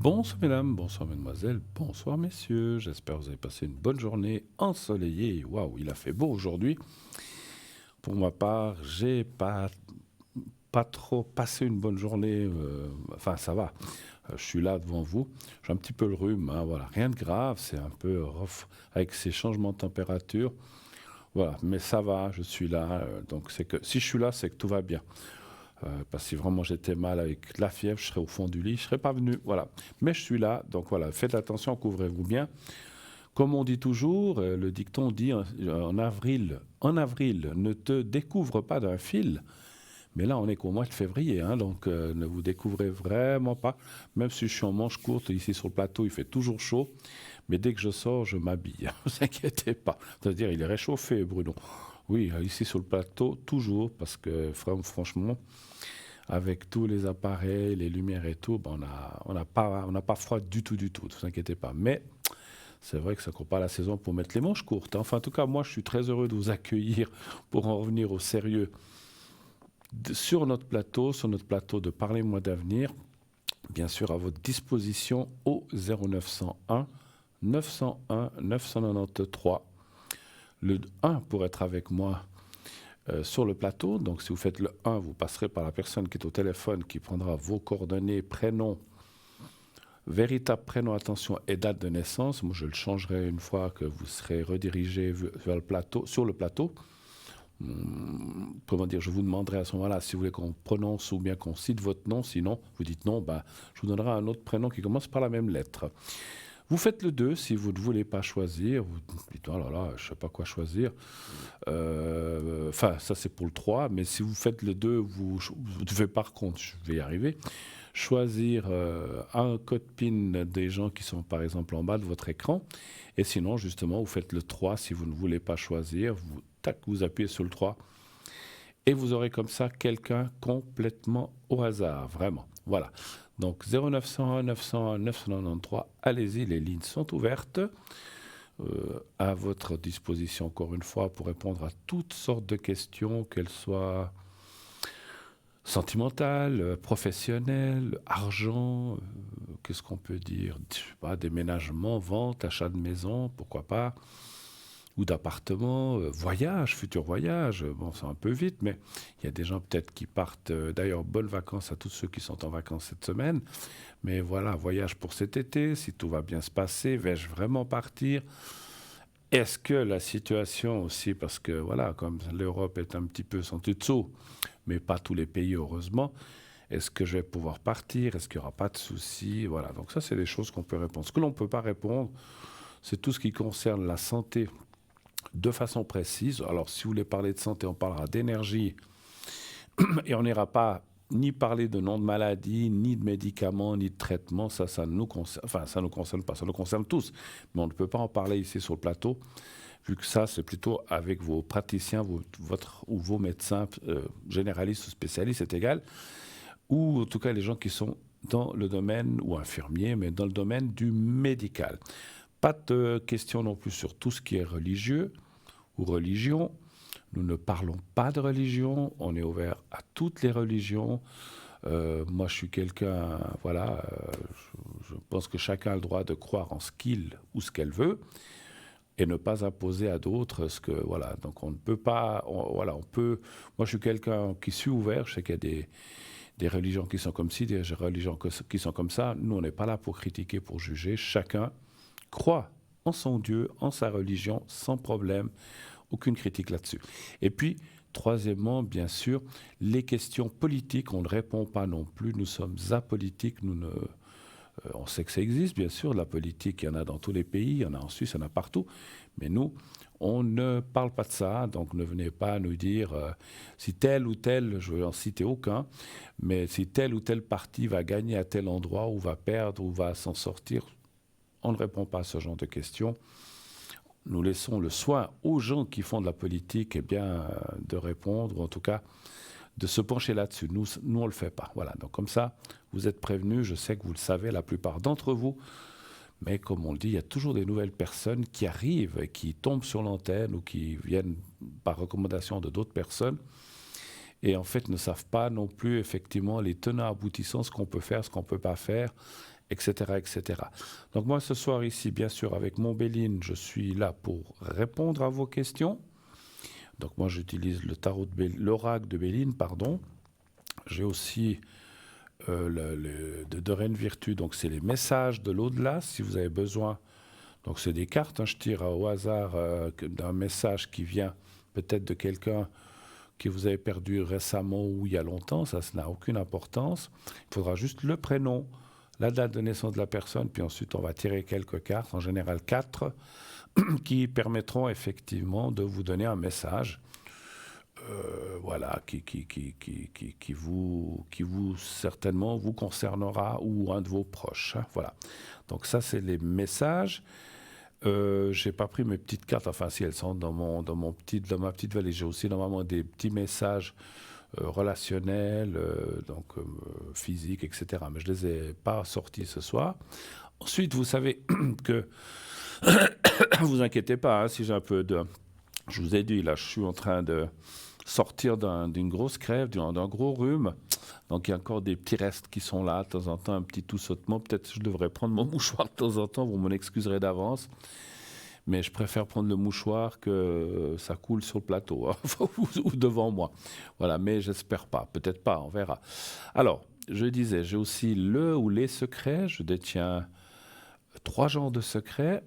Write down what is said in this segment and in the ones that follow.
Bonsoir mesdames, bonsoir mesdemoiselles, bonsoir messieurs. J'espère que vous avez passé une bonne journée ensoleillée. Waouh, il a fait beau aujourd'hui. Pour ma part, j'ai pas trop passé une bonne journée. Enfin, ça va. Je suis là devant vous. J'ai un petit peu le rhume, hein, voilà. Rien de grave, c'est un peu rough avec ces changements de température. Voilà, mais ça va, je suis là. Donc c'est que si je suis là, c'est que tout va bien. Parce que si vraiment j'étais mal avec la fièvre, je serais au fond du lit, je serais pas venu. Voilà. Mais je suis là, donc voilà, faites attention, couvrez-vous bien. Comme on dit toujours, le dicton dit en avril, ne te découvre pas d'un fil. Mais là, on est qu'au mois de février, hein, donc ne vous découvrez vraiment pas. Même si je suis en manche courte, ici sur le plateau, il fait toujours chaud. Mais dès que je sors, je m'habille. Ne vous inquiétez pas. C'est-à-dire, il est réchauffé, Bruno. Oui, ici sur le plateau, toujours, parce que franchement, avec tous les appareils, les lumières et tout, ben on n'a pas froid du tout, du tout. Ne vous inquiétez pas. Mais c'est vrai que ça ne court pas la saison pour mettre les manches courtes, hein. Enfin, en tout cas, moi, je suis très heureux de vous accueillir pour en revenir au sérieux sur notre plateau de Parlez-moi d'avenir, bien sûr à votre disposition au 0901 901 993. Le 1 pour être avec moi sur le plateau. Donc, si vous faites le 1, vous passerez par la personne qui est au téléphone qui prendra vos coordonnées, prénom, véritable prénom, attention, et date de naissance. Moi, je le changerai une fois que vous serez redirigé vers le plateau, sur le plateau. Comment dire, je vous demanderai à ce moment-là si vous voulez qu'on prononce ou bien qu'on cite votre nom. Sinon, vous dites non, ben, je vous donnerai un autre prénom qui commence par la même lettre. Vous faites le 2 si vous ne voulez pas choisir. Vous dites, oh là là, je ne sais pas quoi choisir. Enfin, ça c'est pour le 3, mais si vous faites le 2, vous devez par contre, je vais y arriver, choisir un code PIN des gens qui sont par exemple en bas de votre écran. Et sinon, justement, vous faites le 3 si vous ne voulez pas choisir. Vous appuyez sur le 3 et vous aurez comme ça quelqu'un complètement au hasard, vraiment. Voilà. Donc 0901 901 993, allez-y, les lignes sont ouvertes. À votre disposition, encore une fois, pour répondre à toutes sortes de questions, qu'elles soient sentimentales, professionnelles, argent, qu'est-ce qu'on peut dire, je sais pas, déménagement, vente, achat de maison, pourquoi pas, ou d'appartement, voyage, futur voyage. Bon, c'est un peu vite, mais il y a des gens peut-être qui partent. D'ailleurs, bonnes vacances à tous ceux qui sont en vacances cette semaine. Mais voilà, voyage pour cet été, si tout va bien se passer, vais-je vraiment partir? Est-ce que la situation aussi, parce que voilà, comme l'Europe est un petit peu senti dessous, mais pas tous les pays heureusement, est-ce que je vais pouvoir partir? Est-ce qu'il n'y aura pas de soucis? Voilà, donc ça c'est des choses qu'on peut répondre. Ce que l'on ne peut pas répondre, c'est tout ce qui concerne la santé de façon précise. Alors si vous voulez parler de santé, on parlera d'énergie et on n'ira pas ni parler de nom de maladie, ni de médicaments, ni de traitements. Ça nous concerne, enfin ça nous concerne pas, ça nous concerne tous. Mais on ne peut pas en parler ici sur le plateau, vu que ça, c'est plutôt avec vos praticiens, ou vos médecins généralistes ou spécialistes, c'est égal, ou en tout cas les gens qui sont dans le domaine, ou infirmiers, mais dans le domaine du médical. Pas de questions non plus sur tout ce qui est religieux ou religion. Nous ne parlons pas de religion, on est ouvert à toutes les religions. Moi, je suis quelqu'un, voilà, je pense que chacun a le droit de croire en ce qu'il ou ce qu'elle veut et ne pas imposer à d'autres ce que, voilà. Donc, on ne peut pas, voilà, on peut. Moi, je suis quelqu'un qui suis ouvert. Je sais qu'il y a des religions qui sont comme ci, des religions qui sont comme ça. Nous, on n'est pas là pour critiquer, pour juger. Chacun croit en son Dieu, en sa religion, sans problème. Aucune critique là-dessus. Et puis, troisièmement, bien sûr, les questions politiques, on ne répond pas non plus. Nous sommes apolitiques. On sait que ça existe, bien sûr. La politique, il y en a dans tous les pays. Il y en a en Suisse, il y en a partout. Mais nous, on ne parle pas de ça. Donc, ne venez pas nous dire si tel ou tel, je ne vais en citer aucun, mais si tel ou tel parti va gagner à tel endroit, ou va perdre, ou va s'en sortir. On ne répond pas à ce genre de questions. Nous laissons le soin aux gens qui font de la politique, de répondre, ou en tout cas de se pencher là-dessus. Nous on ne le fait pas. Voilà. Donc comme ça, vous êtes prévenus. Je sais que vous le savez, la plupart d'entre vous. Mais comme on le dit, il y a toujours des nouvelles personnes qui arrivent et qui tombent sur l'antenne ou qui viennent par recommandation de d'autres personnes et en fait ne savent pas non plus effectivement les tenants aboutissants, ce qu'on peut faire, ce qu'on ne peut pas faire, etc., etc. Donc moi, ce soir ici, bien sûr, avec mon Béline, je suis là pour répondre à vos questions. Donc moi, j'utilise le tarot l'oracle de Béline, pardon. J'ai aussi de Reine Virtu, donc c'est les messages de l'au-delà, si vous avez besoin. Donc c'est des cartes, hein, je tire au hasard d'un message qui vient peut-être de quelqu'un que vous avez perdu récemment ou il y a longtemps, ça n'a aucune importance. Il faudra juste le prénom, la date de naissance de la personne, puis ensuite on va tirer quelques cartes, en général 4, qui permettront effectivement de vous donner un message, voilà, qui vous certainement vous concernera ou un de vos proches. Hein, voilà. Donc ça, c'est les messages. J'ai pas pris mes petites cartes, enfin si elles sont dans ma petite valise. J'ai aussi normalement des petits messages relationnels, physiques, etc. Mais je les ai pas sortis ce soir. Ensuite, vous savez que vous inquiétez pas, hein, si j'ai un peu de, je vous ai dit là, je suis en train de sortir d'une grosse crève, d'un gros rhume. Donc il y a encore des petits restes qui sont là, de temps en temps, un petit tout sautement. Peut-être que je devrais prendre mon mouchoir de temps en temps, vous m'en excuserez d'avance. Mais je préfère prendre le mouchoir que ça coule sur le plateau, hein, ou devant moi. Voilà, mais j'espère pas, peut-être pas, on verra. Alors, je disais, j'ai aussi le ou les secrets. Je détiens 3 genres de secrets.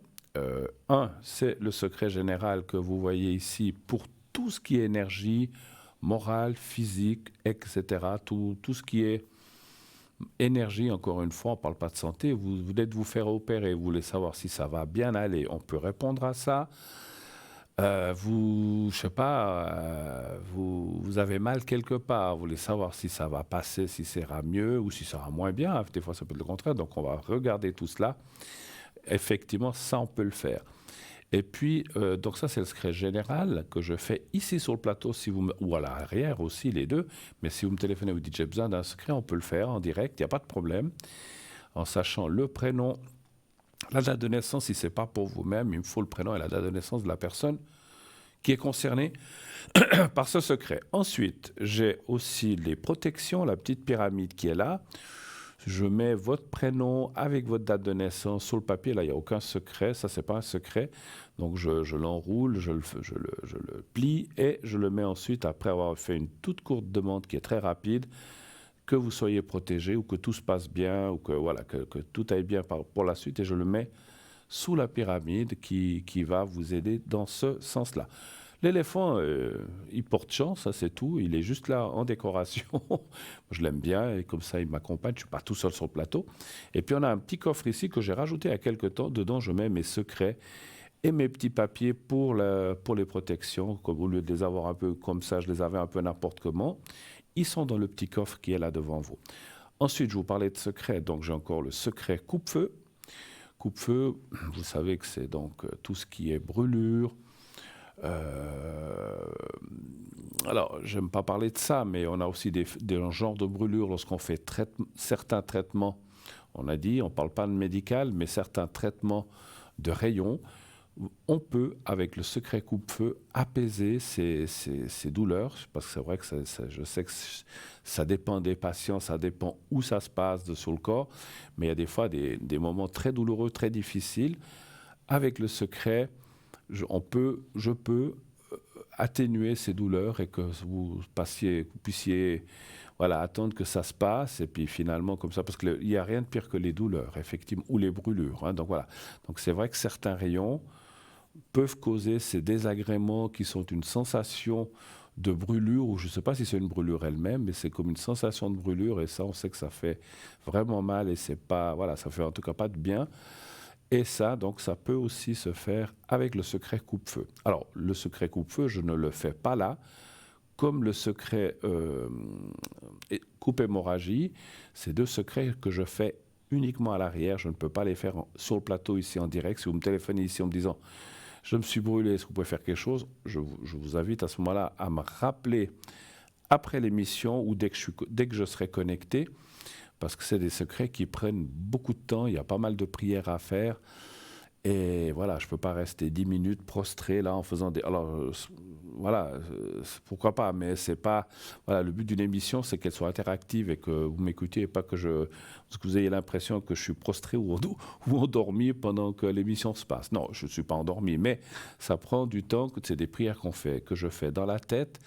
Un, c'est le secret général que vous voyez ici pour tout ce qui est énergie, morale, physique, etc. Tout ce qui est énergie, encore une fois, on ne parle pas de santé. Vous venez de vous faire opérer, vous voulez savoir si ça va bien aller. On peut répondre à ça. Je sais pas, vous avez mal quelque part, vous voulez savoir si ça va passer, si ça ira mieux ou si ça ira moins bien. Des fois, ça peut être le contraire. Donc, on va regarder tout cela. Effectivement, ça, on peut le faire. Et puis, donc ça, c'est le secret général que je fais ici sur le plateau, ou à l'arrière aussi, les deux. Mais si vous me téléphonez, vous dites j'ai besoin d'un secret, on peut le faire en direct, il n'y a pas de problème. En sachant le prénom, la date de naissance, si ce n'est pas pour vous-même, il me faut le prénom et la date de naissance de la personne qui est concernée par ce secret. Ensuite, j'ai aussi les protections, la petite pyramide qui est là. Je mets votre prénom avec votre date de naissance sur le papier. Là, il n'y a aucun secret. Ça, ce n'est pas un secret. Donc, je l'enroule, je le plie et je le mets ensuite, après avoir fait une toute courte demande qui est très rapide, que vous soyez protégé ou que tout se passe bien ou que, voilà, que tout aille bien pour la suite. Et je le mets sous la pyramide qui va vous aider dans ce sens-là. L'éléphant, il porte chance, ça c'est tout. Il est juste là en décoration. Je l'aime bien et comme ça il m'accompagne. Je ne suis pas tout seul sur le plateau. Et puis on a un petit coffre ici que j'ai rajouté il y a quelques temps. Dedans, je mets mes secrets et mes petits papiers pour les protections. Comme au lieu de les avoir un peu comme ça, je les avais un peu n'importe comment. Ils sont dans le petit coffre qui est là devant vous. Ensuite, je vous parlais de secrets. Donc j'ai encore le secret coupe-feu. Coupe-feu, vous savez que c'est donc tout ce qui est brûlure. Alors, j'aime pas parler de ça, mais on a aussi des genres de brûlures lorsqu'on fait certains traitements. On a dit, on ne parle pas de médical, mais certains traitements de rayons, on peut, avec le secret coupe-feu, apaiser ces douleurs, parce que c'est vrai que je sais que ça dépend des patients, ça dépend où ça se passe sur le corps, mais il y a des fois des moments très douloureux, très difficiles. Avec le secret, je peux atténuer ces douleurs et que vous puissiez voilà, attendre que ça se passe et puis finalement comme ça, parce qu'il n'y a rien de pire que les douleurs, effectivement, ou les brûlures. Hein, donc voilà. Donc c'est vrai que certains rayons peuvent causer ces désagréments qui sont une sensation de brûlure, ou je ne sais pas si c'est une brûlure elle-même, mais c'est comme une sensation de brûlure et ça, on sait que ça fait vraiment mal et c'est pas, voilà, ça fait en tout cas pas de bien. Et ça, donc, ça peut aussi se faire avec le secret coupe-feu. Alors, le secret coupe-feu, je ne le fais pas là. Comme le secret coupe-hémorragie, c'est 2 secrets que je fais uniquement à l'arrière. Je ne peux pas les faire sur le plateau ici en direct. Si vous me téléphonez ici en me disant « je me suis brûlé, est-ce que vous pouvez faire quelque chose ?» je vous invite à ce moment-là à me rappeler après l'émission ou dès que je serai connecté, parce que c'est des secrets qui prennent beaucoup de temps, il y a pas mal de prières à faire, Et voilà, je ne peux pas rester 10 minutes prostré là en faisant des. Alors, voilà, pourquoi pas, mais c'est pas. Voilà, le but d'une émission, c'est qu'elle soit interactive et que vous m'écoutiez et pas que vous ayez l'impression que je suis prostré ou endormi pendant que l'émission se passe. Non, je ne suis pas endormi, mais ça prend du temps, que c'est des prières que je fais dans la tête,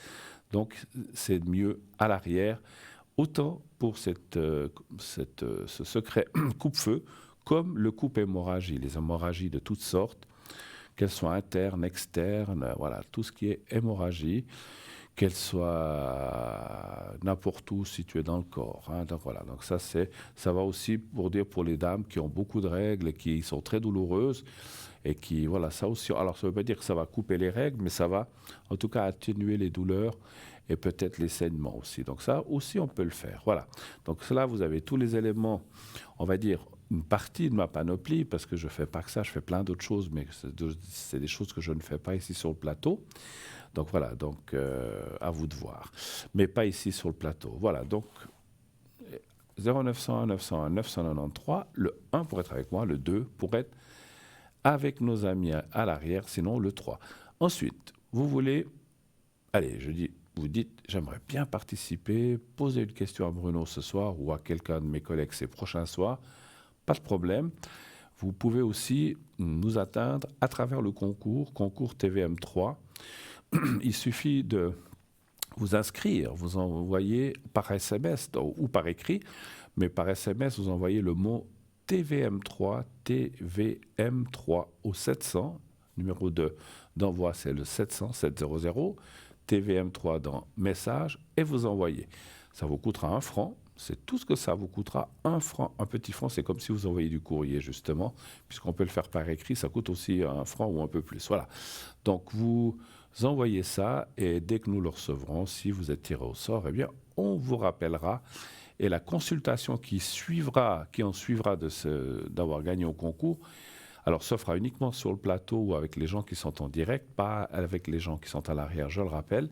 donc c'est mieux à l'arrière. Autant pour ce secret coupe-feu, comme le coupe-hémorragie, les hémorragies de toutes sortes, qu'elles soient internes, externes, voilà, tout ce qui est hémorragie, qu'elles soient n'importe où situées dans le corps. Hein, donc voilà, donc ça va aussi pour dire pour les dames qui ont beaucoup de règles et qui sont très douloureuses et qui, voilà, ça aussi. Alors ça ne veut pas dire que ça va couper les règles, mais ça va en tout cas atténuer les douleurs et peut-être les saignements aussi. Donc ça aussi, on peut le faire. Voilà. Donc là, vous avez tous les éléments, on va dire, une partie de ma panoplie, parce que je ne fais pas que ça, je fais plein d'autres choses, mais c'est des choses que je ne fais pas ici sur le plateau. Donc voilà, donc à vous de voir. Mais pas ici sur le plateau. Voilà, donc 0901 901 993, le 1 pour être avec moi, le 2 pour être avec nos amis à l'arrière, sinon le 3. Ensuite, vous voulez, allez, vous dites, j'aimerais bien participer, poser une question à Bruno ce soir ou à quelqu'un de mes collègues ces prochains soirs, pas de problème. Vous pouvez aussi nous atteindre à travers le concours TVM3. Il suffit de vous inscrire, vous envoyez par SMS ou par écrit, mais par SMS, vous envoyez le mot TVM3 au 700, numéro d'envoi c'est le 700 700, TVM3 dans message et vous envoyez. Ça vous coûtera 1 franc, c'est tout ce que ça vous coûtera, 1 franc. Un petit franc, c'est comme si vous envoyez du courrier justement, puisqu'on peut le faire par écrit, ça coûte aussi 1 franc ou un peu plus. Voilà. Donc vous envoyez ça et dès que nous le recevrons, si vous êtes tiré au sort, eh bien on vous rappellera. Et la consultation qui en suivra d'avoir gagné au concours, alors ça fera uniquement sur le plateau ou avec les gens qui sont en direct, pas avec les gens qui sont à l'arrière, je le rappelle.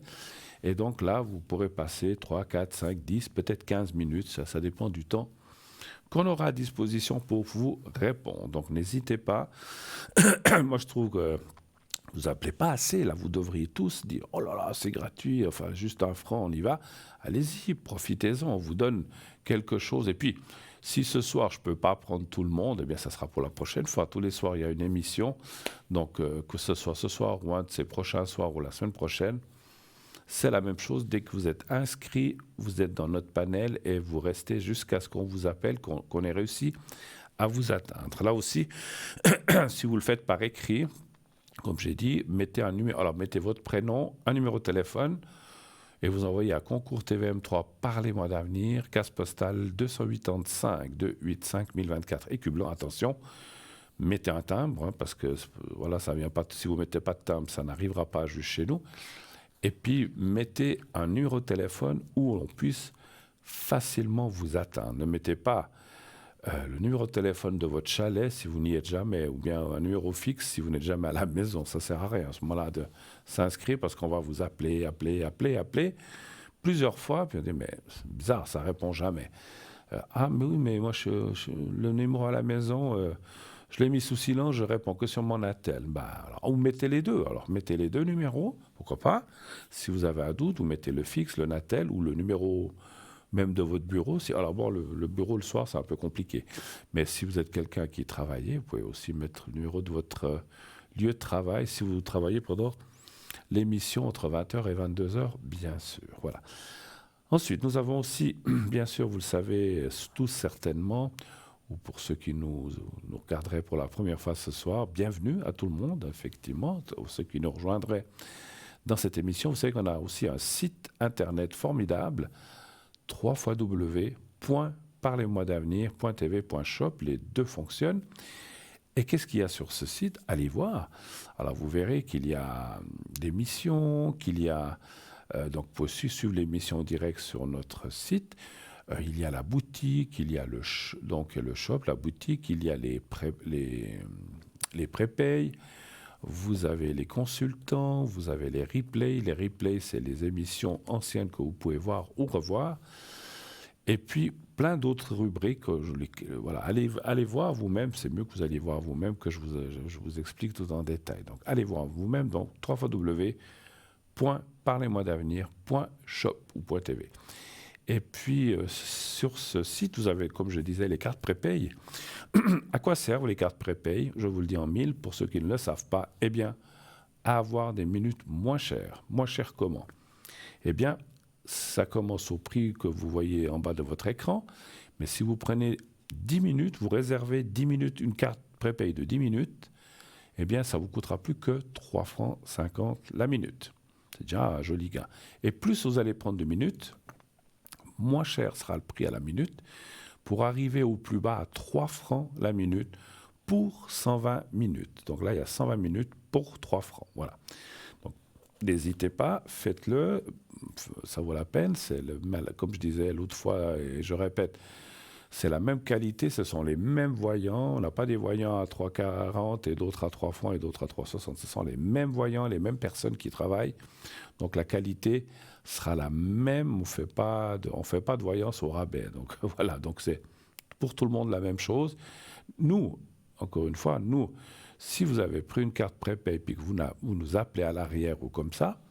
Et donc là, vous pourrez passer 3, 4, 5, 10, peut-être 15 minutes, ça dépend du temps qu'on aura à disposition pour vous répondre. Donc n'hésitez pas. Moi, je trouve que vous appelez pas assez, là, vous devriez tous dire « Oh là là, c'est gratuit, enfin, juste 1 franc, on y va ». Allez-y, profitez-en, on vous donne quelque chose. Et puis, si ce soir, je ne peux pas prendre tout le monde, eh bien, ça sera pour la prochaine fois. Tous les soirs, il y a une émission. Donc, que ce soit ce soir ou un de ces prochains soirs ou la semaine prochaine, c'est la même chose. Dès que vous êtes inscrit, vous êtes dans notre panel et vous restez jusqu'à ce qu'on vous appelle, qu'on ait réussi à vous atteindre. Là aussi, si vous le faites par écrit, comme j'ai dit, mettez un numéro. Alors, mettez votre prénom, un numéro de téléphone, et vous envoyez à concours TVM3 Parlez-moi d'avenir, case postale 285 285 1024 Écublens. Attention, mettez un timbre, hein, parce que voilà, ça vient pas. Si vous mettez pas de timbre, ça n'arrivera pas juste chez nous. Et puis, mettez un numéro de téléphone où on puisse facilement vous atteindre. Ne mettez pas le numéro de téléphone de votre chalet si vous n'y êtes jamais, ou bien un numéro fixe si vous n'êtes jamais à la maison. Ça ne sert à rien à ce moment-là de s'inscrire parce qu'on va vous appeler plusieurs fois. Puis on dit, mais c'est bizarre, ça ne répond jamais. Ah, mais oui, mais moi, le numéro à la maison, je l'ai mis sous silence, je réponds que sur mon attel. Bah, alors, ou mettez les deux. Alors, mettez les deux numéros, pourquoi pas. Si vous avez un doute, vous mettez le fixe, le Natel ou le numéro même de votre bureau. Alors bon, le bureau le soir, c'est un peu compliqué. Mais si vous êtes quelqu'un qui travaille, vous pouvez aussi mettre le numéro de votre lieu de travail si vous travaillez pendant l'émission entre 20h et 22h, bien sûr. Voilà. Ensuite, nous avons aussi, bien sûr, vous le savez tous certainement, ou pour ceux qui nous regarderaient pour la première fois ce soir, bienvenue à tout le monde, effectivement, ceux qui nous rejoindraient dans cette émission. Vous savez qu'on a aussi un site internet formidable, www.parlez-moi-d'avenir.tv.shop, les deux fonctionnent. Et qu'est-ce qu'il y a sur ce site? Allez voir. Alors vous verrez qu'il y a des missions, qu'il y a... donc vous pouvez suivre les missions directes sur notre site. Il y a la boutique, il y a le shop, la boutique, il y a les prépayes. Vous avez les consultants, vous avez les replays. Les replays, c'est les émissions anciennes que vous pouvez voir ou revoir. Et puis, plein d'autres rubriques. Voilà, allez voir vous-même. C'est mieux que vous alliez voir vous-même que je vous explique tout en détail. Donc, allez voir vous-même. Donc, www.parlez-moi-d'avenir.shop ou .tv. Et puis, sur ce site, vous avez, comme je disais, les cartes prépay. À quoi servent les cartes prépay? Je vous le dis en mille, pour ceux qui ne le savent pas. Eh bien, à avoir des minutes moins chères. Moins chères comment? Eh bien, ça commence au prix que vous voyez en bas de votre écran. Mais si vous prenez 10 minutes, vous réservez 10 minutes, une carte prépay de 10 minutes, eh bien, ça vous coûtera plus que 3 francs 50 la minute. C'est déjà un joli gain. Et plus vous allez prendre de minutes, moins cher sera le prix à la minute, pour arriver au plus bas à 3 francs la minute pour 120 minutes. Donc là, il y a 120 minutes pour 3 francs. Voilà. Donc, n'hésitez pas, faites-le, ça vaut la peine. Comme je disais l'autre fois, et je répète, c'est la même qualité, ce sont les mêmes voyants. On n'a pas des voyants à 3,40 et d'autres à 3 francs et d'autres à 3,60. Ce sont les mêmes voyants, les mêmes personnes qui travaillent. Donc la qualité sera la même. On ne fait pas de voyance au rabais. Donc voilà, donc c'est pour tout le monde la même chose. Nous, encore une fois, si vous avez pris une carte prépay et que vous nous appelez à l'arrière ou comme ça,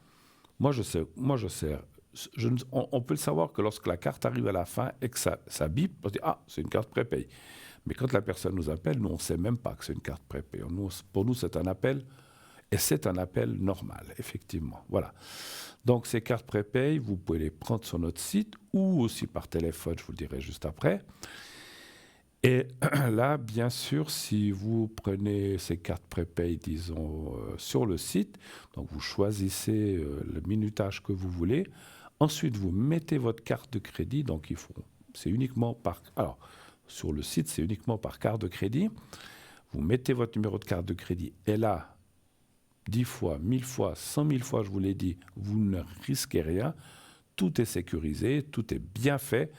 moi je sais, on peut le savoir que lorsque la carte arrive à la fin et que ça bip, on se dit ah, c'est une carte prépay. Mais quand la personne nous appelle, nous on ne sait même pas que c'est une carte prépay. Pour nous c'est un appel et c'est un appel normal, effectivement. Voilà. Donc ces cartes prépay, vous pouvez les prendre sur notre site ou aussi par téléphone, je vous le dirai juste après. Et là, bien sûr, si vous prenez ces cartes prépay, disons, sur le site, donc vous choisissez le minutage que vous voulez. Ensuite, vous mettez votre carte de crédit. Donc, c'est uniquement par... Alors, sur le site, c'est uniquement par carte de crédit. Vous mettez votre numéro de carte de crédit. Et là, 10 fois, 1000 fois, 100 000 fois, je vous l'ai dit, vous ne risquez rien. Tout est sécurisé, tout est bien fait.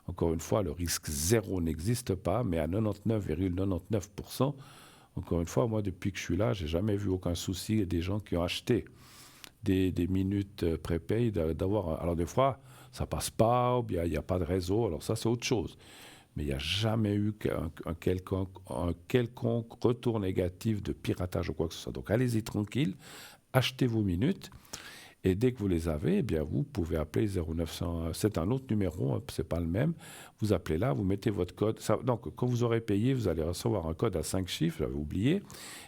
Encore une fois, le risque zéro n'existe pas, mais à 99,99%, encore une fois, moi, depuis que je suis là, je n'ai jamais vu aucun souci et des gens qui ont acheté des minutes prépay d'avoir... Alors des fois, ça passe pas, ou bien il n'y a pas de réseau, alors ça, c'est autre chose. Mais il n'y a jamais eu un quelconque retour négatif de piratage ou quoi que ce soit. Donc allez-y tranquille, achetez vos minutes. Et dès que vous les avez, eh bien, vous pouvez appeler 0900. C'est un autre numéro, c'est pas le même. Vous appelez là, vous mettez votre code. Donc, quand vous aurez payé, vous allez recevoir un code à 5 chiffres, j'avais oublié.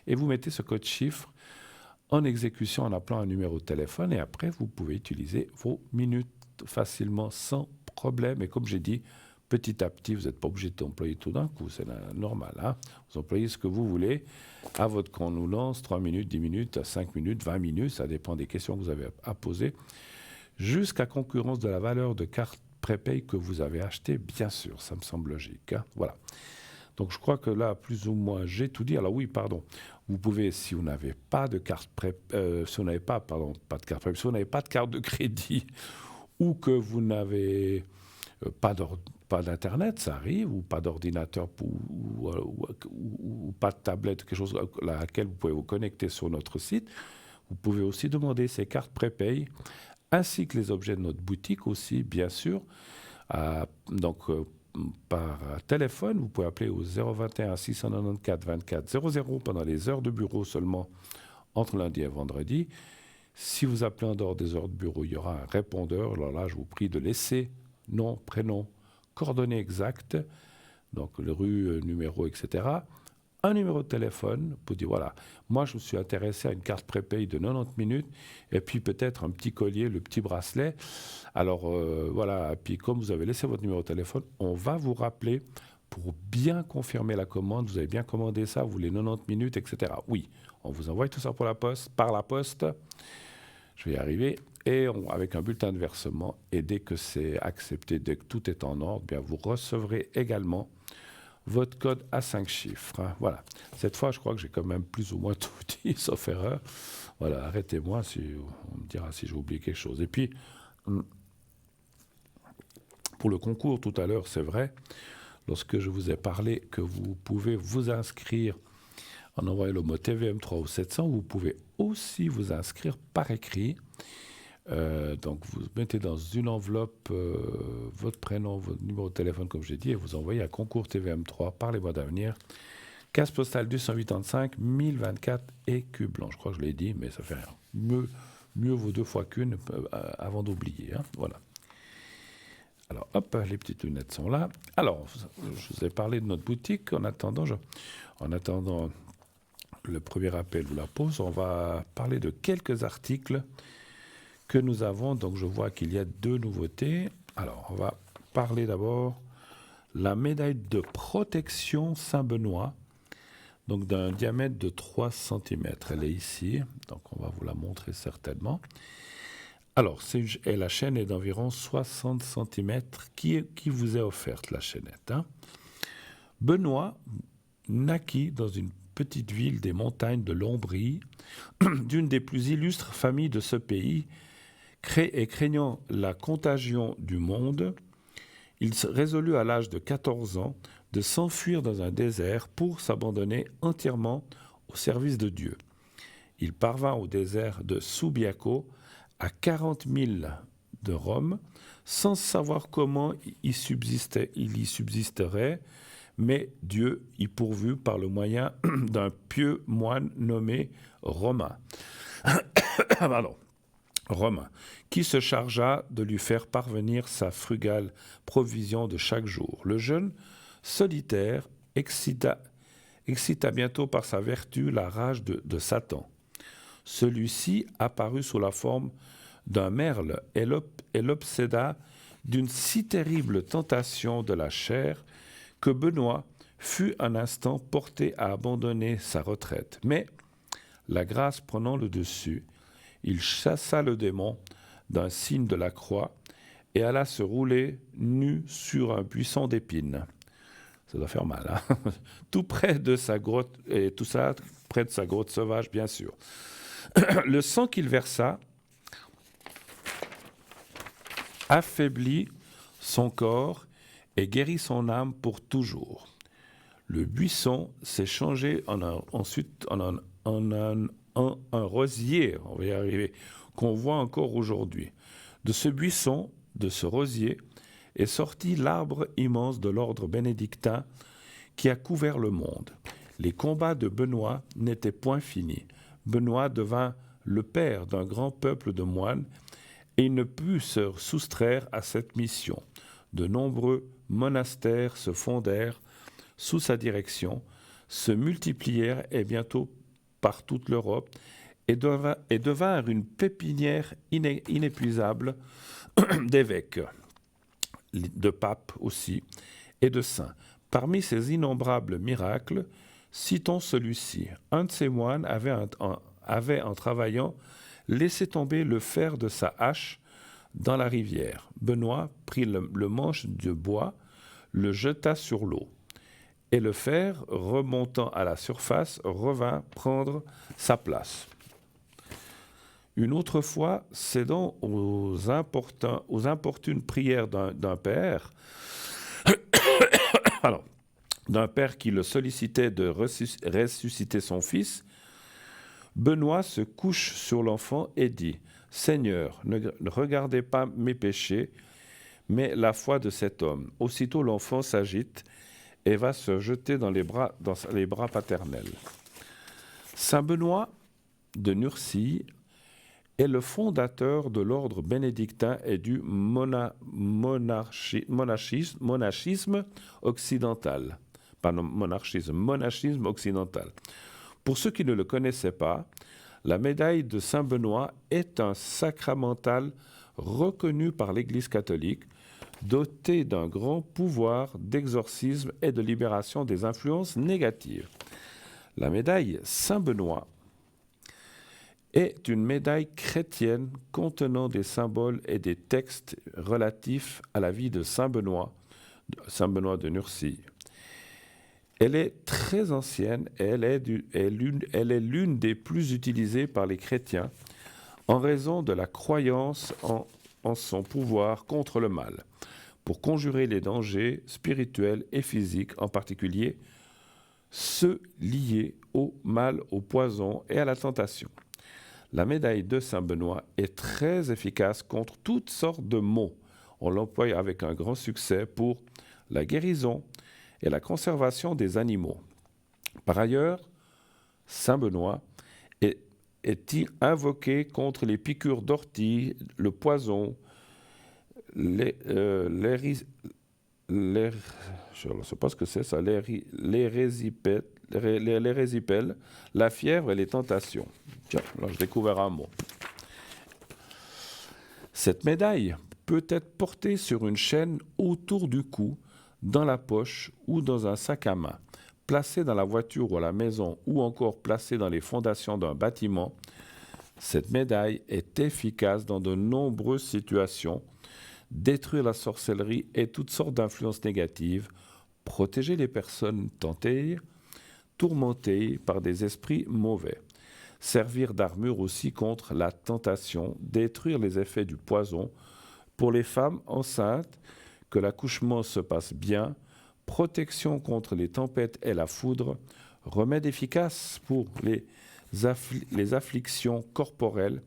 Et vous mettez ce code chiffre en exécution en appelant un numéro de téléphone. Et après, vous pouvez utiliser vos minutes facilement, sans problème. Et comme j'ai dit, petit à petit, vous n'êtes pas obligé d'employer tout d'un coup, c'est normal. Hein, vous employez ce que vous voulez à votre convenance, 3 minutes, 10 minutes, 5 minutes, 20 minutes, ça dépend des questions que vous avez à poser, jusqu'à concurrence de la valeur de carte prépay que vous avez achetée, bien sûr, ça me semble logique. Hein, voilà. Donc je crois que là, plus ou moins, j'ai tout dit. Alors oui, pardon, vous pouvez, si vous n'avez pas de carte si vous n'avez pas de carte prépay, si vous n'avez pas de carte de crédit ou que vous n'avez pas d'Internet, ça arrive, ou pas d'ordinateur, ou pas de tablette, quelque chose à laquelle vous pouvez vous connecter sur notre site. Vous pouvez aussi demander ces cartes prépay, ainsi que les objets de notre boutique aussi, bien sûr. Par téléphone, vous pouvez appeler au 021 694 24 00 pendant les heures de bureau seulement, entre lundi et vendredi. Si vous appelez en dehors des heures de bureau, il y aura un répondeur. Alors là, je vous prie de laisser nom, prénom, coordonnées exactes, donc le rue, numéro, etc. Un numéro de téléphone pour dire, voilà, moi je me suis intéressé à une carte prépay de 90 minutes, et puis peut-être un petit collier, le petit bracelet. Alors voilà, et puis comme vous avez laissé votre numéro de téléphone, on va vous rappeler pour bien confirmer la commande. Vous avez bien commandé ça, vous voulez 90 minutes, etc. Oui, on vous envoie tout ça par la poste. Je vais y arriver. Et avec un bulletin de versement, et dès que c'est accepté, dès que tout est en ordre, bien vous recevrez également votre code à 5 chiffres. Hein. Voilà. Cette fois, je crois que j'ai quand même plus ou moins tout dit, sauf erreur. Voilà, arrêtez-moi, on me dira si j'ai oublié quelque chose. Et puis, pour le concours, tout à l'heure, c'est vrai, lorsque je vous ai parlé que vous pouvez vous inscrire en envoyant le mot TVM3 ou 700, vous pouvez aussi vous inscrire par écrit. Donc vous mettez dans une enveloppe votre prénom, votre numéro de téléphone, comme j'ai dit, et vous envoyez à Concours TVM3 par les mois d'avenir. Case postale du 185 1024 Écublanc. Je crois que je l'ai dit, mais ça fait rien. Mieux vaut 2 fois qu'une avant d'oublier. Hein. Voilà. Alors, hop, les petites lunettes sont là. Alors, je vous ai parlé de notre boutique. En attendant le premier appel ou la pause, on va parler de quelques articles que nous avons. Donc, je vois qu'il y a 2 nouveautés. Alors, on va parler d'abord la médaille de protection Saint-Benoît, donc d'un diamètre de 3 cm. Elle est ici, donc on va vous la montrer certainement. Alors, la chaîne est d'environ 60 cm qui vous est offerte, la chaînette. Hein. Benoît naquit dans une petite ville des montagnes de Lombrie, d'une des plus illustres familles de ce pays, et craignant la contagion du monde, il résolut à l'âge de 14 ans de s'enfuir dans un désert pour s'abandonner entièrement au service de Dieu. Il parvint au désert de Subiaco, à 40 milles de Rome, sans savoir comment il y subsisterait, mais Dieu y pourvut par le moyen d'un pieux moine nommé Romain. Romain, qui se chargea de lui faire parvenir sa frugale provision de chaque jour. Le jeune solitaire excita bientôt par sa vertu la rage de Satan. Celui-ci apparut sous la forme d'un merle et l'obséda d'une si terrible tentation de la chair que Benoît fut un instant porté à abandonner sa retraite. Mais, la grâce prenant le dessus, il chassa le démon d'un signe de la croix et alla se rouler nu sur un buisson d'épines. Ça doit faire mal, hein. Tout près de sa grotte, et tout ça près de sa grotte sauvage, bien sûr. Le sang qu'il versa affaiblit son corps et guérit son âme pour toujours. Le buisson s'est changé ensuite en un rosier, on va y arriver, qu'on voit encore aujourd'hui. De ce buisson, de ce rosier, est sorti l'arbre immense de l'ordre bénédictin qui a couvert le monde. Les combats de Benoît n'étaient point finis. Benoît devint le père d'un grand peuple de moines et il ne put se soustraire à cette mission. De nombreux monastères se fondèrent sous sa direction, se multiplièrent et bientôt par toute l'Europe et devinrent une pépinière inépuisable d'évêques, de papes aussi, et de saints. Parmi ces innombrables miracles, citons celui-ci. Un de ces moines avait en travaillant laissé tomber le fer de sa hache dans la rivière. Benoît prit le manche de bois, le jeta sur l'eau, et le fer, remontant à la surface, revint prendre sa place. Une autre fois, cédant aux importunes prières d'un père, d'un père qui le sollicitait de ressusciter son fils, Benoît se couche sur l'enfant et dit « Seigneur, ne regardez pas mes péchés, mais la foi de cet homme. » Aussitôt l'enfant s'agite et va se jeter dans les bras paternels. Saint Benoît de Nursie est le fondateur de l'ordre bénédictin et du monachisme occidental. Pardon, monachisme occidental. Pour ceux qui ne le connaissaient pas, la médaille de Saint-Benoît est un sacramental reconnu par l'Église catholique, doté d'un grand pouvoir d'exorcisme et de libération des influences négatives. La médaille Saint-Benoît est une médaille chrétienne contenant des symboles et des textes relatifs à la vie de Saint Benoît de Nursie. Elle est très ancienne et elle est l'une des plus utilisées par les chrétiens en raison de la croyance en son pouvoir contre le mal, pour conjurer les dangers spirituels et physiques, en particulier ceux liés au mal, au poison et à la tentation. La médaille de Saint-Benoît est très efficace contre toutes sortes de maux. On l'emploie avec un grand succès pour la guérison et la conservation des animaux. Par ailleurs, Saint-Benoît est invoqué contre les piqûres d'ortie, le poison, je ne sais pas ce que c'est ça, l'érésipèle, la fièvre et les tentations. Tiens, là je découvre un mot. Cette médaille peut être portée sur une chaîne autour du cou, dans la poche ou dans un sac à main, placée dans la voiture ou à la maison ou encore placée dans les fondations d'un bâtiment. Cette médaille est efficace dans de nombreuses situations, détruire la sorcellerie et toutes sortes d'influences négatives, protéger les personnes tentées, tourmentées par des esprits mauvais, servir d'armure aussi contre la tentation, détruire les effets du poison, pour les femmes enceintes, que l'accouchement se passe bien, protection contre les tempêtes et la foudre, remède efficace pour les afflictions corporelles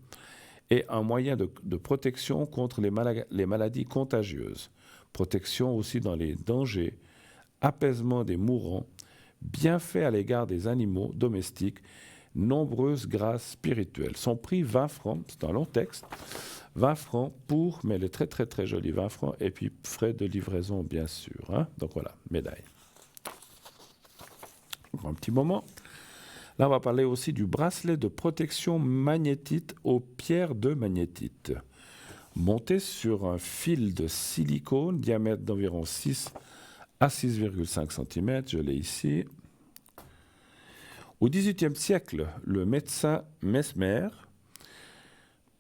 et un moyen de protection contre les maladies contagieuses, protection aussi dans les dangers, apaisement des mourants, bienfait à l'égard des animaux domestiques, nombreuses grâces spirituelles. Son prix 20 francs, c'est un long texte, 20 francs pour, mais elle est très très très jolie, 20 francs, et puis frais de livraison bien sûr. Hein. Donc voilà, médaille. Un petit moment. Là, on va parler aussi du bracelet de protection magnétite aux pierres de magnétite. Monté sur un fil de silicone, diamètre d'environ 6 à 6,5 cm, je l'ai ici. Au XVIIIe siècle, le médecin Mesmer,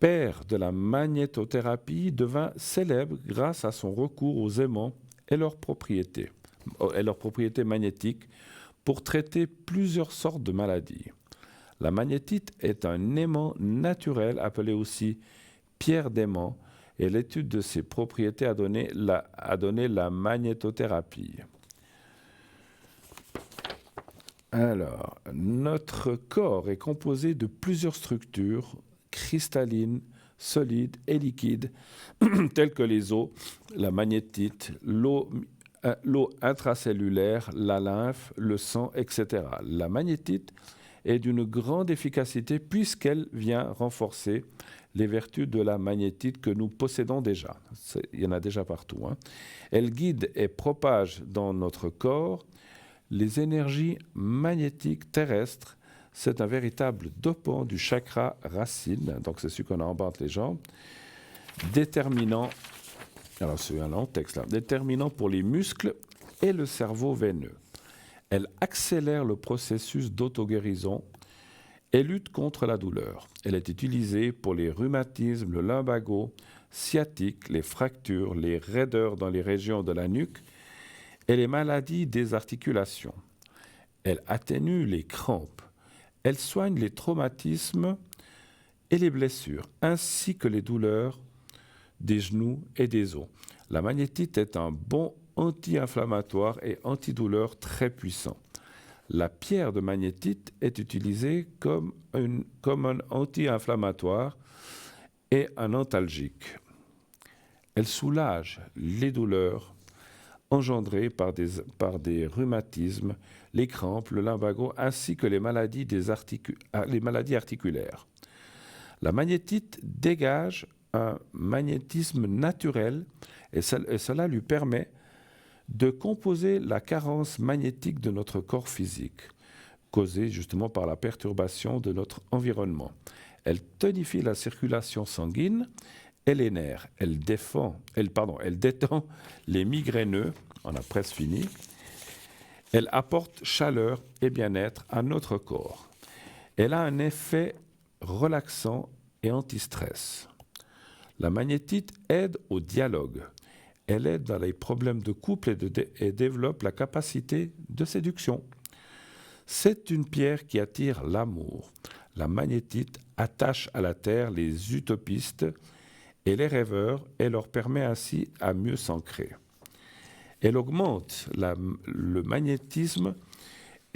père de la magnétothérapie, devint célèbre grâce à son recours aux aimants et leurs propriétés magnétiques pour traiter plusieurs sortes de maladies. La magnétite est un aimant naturel appelé aussi pierre d'aimant et l'étude de ses propriétés a donné la magnétothérapie. Alors, notre corps est composé de plusieurs structures cristallines, solides et liquides, telles que les os, la magnétite, l'eau intracellulaire, la lymphe, le sang, etc. La magnétite est d'une grande efficacité puisqu'elle vient renforcer les vertus de la magnétite que nous possédons déjà. Il y en a déjà partout. Hein. Elle guide et propage dans notre corps les énergies magnétiques terrestres. C'est un véritable dopant du chakra racine, donc c'est celui qu'on a en bas entre les jambes, déterminant, alors c'est un long texte là, déterminant pour les muscles et le cerveau veineux. Elle accélère le processus d'auto-guérison et lutte contre la douleur. Elle est utilisée pour les rhumatismes, le lumbago, sciatique, les fractures, les raideurs dans les régions de la nuque et les maladies des articulations. Elle atténue les crampes. Elle soigne les traumatismes et les blessures, ainsi que les douleurs des genoux et des os. La magnétite est un bon anti-inflammatoire et antidouleur très puissant. La pierre de magnétite est utilisée comme un anti-inflammatoire et un antalgique. Elle soulage les douleurs engendrées par des rhumatismes, les crampes, le lumbago, ainsi que les maladies articulaires. La magnétite dégage un magnétisme naturel et cela lui permet de composer la carence magnétique de notre corps physique, causée justement par la perturbation de notre environnement. Elle tonifie la circulation sanguine et les nerfs. Elle détend les migraineux, on a presque fini. Elle apporte chaleur et bien-être à notre corps. Elle a un effet relaxant et anti-stress. La magnétite aide au dialogue. Elle aide dans les problèmes de couple et développe la capacité de séduction. C'est une pierre qui attire l'amour. La magnétite attache à la terre les utopistes et les rêveurs et leur permet ainsi à mieux s'ancrer. Elle augmente le magnétisme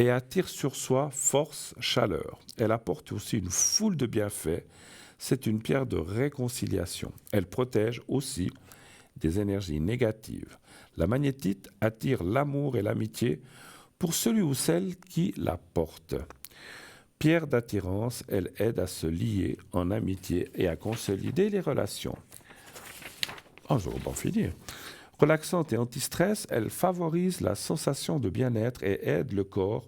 et attire sur soi force, chaleur. Elle apporte aussi une foule de bienfaits. C'est une pierre de réconciliation. Elle protège aussi des énergies négatives. La magnétite attire l'amour et l'amitié pour celui ou celle qui la porte. Pierre d'attirance, elle aide à se lier en amitié et à consolider les relations. Oh, je vais pas finir. Relaxante et anti-stress, elle favorise la sensation de bien-être et aide le corps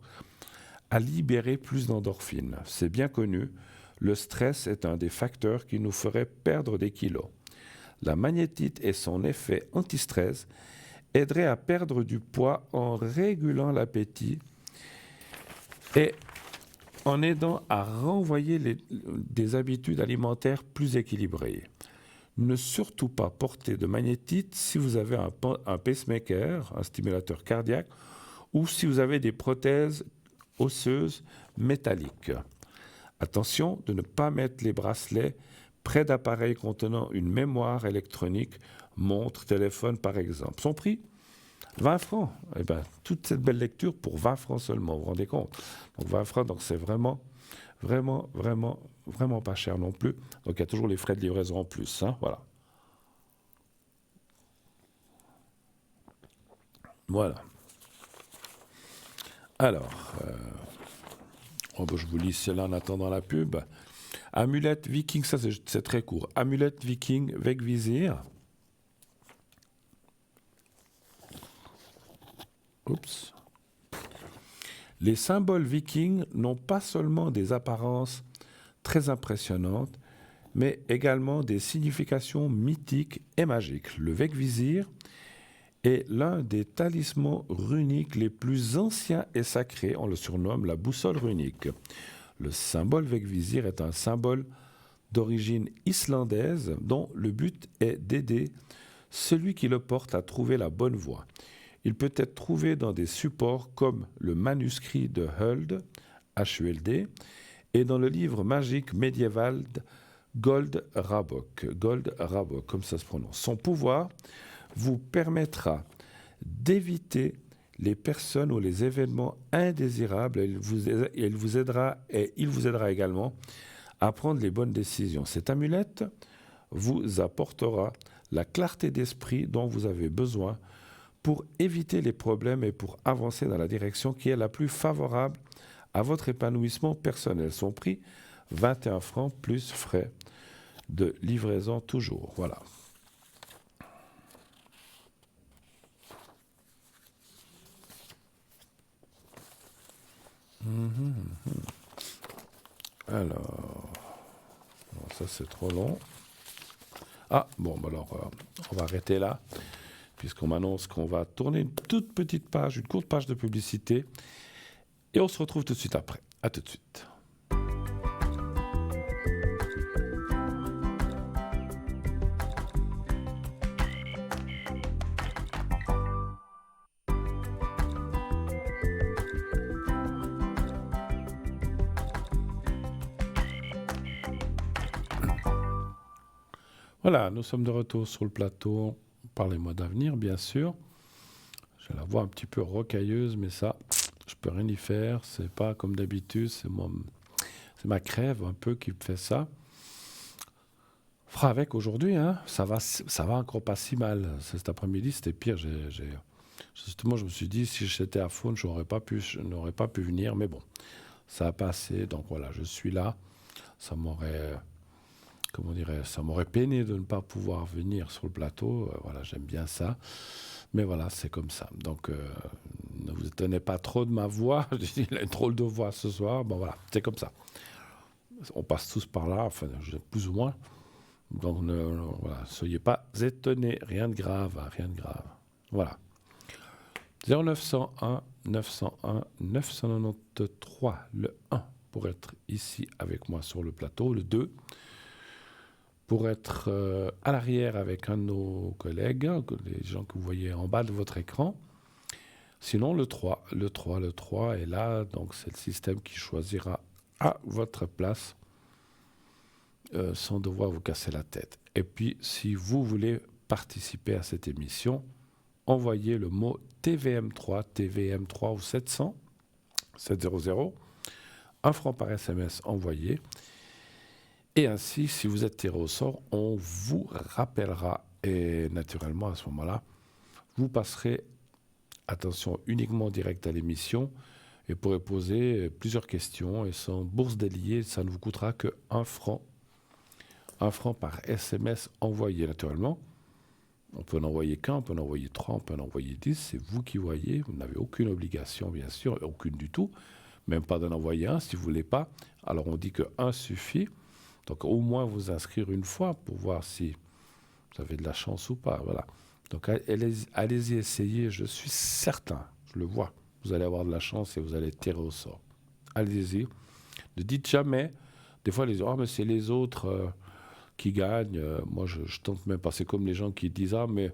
à libérer plus d'endorphines. C'est bien connu, le stress est un des facteurs qui nous ferait perdre des kilos. La magnétite et son effet anti-stress aideraient à perdre du poids en régulant l'appétit et en aidant à renvoyer des habitudes alimentaires plus équilibrées. Ne surtout pas porter de magnétite si vous avez un pacemaker, un stimulateur cardiaque, ou si vous avez des prothèses osseuses métalliques. Attention de ne pas mettre les bracelets près d'appareils contenant une mémoire électronique, montre, téléphone par exemple. Son prix 20 francs. Eh bien, toute cette belle lecture pour 20 francs seulement, vous vous rendez compte? Donc 20 francs, donc c'est vraiment pas cher non plus. Donc il y a toujours les frais de livraison en plus. Hein, voilà. Voilà. Alors, je vous lis cela en attendant la pub. Amulette viking, ça c'est très court. Amulette viking Vegvisir. Oups. Les symboles vikings n'ont pas seulement des apparences très impressionnantes, mais également des significations mythiques et magiques. Le Vegvisir est l'un des talismans runiques les plus anciens et sacrés. On le surnomme la boussole runique. Le symbole Vegvisir est un symbole d'origine islandaise dont le but est d'aider celui qui le porte à trouver la bonne voie. Il peut être trouvé dans des supports comme le manuscrit de Huld, HULD, et dans le livre magique médiéval Gold Rabok, comme ça se prononce. Son pouvoir vous permettra d'éviter les personnes ou les événements indésirables et il vous aidera également à prendre les bonnes décisions. Cette amulette vous apportera la clarté d'esprit dont vous avez besoin pour éviter les problèmes et pour avancer dans la direction qui est la plus favorable à votre épanouissement personnel. Son prix, 21 francs plus frais de livraison toujours. Voilà. Alors, ça c'est trop long. Ah, bon, alors, on va arrêter là, puisqu'on m'annonce qu'on va tourner une toute petite page, une courte page de publicité, et on se retrouve tout de suite après. À tout de suite. Voilà, nous sommes de retour sur le plateau. Parlez-moi d'avenir, bien sûr. J'ai la voix un petit peu rocailleuse, mais ça, je peux rien y faire. C'est pas comme d'habitude, c'est ma crève un peu qui me fait ça. Fera avec aujourd'hui, hein. Ça va encore pas si mal. Cet après-midi, c'était pire. Justement, je me suis dit, si j'étais à Faune, je n'aurais pas pu venir, mais bon, ça a passé. Donc voilà, je suis là. Ça m'aurait peiné de ne pas pouvoir venir sur le plateau. Voilà, j'aime bien ça. Mais voilà, c'est comme ça. Donc, ne vous étonnez pas trop de ma voix. Il a une drôle de voix ce soir. Bon, voilà, c'est comme ça. On passe tous par là, enfin, plus ou moins. Donc, voilà, soyez pas étonnés. Rien de grave, hein, rien de grave. Voilà. 0901 901 993, le 1 pour être ici avec moi sur le plateau, le 2 pour être à l'arrière avec un de nos collègues, les gens que vous voyez en bas de votre écran. Sinon, le 3 est là, donc c'est le système qui choisira à votre place sans devoir vous casser la tête. Et puis, si vous voulez participer à cette émission, envoyez le mot TVM3 ou 700 700, 1 franc par SMS envoyé. Et ainsi, si vous êtes tiré au sort, on vous rappellera. Et naturellement, à ce moment-là, vous passerez, attention, uniquement direct à l'émission et pourrez poser plusieurs questions. Et sans bourse déliée, ça ne vous coûtera que 1 franc. 1 franc par SMS envoyé, naturellement. On peut en envoyer qu'un, on peut en envoyer 3, on peut en envoyer 10. C'est vous qui voyez. Vous n'avez aucune obligation, bien sûr, aucune du tout. Même pas d'en envoyer un si vous ne voulez pas. Alors on dit que 1 suffit. Donc au moins vous inscrire une fois pour voir si vous avez de la chance ou pas. Voilà. Donc allez-y essayer, je suis certain, je le vois. Vous allez avoir de la chance et vous allez tirer au sort. Allez-y. Ne dites jamais, des fois les gens, mais c'est les autres qui gagnent. Moi je tente même pas. C'est comme les gens qui disent, ah mais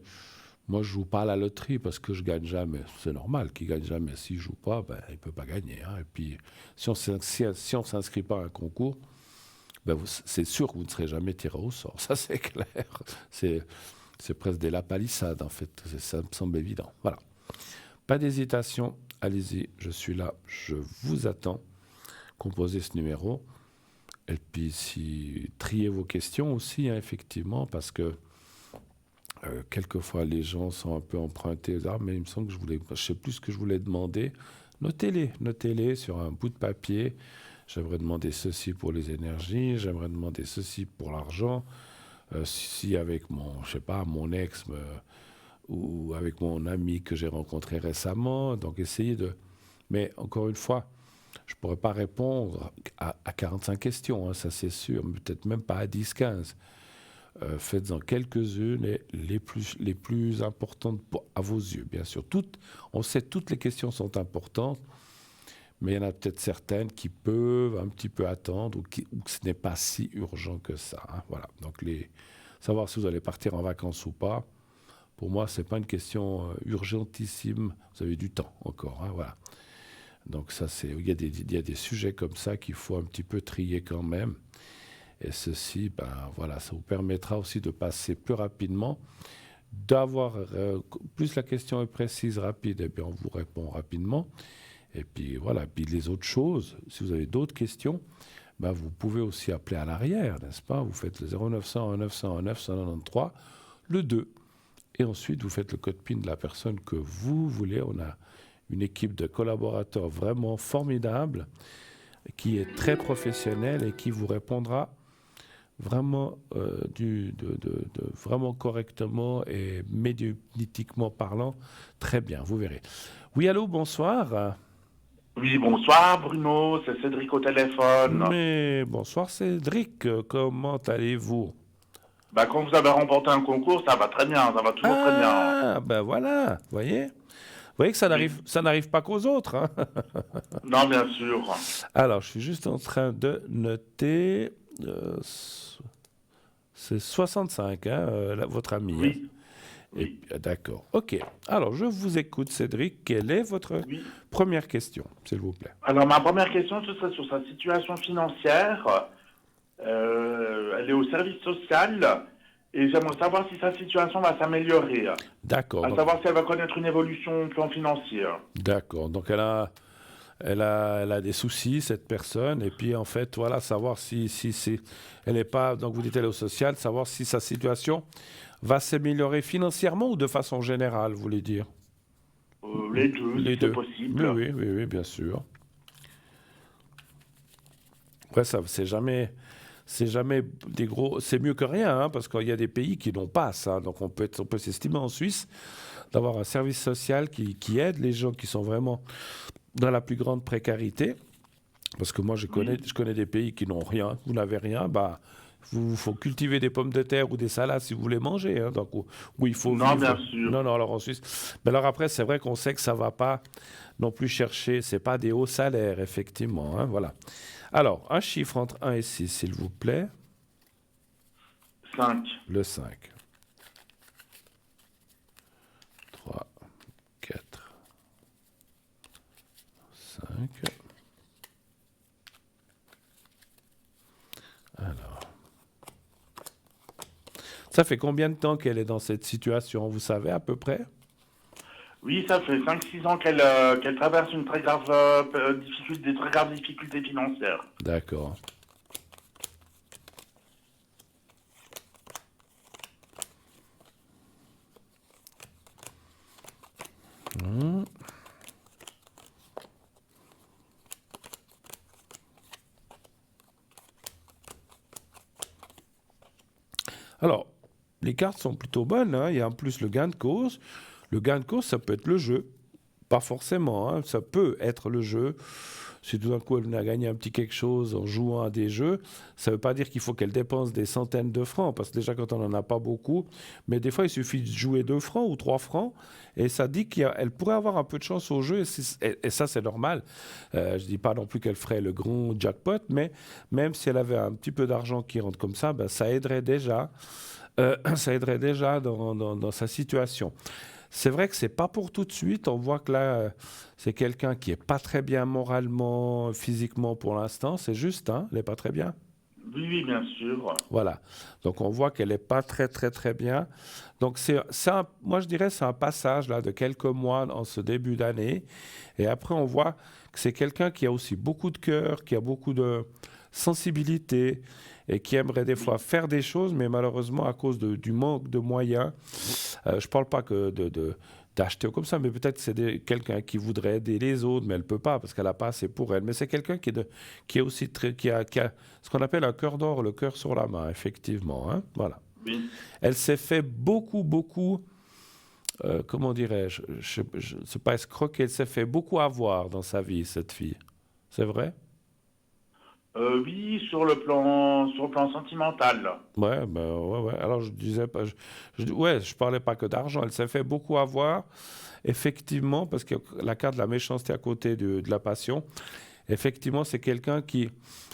moi je joue pas à la loterie parce que je gagne jamais. C'est normal qu'ils gagnent jamais. S'il joue pas, ben, il peut pas gagner. Hein. Et puis si on s'inscrit pas à un concours, ben c'est sûr que vous ne serez jamais tiré au sort. Ça, c'est clair. C'est presque des lapalissades, en fait. Ça me semble évident. Voilà. Pas d'hésitation. Allez-y, je suis là. Je vous attends. Composez ce numéro. Et puis, triez vos questions aussi, hein, effectivement, parce que quelquefois, les gens sont un peu empruntés. Ah, mais il me semble que je sais plus ce que je voulais demander. Notez-les sur un bout de papier. J'aimerais demander ceci pour les énergies, j'aimerais demander ceci pour l'argent. Si avec mon ex ou avec mon ami que j'ai rencontré récemment. Donc essayez de... Mais encore une fois, je ne pourrais pas répondre à 45 questions, hein, ça c'est sûr, peut-être même pas à 10, 15. Faites-en quelques-unes et les plus importantes à vos yeux, bien sûr. On sait que toutes les questions sont importantes, mais il y en a peut-être certaines qui peuvent un petit peu attendre ou que ce n'est pas si urgent que ça. Hein, voilà. Donc, savoir si vous allez partir en vacances ou pas, pour moi, ce n'est pas une question urgentissime. Vous avez du temps encore. Hein, voilà. Donc, il y a des sujets comme ça qu'il faut un petit peu trier quand même. Et ceci, ben, voilà, ça vous permettra aussi de passer plus rapidement, d'avoir plus la question est précise, rapide, et bien on vous répond rapidement. Et puis voilà, puis les autres choses, si vous avez d'autres questions, ben vous pouvez aussi appeler à l'arrière, n'est-ce pas? Vous faites le 0900 1900 993, le 2. Et ensuite, vous faites le code PIN de la personne que vous voulez. On a une équipe de collaborateurs vraiment formidable, qui est très professionnelle et qui vous répondra vraiment, vraiment correctement et médiatiquement parlant, très bien, vous verrez. Oui, allô, bonsoir. Oui, bonsoir Bruno, c'est Cédric au téléphone. Mais bonsoir Cédric, comment allez-vous? Quand vous avez remporté un concours, ça va très bien, ça va toujours très bien. Ah, ben voilà, vous voyez? Vous voyez que ça n'arrive pas qu'aux autres. Hein. Non, bien sûr. Alors, je suis juste en train de noter. C'est 65, hein, votre ami. Oui. Hein. Oui. D'accord. OK. Alors, je vous écoute, Cédric. Quelle est votre première question, s'il vous plaît? Alors, ma première question, ce serait sur sa situation financière. Elle est au service social et j'aimerais savoir si sa situation va s'améliorer. D'accord. À savoir si elle va connaître une évolution au plan financier. D'accord. Donc, elle a des soucis, cette personne, et puis en fait, voilà, savoir si elle n'est pas, donc vous dites elle est au social, savoir si sa situation va s'améliorer financièrement ou de façon générale, vous voulez dire? Les deux, Les si deux. c'est possible. Oui, bien sûr. Après, ça, c'est jamais des gros, c'est mieux que rien, hein, parce qu'il y a des pays qui n'ont pas ça, donc on peut s'estimer en Suisse d'avoir un service social qui aide les gens qui sont vraiment dans la plus grande précarité, parce que moi je connais des pays qui n'ont rien, vous n'avez rien, bah il faut cultiver des pommes de terre ou des salades si vous voulez manger, hein, donc où il faut Non, vivre. bien sûr. Non, alors en Suisse. Mais alors après, c'est vrai qu'on sait que ça va pas non plus chercher, c'est pas des hauts salaires, effectivement, hein, voilà. Alors, un chiffre entre 1 et 6, s'il vous plaît. 5. Le 5. 3, 4, 5. Alors. Ça fait combien de temps qu'elle est dans cette situation, vous savez à peu près? Oui, ça fait 5-6 ans qu'elle traverse une très grave, des très graves difficultés financières. D'accord. Hmm. Alors, les cartes sont plutôt bonnes, hein. Il y a en plus le gain de cause. Le gain de cause, ça peut être le jeu. Pas forcément, hein. Ça peut être le jeu. Si tout d'un coup elle venait à gagner un petit quelque chose en jouant à des jeux, ça ne veut pas dire qu'il faut qu'elle dépense des centaines de francs, parce que déjà quand on n'en a pas beaucoup, mais des fois il suffit de jouer 2 francs ou 3 francs, et ça dit qu'elle pourrait avoir un peu de chance au jeu, et ça c'est normal. Je ne dis pas non plus qu'elle ferait le grand jackpot, mais même si elle avait un petit peu d'argent qui rentre comme ça, ben, ça aiderait déjà. Ça aiderait déjà dans sa situation. C'est vrai que c'est pas pour tout de suite. On voit que là, c'est quelqu'un qui est pas très bien moralement, physiquement pour l'instant. C'est juste, hein, elle est pas très bien. Oui, oui, bien sûr. Voilà. Donc on voit qu'elle est pas très très très bien. Donc moi je dirais c'est un passage là de quelques mois en ce début d'année. Et après on voit que c'est quelqu'un qui a aussi beaucoup de cœur, qui a beaucoup de sensibilité et qui aimerait des fois Oui. faire des choses, mais malheureusement à cause du manque de moyens. Je ne parle pas que d'acheter ou comme ça, mais peut-être que c'est quelqu'un qui voudrait aider les autres, mais elle ne peut pas parce qu'elle n'a pas assez pour elle. Mais c'est quelqu'un qui est aussi qui a ce qu'on appelle un cœur d'or, le cœur sur la main, effectivement, hein. Voilà. Oui. Elle s'est fait beaucoup, beaucoup, comment dirais-je, je ne sais pas escroquer, elle s'est fait beaucoup avoir dans sa vie, cette fille. C'est vrai? Oui, sur le plan sentimental. Ouais, ben, ouais, ouais. Alors je disais pas, ouais, je parlais pas que d'argent. Elle s'est fait beaucoup avoir, effectivement, parce que la carte de la méchanceté à côté de la passion. Effectivement, c'est quelqu'un qui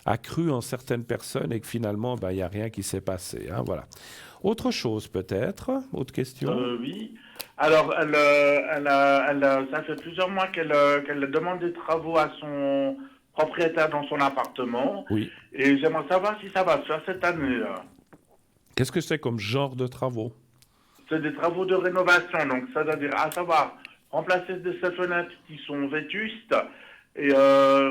a cru en certaines personnes et que finalement, ben, il n'y a rien qui s'est passé, hein, voilà. Autre chose peut-être, autre question? Oui. Alors, ça fait plusieurs mois qu'elle demande des travaux à son propriétaire dans son appartement. Oui. Et j'aimerais savoir si ça va se faire cette année. Qu'est-ce que c'est comme genre de travaux? C'est des travaux de rénovation, donc ça veut dire à savoir remplacer ces fenêtres qui sont vétustes et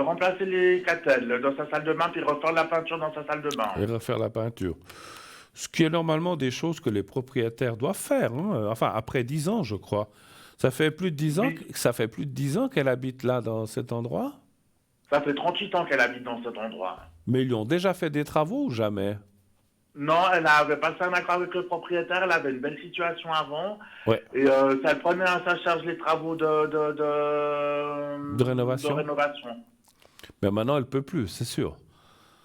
remplacer les catelles dans sa salle de bain, puis refaire la peinture dans sa salle de bain. Et refaire la peinture. Ce qui est normalement des choses que les propriétaires doivent faire, hein. Enfin, après 10 ans, je crois. Ça fait plus de 10 ans, Oui, ça fait plus de 10 ans qu'elle habite là, dans cet endroit. ça fait 38 ans qu'elle habite dans cet endroit. Mais ils lui ont déjà fait des travaux ou jamais? Non, elle avait passé un accord avec le propriétaire, elle avait une belle situation avant, Ouais. et ça elle prenait à sa charge les travaux De de rénovation? rénovation. Mais maintenant, elle peut plus, c'est sûr.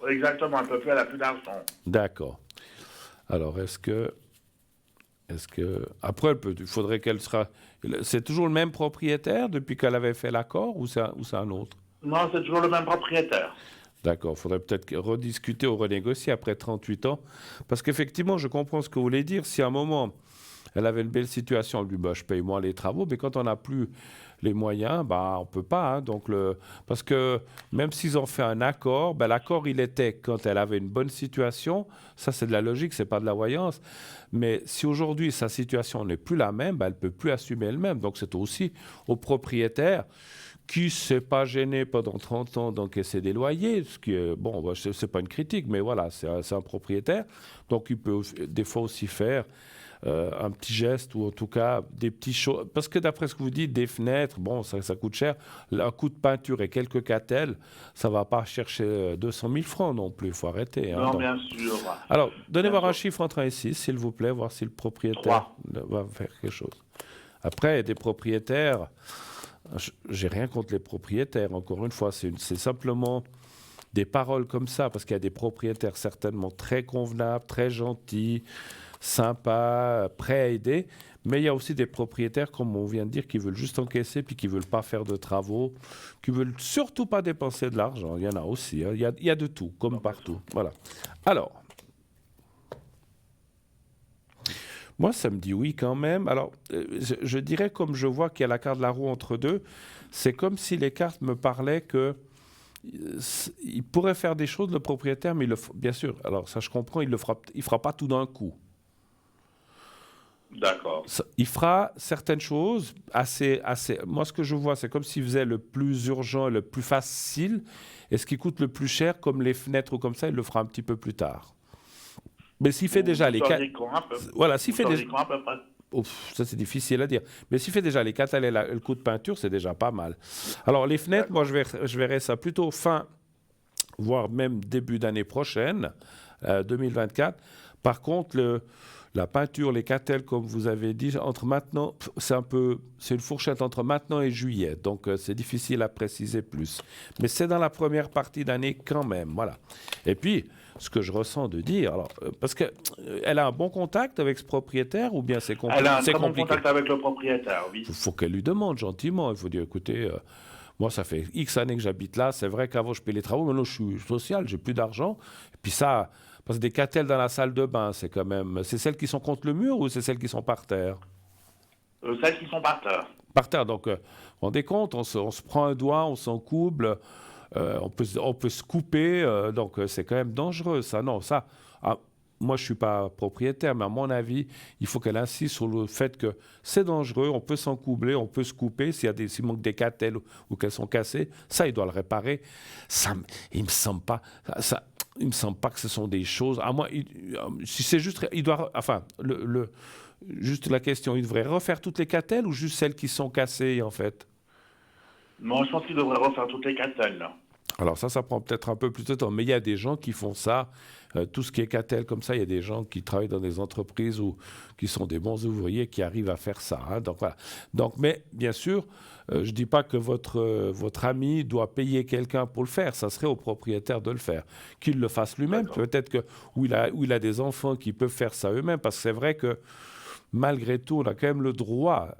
Exactement, elle peut plus, elle a plus d'argent. D'accord. Alors, après, il faudrait qu'elle sera. C'est toujours le même propriétaire depuis qu'elle avait fait l'accord ou c'est un autre? Non, c'est toujours le même propriétaire. D'accord, il faudrait peut-être rediscuter ou renégocier après 38 ans. Parce qu'effectivement, je comprends ce que vous voulez dire. Si à un moment, elle avait une belle situation, elle dit bah, je paye moins les travaux, mais quand on n'a plus les moyens, bah, on ne peut pas, hein. Parce que même s'ils ont fait un accord, bah, l'accord il était quand elle avait une bonne situation, ça c'est de la logique, c'est pas de la voyance. Mais si aujourd'hui sa situation n'est plus la même, bah, elle ne peut plus assumer elle-même. Donc c'est aussi au propriétaire qui ne s'est pas gêné pendant 30 ans d'encaisser des loyers, ce qui est, bon, bah, c'est pas une critique, mais voilà, c'est un propriétaire, donc il peut des fois aussi faire un petit geste ou en tout cas des petits choses. Parce que d'après ce que vous dites, des fenêtres, bon, ça coûte cher. Un coup de peinture et quelques catelles, ça ne va pas chercher 200 000 francs non plus, il faut arrêter, hein, Non, donc. bien sûr. Alors, Bien donnez-moi un sûr. chiffre entre 1 et 6, s'il vous plaît, voir si le propriétaire 3. va faire quelque chose. Après, des propriétaires, j'ai rien contre les propriétaires. Encore une fois, c'est simplement des paroles comme ça, parce qu'il y a des propriétaires certainement très convenables, très gentils, sympas, prêts à aider. Mais il y a aussi des propriétaires, comme on vient de dire, qui veulent juste encaisser, puis qui ne veulent pas faire de travaux, qui ne veulent surtout pas dépenser de l'argent. Il y en a aussi, hein. Il y a de tout, comme partout. Voilà. Alors, moi, ça me dit oui quand même. Alors, je dirais, comme je vois qu'il y a la carte de la roue entre deux, c'est comme si les cartes me parlaient que il pourrait faire des choses, le propriétaire, mais bien sûr, alors ça je comprends, il fera pas tout d'un coup. D'accord. Il fera certaines choses assez. Moi, ce que je vois, c'est comme s'il faisait le plus urgent et le plus facile, et ce qui coûte le plus cher, comme les fenêtres ou comme ça, il le fera un petit peu plus tard. Mais s'il fait déjà Vous les quatre, sauriez quand un peu, voilà, s'il vous fait déjà, sauriez quand à peu près. ouf, ça c'est difficile à dire. Mais s'il fait déjà les quatre et le coup de peinture, c'est déjà pas mal. Alors les fenêtres, moi D'accord. je verrais ça plutôt fin, voire même début d'année prochaine, 2024. Par contre, la peinture, les catels, comme vous avez dit, entre maintenant, c'est une fourchette entre maintenant et juillet, donc c'est difficile à préciser plus. Mais c'est dans la première partie d'année quand même, voilà. Et puis, ce que je ressens de dire, alors, parce que elle a un bon contact avec ce propriétaire ou bien Elle a un c'est très bon compliqué. contact avec le propriétaire, oui. Faut qu'elle lui demande gentiment. Il faut dire, écoutez, moi, ça fait X années que j'habite là. C'est vrai qu'avant, je paye les travaux. Maintenant, je suis social, j'ai plus d'argent. Et puis ça, parce que des catels dans la salle de bain, c'est quand même. C'est celles qui sont contre le mur ou c'est celles qui sont par terre? Celles qui sont par terre. Par terre. Donc, vous vous rendez compte, on se prend un doigt, on s'en couple, on peut se couper. Donc, c'est quand même dangereux, ça. Non, ça. Ah, moi, je ne suis pas propriétaire, mais à mon avis, il faut qu'elle insiste sur le fait que c'est dangereux, on peut s'en coubler, on peut se couper. S'il manque des catelles ou qu'elles sont cassées, ça, il doit le réparer. Ça, il me semble pas. Il me semble pas que ce sont des choses. À moi, si c'est juste, il doit. Enfin, juste la question, il devrait refaire toutes les catelles ou juste celles qui sont cassées, en fait? Non, je pense qu'il devrait refaire toutes les catelles, là. Alors ça prend peut-être un peu plus de temps, mais il y a des gens qui font ça, tout ce qui est cattel comme ça, il y a des gens qui travaillent dans des entreprises ou qui sont des bons ouvriers qui arrivent à faire ça, hein. Donc voilà. Donc, mais bien sûr, je ne dis pas que votre ami doit payer quelqu'un pour le faire, ça serait au propriétaire de le faire. Qu'il le fasse lui-même, D'accord. peut-être que où il a des enfants qui peuvent faire ça eux-mêmes, parce que c'est vrai que malgré tout, on a quand même le droit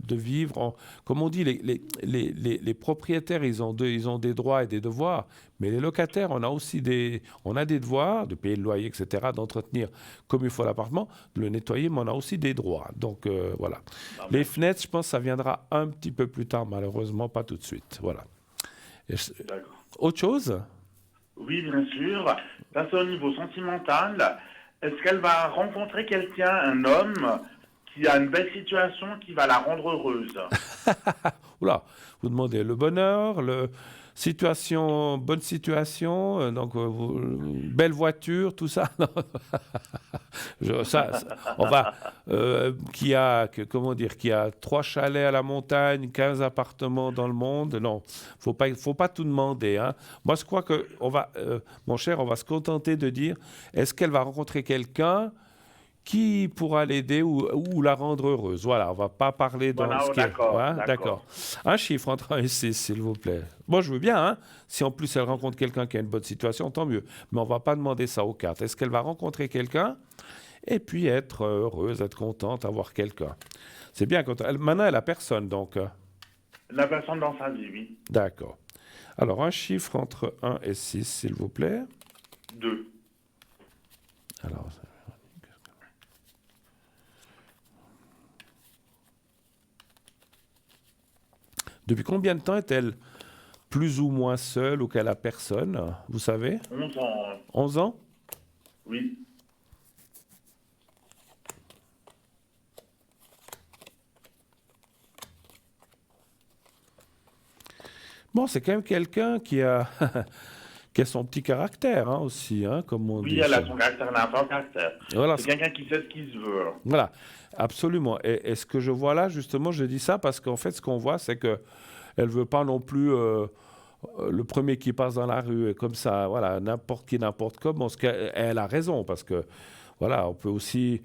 de vivre comme on dit, les propriétaires, ils ont des droits et des devoirs, mais les locataires, on a des devoirs de payer le loyer, etc., d'entretenir comme il faut l'appartement, de le nettoyer, mais on a aussi des droits. Donc voilà. Ah, Les mais- fenêtres, je pense que ça viendra un petit peu plus tard, malheureusement, pas tout de suite. Voilà. D'accord. Autre chose? Oui, bien sûr. Ça, c'est au niveau sentimental. Est-ce qu'elle va rencontrer quelqu'un, un homme, qui a une belle situation, qui va la rendre heureuse? Oula, vous demandez le bonheur, bonne situation, donc belle voiture, tout ça. Non. On va, comment dire, qui a 3 chalets à la montagne, 15 appartements dans le monde. Non, faut pas tout demander, hein. Moi, je crois que mon cher, on va se contenter de dire, est-ce qu'elle va rencontrer quelqu'un qui pourra l'aider ou la rendre heureuse. Voilà, on ne va pas parler dans Voilà, ce oh, qui est... d'accord, Hein, d'accord. d'accord. Un chiffre entre 1 et 6, s'il vous plaît. Moi, je veux bien, hein. Si en plus elle rencontre quelqu'un qui a une bonne situation, tant mieux. Mais on ne va pas demander ça aux cartes. Est-ce qu'elle va rencontrer quelqu'un et puis être heureuse, être contente, avoir quelqu'un? C'est bien quand maintenant, elle n'a personne, donc... La personne dans sa vie, oui. D'accord. Alors, un chiffre entre 1 et 6, s'il vous plaît. 2. Alors... Depuis combien de temps est-elle plus ou moins seule ou qu'elle a personne, vous savez? 11 ans. 11 ans? Oui. Bon, c'est quand même quelqu'un qui a, qui a son petit caractère, hein, aussi, hein, comme on Oui, dit. elle a son caractère, elle a un fort caractère. Voilà, C'est quelqu'un qui sait ce qu'il se veut. voilà, absolument. Et ce que je vois là, justement, je dis ça parce qu'en fait, ce qu'on voit, c'est que elle veut pas non plus le premier qui passe dans la rue, et comme ça, voilà, n'importe qui, n'importe comment. Elle a raison, parce que, voilà, on peut aussi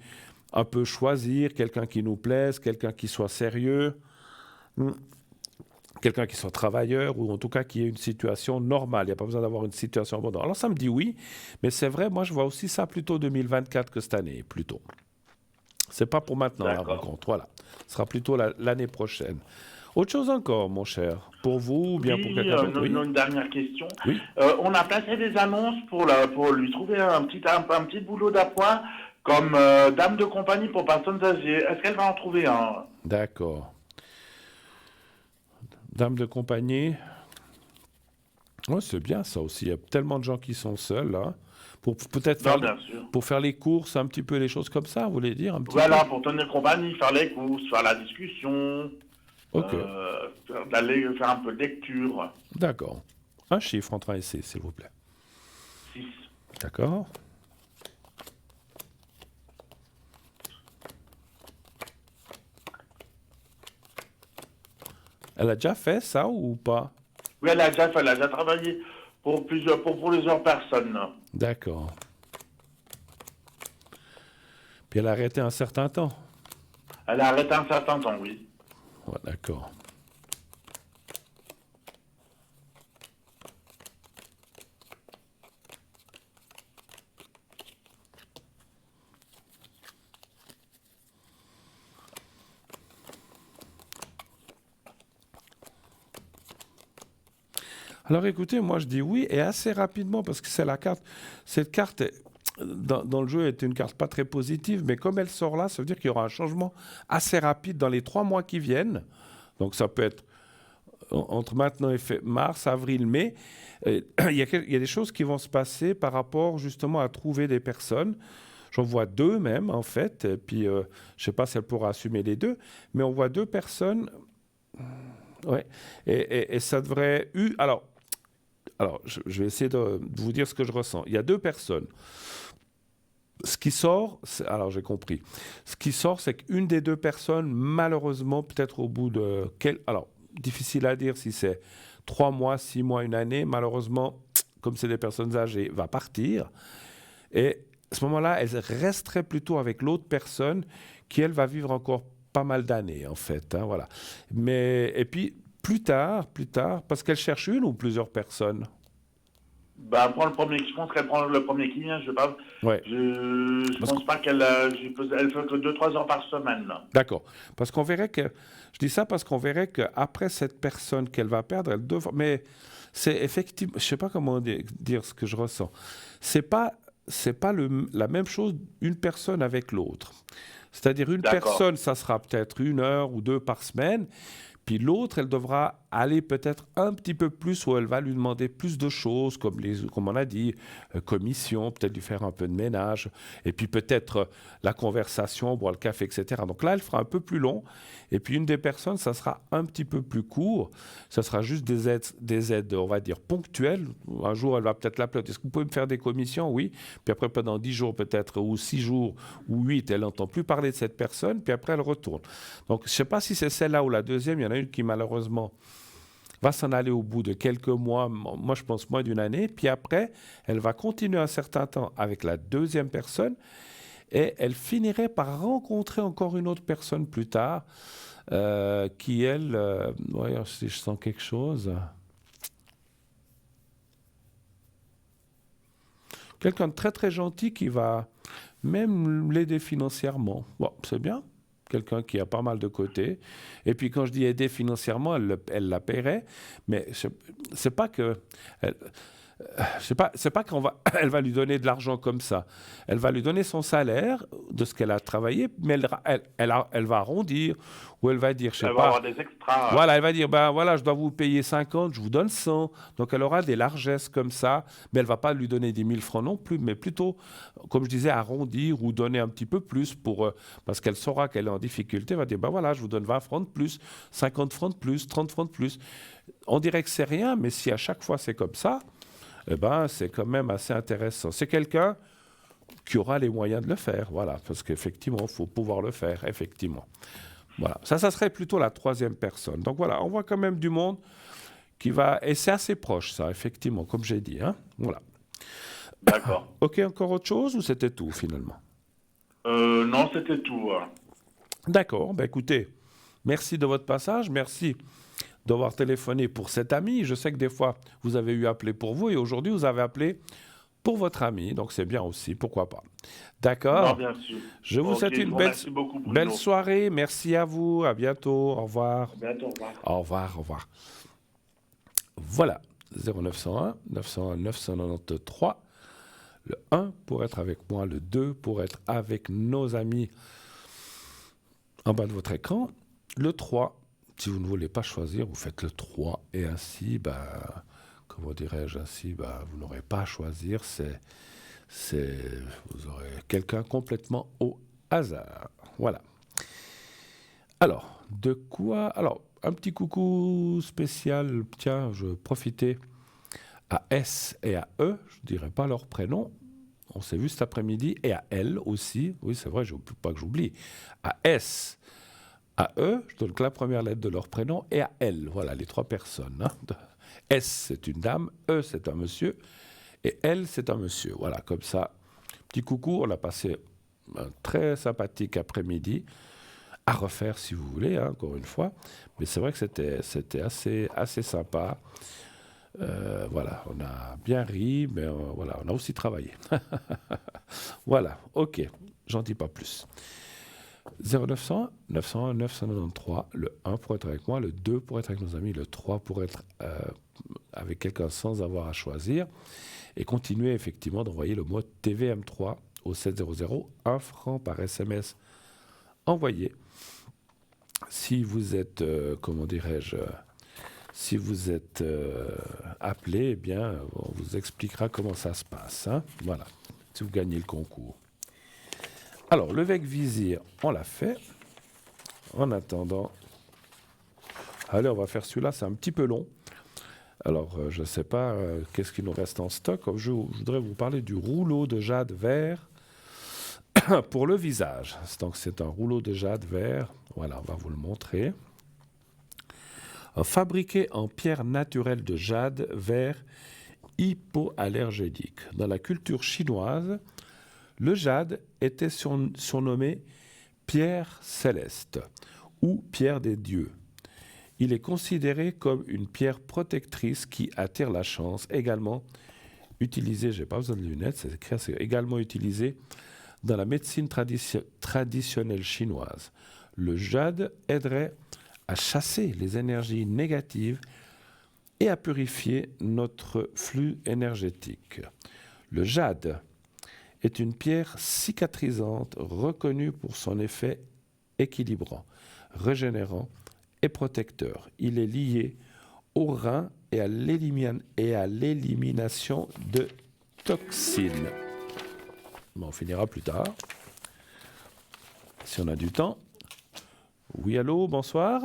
un peu choisir quelqu'un qui nous plaise, quelqu'un qui soit sérieux. Quelqu'un qui soit travailleur ou en tout cas qui ait une situation normale. Il n'y a pas besoin d'avoir une situation abondante. Alors ça me dit oui, mais c'est vrai, moi je vois aussi ça plutôt 2024 que cette année, plutôt. C'est pas pour maintenant la D'accord. rencontre, voilà. Ce sera plutôt l'année prochaine. Autre chose encore, mon cher, pour vous ou bien pour Oui, quelqu'un d'autre? Oui, une dernière question. oui. On a placé des annonces pour lui trouver un petit boulot d'appoint comme dame de compagnie pour personnes âgées. Est-ce qu'elle va en trouver un? D'accord. Dame de compagnie. Ouais, c'est bien ça aussi. Il y a tellement de gens qui sont seuls, là. Pour peut-être Non, bien sûr. pour faire les courses, un petit peu les choses comme ça, vous voulez dire un petit Voilà, peu? pour tenir compagnie, faire les courses, faire la discussion, Ok, d'aller faire un peu de lecture. d'accord. Un chiffre entre 1 et 6, s'il vous plaît. 6. D'accord. Elle a déjà fait ça ou pas? Oui, elle a déjà travaillé pour plusieurs personnes. D'accord. Puis elle a arrêté un certain temps. Elle a arrêté un certain temps, oui. Ouais, d'accord. Alors écoutez, moi je dis oui et assez rapidement parce que c'est la carte. Cette carte, dans le jeu, est une carte pas très positive, mais comme elle sort là, ça veut dire qu'il y aura un changement assez rapide dans les 3 mois qui viennent. Donc ça peut être entre maintenant et mars, avril, mai. Il y a des choses qui vont se passer par rapport justement à trouver des personnes. J'en vois deux même en fait. Et puis je ne sais pas si elle pourra assumer les deux, mais on voit deux personnes. Ouais. Et ça devrait. Alors, je vais essayer de vous dire ce que je ressens. Il y a deux personnes. Ce qui sort, alors j'ai compris. Ce qui sort, c'est qu'une des deux personnes, malheureusement, peut-être au bout de alors, difficile à dire si c'est 3 mois, 6 mois, une année, malheureusement, comme c'est des personnes âgées, va partir. Et à ce moment-là, elle resterait plutôt avec l'autre personne qui, elle, va vivre encore pas mal d'années, en fait. Hein, voilà. Et puis, plus tard, parce qu'elle cherche une ou plusieurs personnes. Ben, prends le premier, je pense qu'elle prend le premier qui vient, je sais pas. Ouais. Je Parce que pense pas elle fait que 2-3 heures par semaine, là. D'accord. Parce qu'on verrait que, je dis ça parce qu'on verrait qu'après cette personne qu'elle va perdre, elle devra, mais c'est effectivement, je sais pas comment dire ce que je ressens. C'est pas la même chose une personne avec l'autre. C'est-à-dire une D'accord. personne, ça sera peut-être 1 heure ou 2 par semaine, puis l'autre, elle devra aller peut-être un petit peu plus où elle va lui demander plus de choses, comme on a dit, commission, peut-être lui faire un peu de ménage, et puis peut-être la conversation, boire le café, etc. Donc là, elle fera un peu plus long. Et puis une des personnes, ça sera un petit peu plus court. Ça sera juste des aides, on va dire, ponctuelles. Un jour, elle va peut-être l'appeler. Est-ce que vous pouvez me faire des commissions? Oui. Puis après, pendant 10 jours peut-être, ou 6 jours, ou 8, elle n'entend plus parler de cette personne, puis après, elle retourne. Donc, je ne sais pas si c'est celle-là ou la deuxième. Il y en a une qui, malheureusement, va s'en aller au bout de quelques mois, moi je pense moins d'une année, puis après, elle va continuer un certain temps avec la deuxième personne, et elle finirait par rencontrer encore une autre personne plus tard, qui elle, voyons si je sens quelque chose, quelqu'un de très très gentil qui va même l'aider financièrement. Bon, c'est bien. Quelqu'un qui a pas mal de côté. Et puis quand je dis aider financièrement, elle la paierait, mais c'est pas que... c'est pas qu'on va, elle va lui donner de l'argent comme ça. Elle va lui donner son salaire de ce qu'elle a travaillé, mais elle va arrondir, ou elle va dire, je sais Elle va pas, avoir des extras. voilà, elle va dire, ben voilà, je dois vous payer 50, je vous donne 100. Donc elle aura des largesses comme ça, mais elle va pas lui donner 10 000 francs non plus, mais plutôt, comme je disais, arrondir ou donner un petit peu plus parce qu'elle saura qu'elle est en difficulté. Elle va dire, ben voilà, je vous donne 20 francs de plus, 50 francs de plus, 30 francs de plus. On dirait que c'est rien, mais si à chaque fois c'est comme ça, eh ben, c'est quand même assez intéressant. C'est quelqu'un qui aura les moyens de le faire, voilà, parce qu'effectivement, il faut pouvoir le faire, effectivement. Voilà, ça serait plutôt la troisième personne. Donc voilà, on voit quand même du monde qui va, et c'est assez proche, ça, effectivement, comme j'ai dit, hein. Voilà. D'accord. Ok, encore autre chose ou c'était tout finalement? Non, c'était tout. D'accord, ben écoutez, merci de votre passage, merci d'avoir téléphoné pour cet ami. Je sais que des fois, vous avez eu appelé pour vous et aujourd'hui, vous avez appelé pour votre ami. Donc, c'est bien aussi, pourquoi pas. Non, D'accord. bien sûr. Je vous Ok, souhaite je une vous remercie beaucoup, belle Bruno. soirée. Merci à vous. À bientôt. Au revoir. À bientôt, au revoir. Au revoir. Au revoir. Voilà. 0901 901 993. Le 1 pour être avec moi. Le 2 pour être avec nos amis en bas de votre écran. Le 3, si vous ne voulez pas choisir, vous faites le 3 et ainsi, comment dirais-je, ainsi, vous n'aurez pas à choisir. Vous aurez quelqu'un complètement au hasard. Voilà. Alors, de quoi? Alors, un petit coucou spécial. Tiens, je profitais à S et à E. Je ne dirai pas leur prénom. On s'est vu cet après-midi. Et à L aussi. Oui, c'est vrai, je ne veux pas que j'oublie. À S, à E, je donne que la première lettre de leur prénom. Et à L, voilà, les trois personnes. Hein. S, c'est une dame. E, c'est un monsieur. Et L, c'est un monsieur. Voilà, comme ça. Petit coucou, on a passé un très sympathique après-midi. À refaire si vous voulez, hein, encore une fois. Mais c'est vrai que c'était assez sympa. Voilà, on a bien ri, mais voilà, on a aussi travaillé. Voilà, ok, j'en dis pas plus. 0900 901 993, le 1 pour être avec moi, le 2 pour être avec nos amis, le 3 pour être avec quelqu'un sans avoir à choisir. Et continuez effectivement d'envoyer le mot TVM3 au 700, 1 franc par SMS envoyé. Si vous êtes, comment dirais-je, si vous êtes appelé, eh bien, on vous expliquera comment ça se passe. Hein, voilà, si vous gagnez le concours. Alors, le Vec Vizir, on l'a fait. En attendant, allez, on va faire celui-là, c'est un petit peu long. Alors, je ne sais pas qu'est-ce qu'il nous reste en stock. Je voudrais vous parler du rouleau de jade vert pour le visage. Donc, c'est un rouleau de jade vert. Voilà, on va vous le montrer. Fabriqué en pierre naturelle de jade vert hypoallergénique. Dans la culture chinoise, le jade était surnommé pierre céleste ou pierre des dieux. Il est considéré comme une pierre protectrice qui attire la chance. Également utilisé, j'ai pas besoin de lunettes, c'est également utilisé dans la médecine traditionnelle chinoise. Le jade aiderait à chasser les énergies négatives et à purifier notre flux énergétique. Le jade est une pierre cicatrisante reconnue pour son effet équilibrant, régénérant et protecteur. Il est lié au rein et à l'élimination de toxines. Bon, on finira plus tard, si on a du temps. Oui, allô, bonsoir.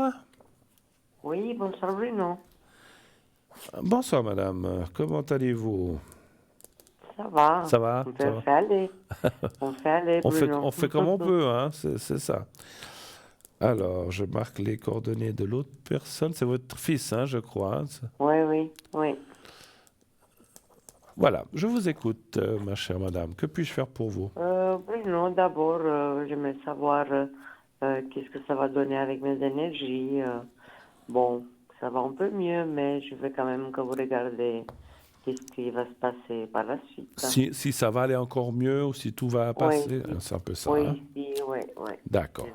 Oui, bonsoir Bruno. Bonsoir, madame. Comment allez-vous? Ça va. Ça va, On ça va. fait aller. On fait aller, Bruno. On fait comme on peut, hein, c'est ça. Alors, je marque les coordonnées de l'autre personne. C'est votre fils, hein, je crois. Hein. Oui. Voilà, je vous écoute, ma chère madame. Que puis-je faire pour vous? Bruno, d'abord, j'aimerais savoir qu'est-ce que ça va donner avec mes énergies. Bon, ça va un peu mieux, mais je veux quand même que vous regardez qu'est-ce qui va se passer par la suite. Si ça va aller encore mieux ou si tout va passer, Oui, c'est un peu ça. oui, Hein? oui. D'accord.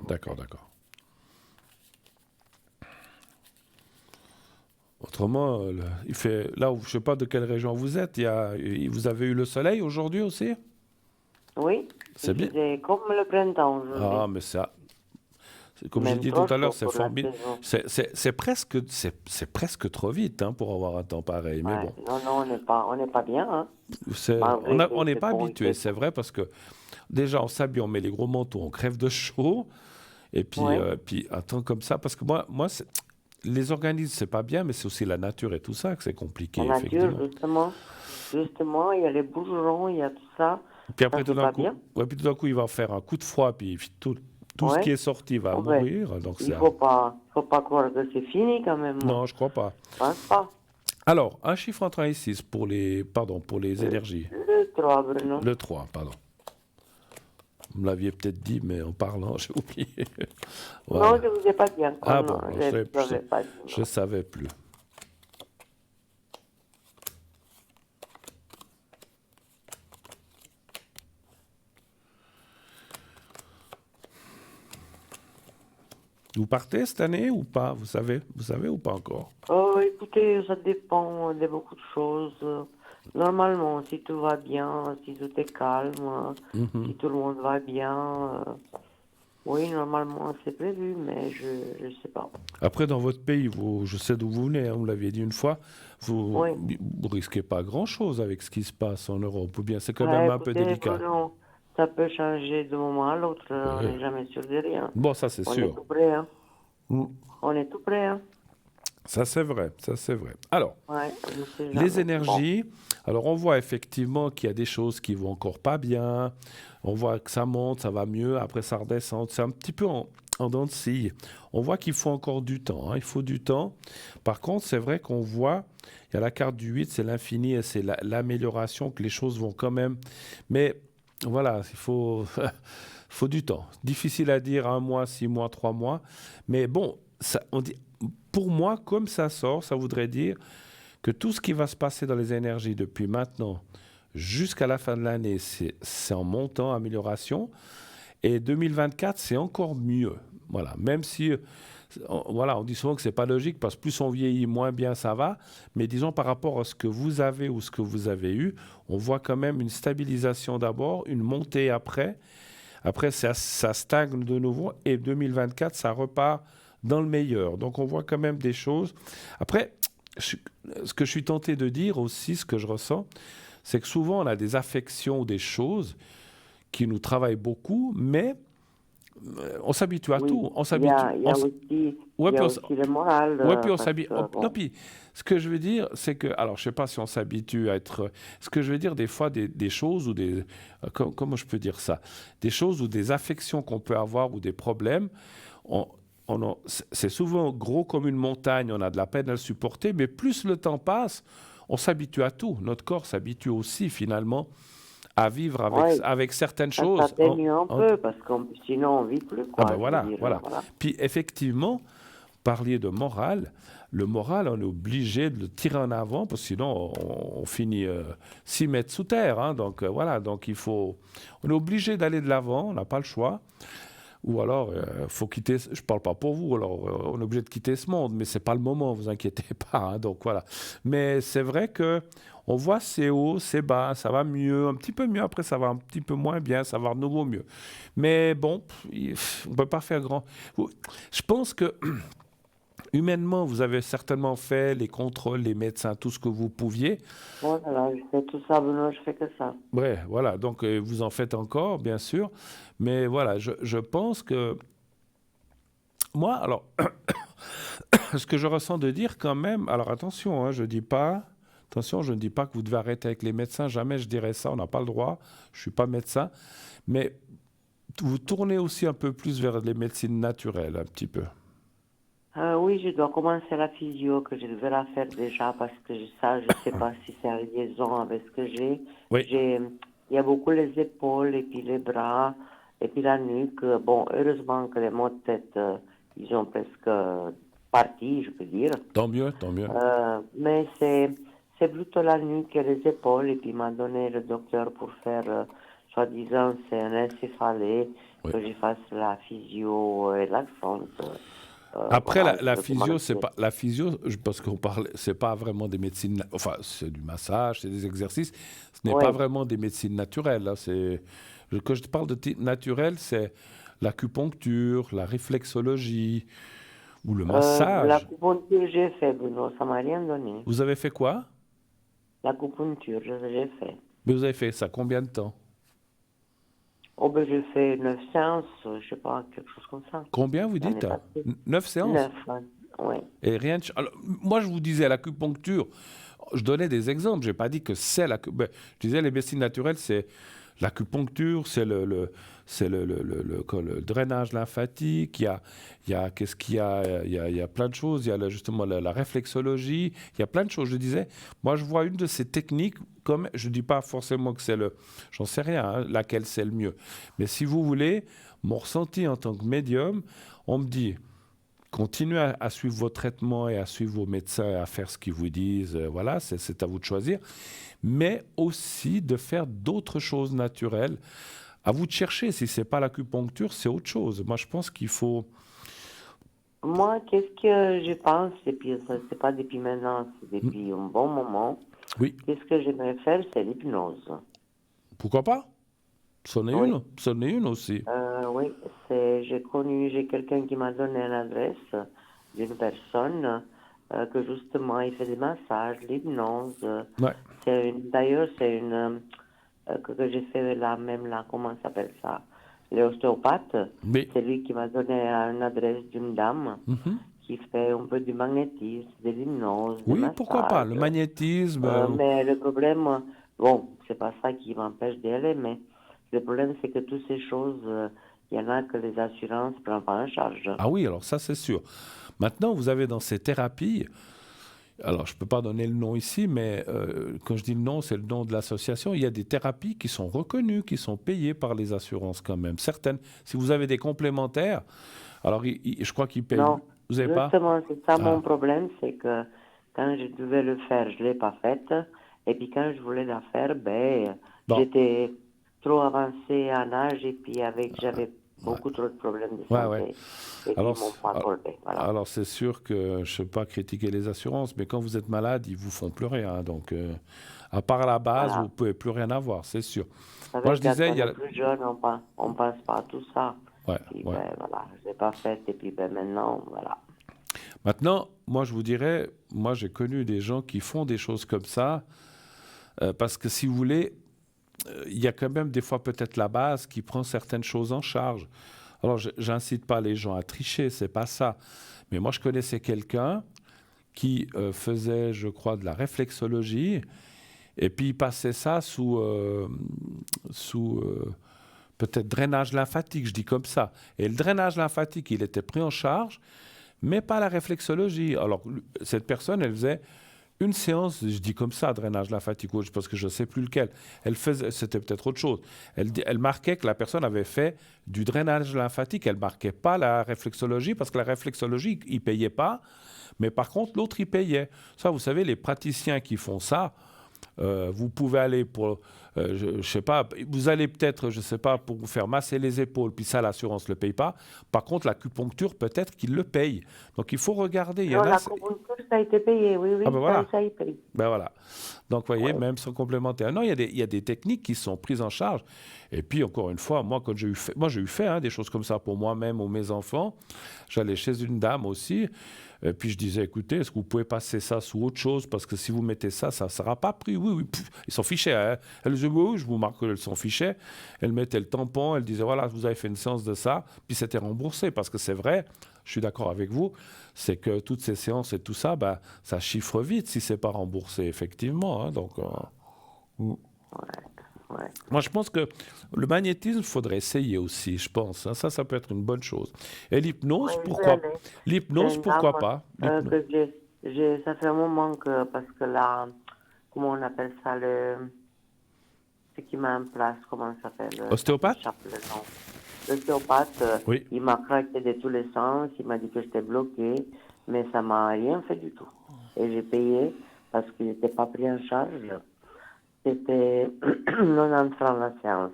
Autrement, il fait là, je ne sais pas de quelle région vous êtes. Vous avez eu le soleil aujourd'hui aussi? Oui, C'est bien. C'est comme le printemps aujourd'hui. Ah, mais ça, comme j'ai Même dit trop tout à l'heure, chaud c'est pour la formidable. saison. C'est presque trop vite hein, pour avoir un temps pareil. Mais Ouais, bon, non, on n'est pas bien, hein. on n'est C'est pas bon, habitué, c'est vrai, parce que déjà on s'habille, on met les gros manteaux, on crève de chaud. Et puis, Ouais. puis un temps comme ça, parce que moi les organismes, c'est pas bien, mais c'est aussi la nature et tout ça que c'est compliqué, La nature, effectivement. justement, il y a les bourgeons, il y a tout ça. Puis Ça, après, c'est pas bien. tout d'un coup, il va faire un coup de froid, puis tout ce qui Ouais. est sorti va Ouais. mourir. Donc Il faut pas croire que c'est fini quand même, moi. non, je crois pas. Je pense pas. Alors, un chiffre entre 1 et 6 pour les énergies. Le 3, Bruno. Le 3, pardon. Vous me l'aviez peut-être dit, mais en parlant, j'ai oublié. Voilà. Non, je vous ai pas dit encore. Ah non, bon, je vous avais pas dit. je savais plus. Vous partez cette année ou pas? Vous savez ou pas encore? Écoutez, ça dépend de beaucoup de choses. Normalement, si tout va bien, si tout est calme, si tout le monde va bien, Oui, normalement, c'est prévu, mais je ne sais pas. Après, dans votre pays, je sais d'où vous venez, hein, vous l'aviez dit une fois, vous Oui. ne risquez pas grand-chose avec ce qui se passe en Europe, ou bien c'est quand Ah, même un peu écoutez, délicat. non, ça peut changer de moment à l'autre. On Oui. n'est jamais sûr de rien. Bon, ça c'est On est sûr. tout prêt, hein. Mm. On est tout prêt, hein. Ça c'est vrai, ça c'est vrai. Alors, Ouais, on ne sait les jamais. Bon, énergies, alors on voit effectivement qu'il y a des choses qui vont encore pas bien, on voit que ça monte, ça va mieux, après ça redescend, c'est un petit peu en dents de scie. On voit qu'il faut encore du temps, hein, il faut du temps. Par contre, c'est vrai qu'on voit, il y a la carte du 8, c'est l'infini et c'est l'amélioration, que les choses vont quand même. Mais voilà, il faut, faut du temps. Difficile à dire, 1 mois, 6 mois, 3 mois. Mais bon, ça, on dit, pour moi, comme ça sort, ça voudrait dire que tout ce qui va se passer dans les énergies depuis maintenant jusqu'à la fin de l'année, c'est en montant, amélioration. Et 2024, c'est encore mieux. Voilà, même si, voilà, on dit souvent que c'est pas logique parce que plus on vieillit, moins bien ça va. Mais disons par rapport à ce que vous avez ou ce que vous avez eu, on voit quand même une stabilisation d'abord, une montée après. Après, ça stagne de nouveau et 2024, ça repart dans le meilleur. Donc, on voit quand même des choses. Après, ce que je suis tenté de dire aussi, ce que je ressens, c'est que souvent, on a des affections ou des choses qui nous travaillent beaucoup, mais on s'habitue à oui, tout. On s'habitue. Ouais, il y puis a on, aussi le moral, ouais, puis on parce s'habitue. que, Non, bon, puis ce que je veux dire, c'est que, alors, je sais pas si on s'habitue à être. Ce que je veux dire, des fois, des choses ou des. Comment je peux dire ça? Des choses ou des affections qu'on peut avoir ou des problèmes, on, c'est souvent gros comme une montagne, on a de la peine à le supporter, mais plus le temps passe, on s'habitue à tout. Notre corps s'habitue aussi, finalement, à vivre ouais, avec certaines ça choses. s'atténue un peu, parce que sinon on vit plus, Ah ben quoi, je veux voilà, dire, voilà. voilà. Puis effectivement, parler de morale, le moral, on est obligé de le tirer en avant, parce que sinon on finit 6 mètres sous terre, hein. Donc voilà, donc on est obligé d'aller de l'avant, on n'a pas le choix. Ou alors, faut quitter. Je parle pas pour vous. Alors, on est obligé de quitter ce monde, mais c'est pas le moment. Vous inquiétez pas, hein, donc voilà. Mais c'est vrai que on voit c'est haut, c'est bas, ça va mieux, un petit peu mieux. Après, ça va un petit peu moins bien, ça va de nouveau mieux. Mais bon, on peut pas faire grand. Je pense que humainement, vous avez certainement fait les contrôles, les médecins, tout ce que vous pouviez. Voilà, je fais tout ça, Benoît, je fais que ça. Ouais, voilà. Donc, vous en faites encore, bien sûr. Mais voilà, je pense que moi, alors, ce que je ressens de dire quand même, alors attention, hein, attention, je ne dis pas que vous devez arrêter avec les médecins, jamais je dirais ça, on n'a pas le droit, je ne suis pas médecin, mais vous tournez aussi un peu plus vers les médecines naturelles, un petit peu. Oui, je dois commencer la physio, que je devais la faire déjà, parce que ça, je sais pas si c'est en liaison avec ce que j'ai. Oui, J'ai, il y a beaucoup les épaules, et puis les bras, et puis la nuque. Bon, heureusement que les maux de tête, ils ont presque parti, je peux dire. tant mieux, tant mieux. Mais c'est plutôt la nuque et les épaules, et puis il m'a donné le docteur pour faire, soi-disant, c'est un encéphalé, Oui. que je fasse la physio et l'accent. Après, Voilà, je la vais physio, c'est commencer. pas la physio, parce qu'on parle, c'est pas vraiment des médecines, enfin, c'est du massage, c'est des exercices. Ce n'est pas Oui. vraiment des médecines naturelles. Là, quand je te parle de type naturel, c'est l'acupuncture, la réflexologie ou le massage. L'acupuncture, j'ai fait, Bruno, ça m'a rien donné. Vous avez fait quoi? L'acupuncture, j'ai fait. Mais vous avez fait ça combien de temps? Oh, ben, j'ai fait 9 séances, je sais pas, quelque chose comme ça. Combien vous L'année dites? passée. 9 séances? 9, oui. Et rien de alors, moi, je vous disais l'acupuncture. Je donnais des exemples. Je n'ai pas dit que c'est l'acupuncture. Je disais les médecines naturelles, c'est l'acupuncture, c'est le drainage lymphatique. Qu'est-ce qu'il y a? Il y a plein de choses. Il y a justement la réflexologie. Il y a plein de choses. Je disais, moi, je vois une de ces techniques comme, je ne dis pas forcément que c'est j'en sais rien, hein, laquelle c'est le mieux. Mais si vous voulez, mon ressenti en tant que médium, on me dit, continuez à suivre vos traitements et à suivre vos médecins et à faire ce qu'ils vous disent. Voilà, c'est à vous de choisir. Mais aussi de faire d'autres choses naturelles. À vous de chercher. Si ce n'est pas l'acupuncture, c'est autre chose. Moi, je pense qu'il faut. Moi, qu'est-ce que je pense, et puis ça, c'est pas depuis maintenant, c'est depuis un bon moment. Oui, Qu'est-ce que j'aimerais faire, c'est l'hypnose. pourquoi pas? Oui, C'en est une aussi. oui, j'ai quelqu'un qui m'a donné l'adresse d'une personne que justement il fait des massages, l'hypnose. Ouais. D'ailleurs, c'est une que j'ai fait là même là, comment ça s'appelle ça? L'ostéopathe. Mais, C'est lui qui m'a donné une adresse d'une dame mhm. qui fait un peu du magnétisme, de l'hypnose, des Oui, pourquoi pas? Le massages. magnétisme. Mais le problème, bon, c'est pas ça qui m'empêche d'y aller, mais le problème, c'est que toutes ces choses, il y en a que les assurances ne prennent pas en charge. Ah oui, alors ça, c'est sûr. Maintenant, vous avez dans ces thérapies, alors je ne peux pas donner le nom ici, mais quand je dis le nom, c'est le nom de l'association. Il y a des thérapies qui sont reconnues, qui sont payées par les assurances quand même. Certaines, si vous avez des complémentaires, alors je crois qu'ils payent. Non, Vous n'avez pas? justement, c'est ça mon Ah, problème, c'est que quand je devais le faire, je ne l'ai pas faite. Et puis quand je voulais la faire, ben, bon, j'étais trop avancée en âge et puis j'avais ouais, beaucoup trop de problèmes de ouais, ouais. santé. Et puis Alors, ils m'ont pas accordé, voilà. alors c'est sûr que je ne sais pas critiquer les assurances, mais quand vous êtes malade, ils vous font plus rien. Donc, à part la base, vous Voilà. ne pouvez plus rien avoir, c'est sûr. Vous Moi, savez, je quand disais, il on y est a... plus jeune, on pense pas à tout ça. Ouais, Puis ouais. ben voilà, je l'ai pas fait et puis ben maintenant, voilà. Maintenant, moi, je vous dirais, moi, j'ai connu des gens qui font des choses comme ça, parce que si vous voulez, il y a quand même des fois peut-être la base qui prend certaines choses en charge. Alors, j'incite pas les gens à tricher, c'est pas ça. Mais moi, je connaissais quelqu'un qui faisait, je crois, de la réflexologie, et puis il passait ça sous peut-être drainage lymphatique, je dis comme ça. Et le drainage lymphatique, il était pris en charge, mais pas la réflexologie. Alors, cette personne, elle faisait une séance, je dis comme ça, drainage lymphatique, parce que je ne sais plus lequel. Elle faisait, c'était peut-être autre chose. Elle marquait que la personne avait fait du drainage lymphatique. Elle ne marquait pas la réflexologie, parce que la réflexologie, ils ne payaient pas, mais par contre, l'autre, il payait. Ça, vous savez, les praticiens qui font ça, vous pouvez aller pour, je sais pas, vous allez peut-être, je sais pas, pour vous faire masser les épaules, puis ça, l'assurance ne le paye pas. Par contre, l'acupuncture, peut-être qu'il le paye. Donc, il faut regarder. Il y Non, en a. l'acupuncture, ça a été payé, oui, Ah oui, ben voilà. ça a été payé. Ben voilà. Donc, vous voyez, Ouais. même sans complémentaire. Non, il y a des techniques qui sont prises en charge. Et puis, encore une fois, moi, quand j'ai eu fait des choses comme ça pour moi-même ou mes enfants. J'allais chez une dame aussi. Et puis, je disais, écoutez, est-ce que vous pouvez passer ça sous autre chose? Parce que si vous mettez ça, ça ne sera pas pris. Oui, oui. Pff, ils s'en fichaient. Hein. Elle disait, oui, je vous marque qu'elle s'en fichait. Elle mettait le tampon. Elle disait, voilà, vous avez fait une séance de ça. Puis, c'était remboursé. Parce que c'est vrai, je suis d'accord avec vous, c'est que toutes ces séances et tout ça, ben, ça chiffre vite si c'est pas remboursé, effectivement. Hein, donc, Ouais. moi, je pense que le magnétisme, il faudrait essayer aussi, je pense. Hein. Ça peut être une bonne chose. Et Ouais, l'hypnose, je vais aller. C'est l'hypnose, une dame pourquoi pas? que ça fait un moment que, parce que là, comment on appelle ça, ce qui met en place, comment ça s'appelle, ça Ostéopathe? m'échappe le nom. L'ostéopathe, Oui. il m'a craqué de tous les sens, il m'a dit que j'étais bloqué, mais ça m'a rien fait du tout. Et j'ai payé parce qu'il n'était pas pris en charge. C'était 90 francs la séance.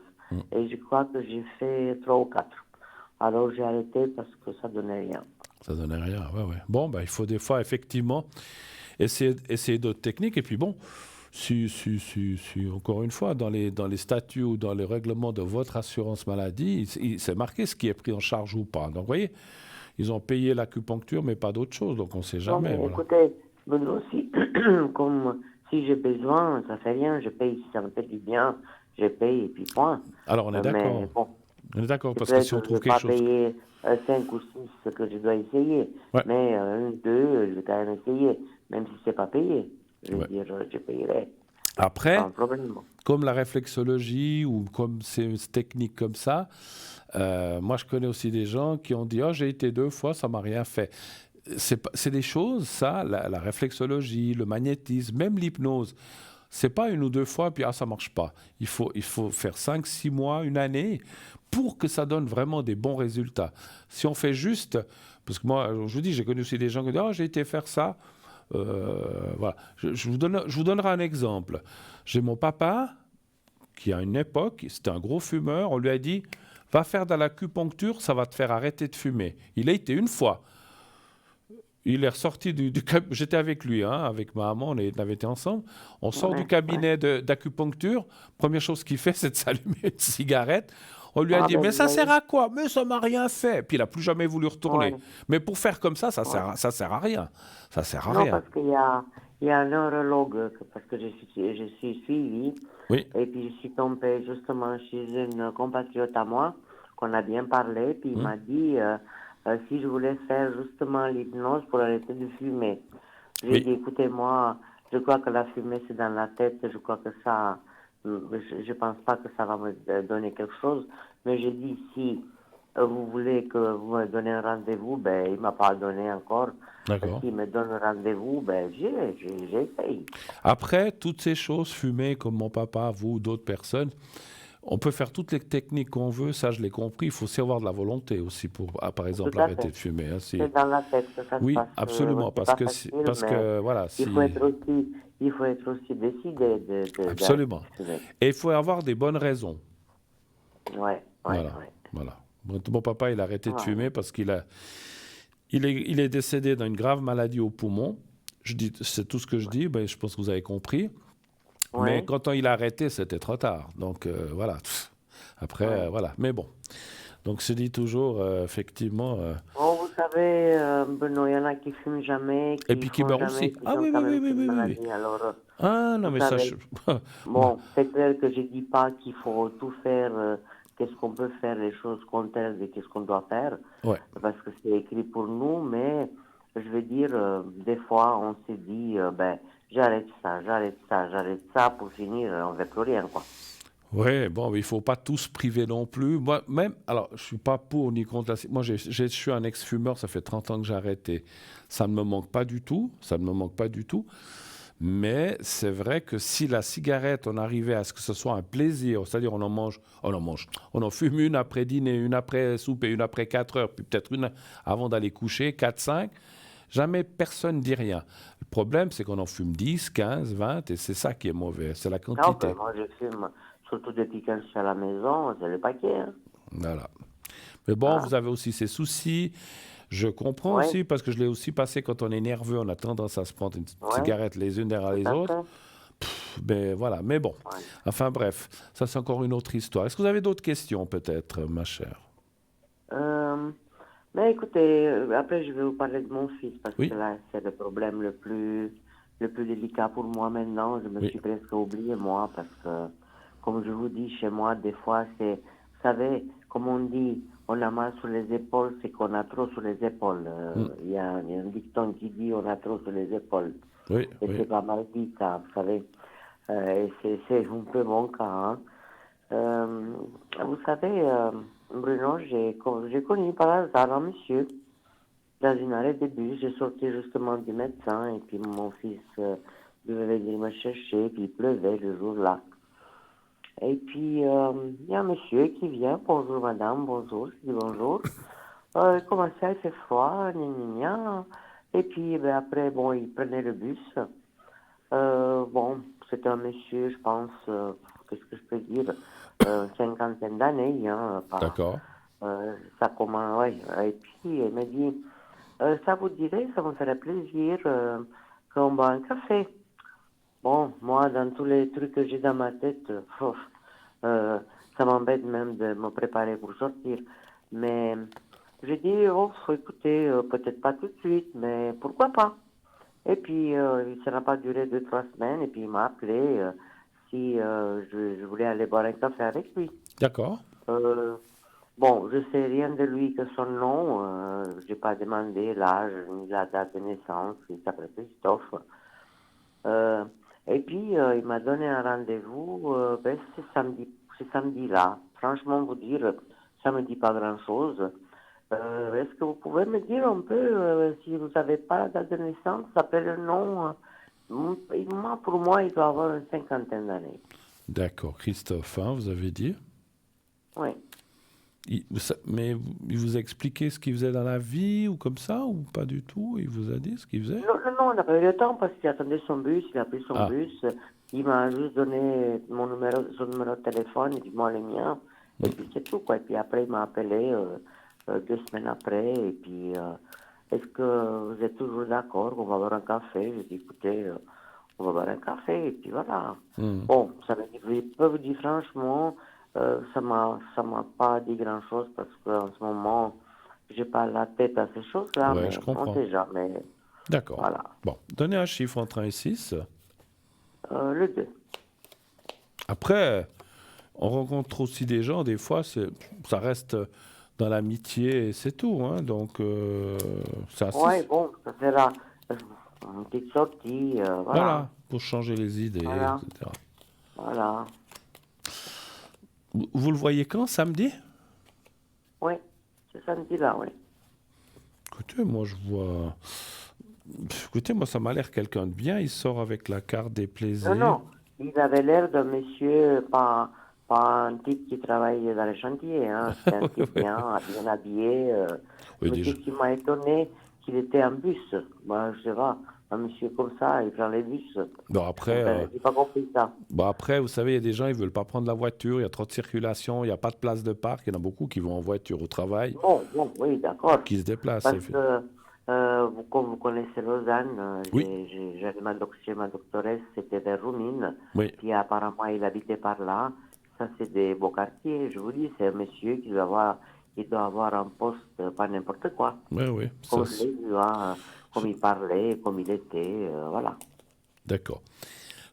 Et je crois que j'ai fait 3 ou 4. Alors j'ai arrêté parce que ça donnait rien. Ça donnait rien, ouais, ouais. Bon, ben, il faut des fois, effectivement, essayer d'autres techniques. Et puis bon, si, encore une fois, dans les statuts ou dans les règlements de votre assurance maladie, c'est marqué ce qui est pris en charge ou pas. Donc, vous voyez, ils ont payé l'acupuncture, mais pas d'autre chose. Donc, on ne sait Non, jamais. mais Voilà. écoutez, Benoît, aussi, comme si j'ai besoin, ça fait rien, je paye. Si ça me fait du bien, je paye et puis point. Alors, on est d'accord. Mais bon, On est d'accord, parce que peut-être si on que je ne trouve vais pas quelque chose... payer 5 ou 6 que je dois essayer. Ouais. Mais 1, 2, je vais quand même essayer. Même si ce n'est pas payé. Je veux Ouais. dire, je payerai. Après, Pas un problème. comme la réflexologie ou comme ces techniques comme ça, moi, je connais aussi des gens qui ont dit « Oh, j'ai été 2 fois, ça m'a rien fait ». C'est des choses, ça, la réflexologie, le magnétisme, même l'hypnose. C'est pas 1 ou 2 fois, puis ça marche pas. Il faut faire 5, 6 mois, 1 année, pour que ça donne vraiment des bons résultats. Si on fait juste, parce que moi, je vous dis, j'ai connu aussi des gens qui disent « Oh, j'ai été faire ça ». Voilà. Je vous donnerai un exemple. J'ai mon papa, qui à une époque, c'était un gros fumeur, on lui a dit « Va faire de l'acupuncture, ça va te faire arrêter de fumer ». Il a été 1 fois. Il est ressorti j'étais avec lui, hein, avec ma maman, on avait été ensemble. On sort du Ouais, ouais. cabinet d'acupuncture. Première chose qu'il fait, c'est de s'allumer une cigarette. On lui a Ah dit, ben mais vous ça sert voyez, à quoi? Mais ça m'a rien fait. Puis il n'a plus jamais voulu retourner. ouais, Mais pour faire comme ouais. ça sert à rien. Ça sert à Non, rien. parce qu'il y a un neurologue, parce que je suis suivie, Oui, et puis je suis tombée justement chez une compatriote à moi, qu'on a bien parlé, puis il hmm, m'a dit si je voulais faire justement l'hypnose pour arrêter de fumer. J'ai oui. dit, écoutez, moi, je crois que la fumée, c'est dans la tête, je crois que ça, je pense pas que ça va me donner quelque chose, mais j'ai dit, si vous voulez que vous me donnez un rendez-vous, ben, il m'a pas donné encore. D'accord. S'il me donne un rendez-vous, ben, j'essaye. Après, toutes ces choses, fumer comme mon papa, vous, d'autres personnes, on peut faire toutes les techniques qu'on veut, ça je l'ai compris. Il faut aussi avoir de la volonté aussi pour, par Tout exemple, à arrêter fait. de fumer, hein, C'est dans la tête que ça se Oui, passe. Ouais, absolument, c'est pas facile, parce mais que voilà, il faut si, être aussi, il faut être aussi décidé d'arrêter absolument. de fumer. Et il faut avoir des bonnes raisons. Ouais, ouais, Voilà, ouais. voilà. Mon papa, il a arrêté de Voilà. fumer parce il est décédé d'une grave maladie au poumon. Je dis, c'est tout ce que je dis, ben, je pense que vous avez compris. Mais Ouais, quand il a arrêté, c'était trop tard. Donc voilà. Après, ouais. voilà. Mais bon. Donc se dit toujours, effectivement. Oh, vous savez, Benoît, il y en a qui fument jamais, Et qui puis qui font meurt jamais, aussi. qui Ah ont oui, quand oui, oui, même oui, cette oui, oui, oui. maladie. Alors, Ah non, vous mais ça. savez, bon, c'est clair que je dis pas qu'il faut tout faire, qu'est-ce qu'on peut faire, les choses contraires de qu'est-ce qu'on doit faire, Ouais. parce que c'est écrit pour nous, mais je veux dire, des fois, on se dit, ben, j'arrête ça, pour finir, on ne veut plus rien, quoi. Ouais, bon, mais il faut pas tous priver non plus. Moi, même, alors, je suis pas pour ni contre Moi, je suis un ex-fumeur, ça fait 30 ans que j'ai arrêté. Ça ne me manque pas du tout, ça ne me manque pas du tout. Mais c'est vrai que si la cigarette, on arrivait à ce que ce soit un plaisir, c'est-à-dire on en fume une après dîner, une après souper, une après 4 heures, puis peut-être une avant d'aller coucher, 4, 5, jamais personne dit rien. Le problème, c'est qu'on en fume 10, 15, 20, et c'est ça qui est mauvais, c'est la Non, ben, quantité. moi, je fume, surtout depuis quand je suis à la maison, c'est le paquet, hein. Voilà. Mais bon, Voilà. vous avez aussi ces soucis. Je comprends Ouais, aussi, parce que je l'ai aussi passé quand on est nerveux, on a tendance à se prendre une ouais, cigarette les unes derrière tout les à autres. fait. Ben voilà, mais bon. Ouais. Enfin bref, ça c'est encore une autre histoire. Est-ce que vous avez d'autres questions peut-être, ma chère? Euh, mais écoutez, après je vais vous parler de mon fils parce que Oui, là c'est le problème le plus délicat pour moi maintenant. Je me oui. suis presque oublié moi parce que, comme je vous dis, chez moi des fois c'est, vous savez, comme on dit, on a mal sur les épaules, c'est qu'on a trop sur les épaules. Mm. Il y a un dicton qui dit on a trop sur les épaules. Oui, Et oui. c'est pas mal dit ça, vous savez. Et c'est un peu mon cas, hein. Euh, vous savez, Bruno, j'ai connu par hasard un monsieur dans une arrêt de bus. J'ai sorti justement du médecin et puis mon fils devait venir me chercher, puis il pleuvait le jour-là. Et puis, il y a un monsieur qui vient, bonjour madame, bonjour, je dis bonjour. Comment ça, il fait froid, gna gna gna. Et puis, ben, après, bon, il prenait le bus. Bon, c'est un monsieur, je pense, qu'est-ce que je peux dire, cinquantaine d'années, hein, pas, D'accord. ça commence, ouais. Et puis, il m'a dit, ça vous dirait, ça me ferait plaisir qu'on boit un café. Bon, moi, dans tous les trucs que j'ai dans ma tête, euh, ça m'embête même de me préparer pour sortir. Mais j'ai dit, oh, écoutez, peut-être pas tout de suite, mais pourquoi pas? Et puis, ça n'a pas duré 2, 3 semaines, et puis il m'a appelé si je voulais aller boire un café avec lui. D'accord. Euh, bon, je sais rien de lui que son nom, j'ai pas demandé l'âge ni la date de naissance, il s'appelle Christophe. Euh, et puis, il m'a donné un rendez-vous, ben, c'est samedi-là. Franchement, vous dire, ça me dit pas grand-chose. Est-ce que vous pouvez me dire un peu, si vous n'avez pas la date de naissance, s'appelle le nom, moi, pour moi, il doit avoir une cinquantaine d'années. D'accord. Christophe, hein, vous avez dit. Oui. Il vous a expliqué ce qu'il faisait dans la vie ou comme ça ou pas du tout? Il vous a dit ce qu'il faisait? Non, non, non, on n'a pas eu le temps parce qu'il attendait son bus, il a pris son Ah, bus, il m'a juste donné son numéro de téléphone, et puis moi le mien, et puis c'est tout, quoi. Et puis après, il m'a appelé 2 semaines après, est-ce que vous êtes toujours d'accord qu'on va boire un café? J'ai dit, écoutez, on va boire un café, et puis voilà. Bon, ça veut dire, je peux vous dire franchement, ça m'a pas dit grand-chose parce qu'en ce moment, j'ai pas la tête à ces choses-là, Ouais, mais je on comprends. sait jamais. D'accord. Voilà. Bon, donnez un chiffre entre 1 et 6. Le 2. Après, on rencontre aussi des gens, des fois, ça reste dans l'amitié et c'est tout. Hein, donc, c'est Ouais, assez. bon, ça sera une petite sortie, voilà. Voilà, pour changer les idées, Voilà, etc. voilà. Vous le voyez quand, samedi? Oui, c'est samedi-là, oui. Écoutez, moi, je vois. Écoutez, moi, ça m'a l'air quelqu'un de bien. Il sort avec la carte des Non, plaisirs. non, il avait l'air d'un monsieur, pas un type qui travaille dans les chantiers, hein. C'était un type bien habillé. Oui, Mais déjà. qu'est-ce qui m'a étonné, qu'il était en bus. Moi, je sais pas, un monsieur comme ça, il prend les bus. Bon, après, Donc, j'ai pas compris ça. bon, après, vous savez, il y a des gens, ils veulent pas prendre la voiture. Il y a trop de circulation. Il n'y a pas de place de parc. Il y en a beaucoup qui vont en voiture au travail, Bon, bon, oui, d'accord. qui se déplacent. Parce que, comme vous connaissez Lausanne, Oui, j'ai chez ma doctoresse, c'était vers Roumine, oui, puis apparemment il habitait par là. Ça, c'est des beaux quartiers. Je vous dis, c'est un monsieur qui doit avoir un poste, pas n'importe quoi. oui, oui. Ça, Comme je l'ai vu, hein, comme il parlait, comme il était, voilà. d'accord.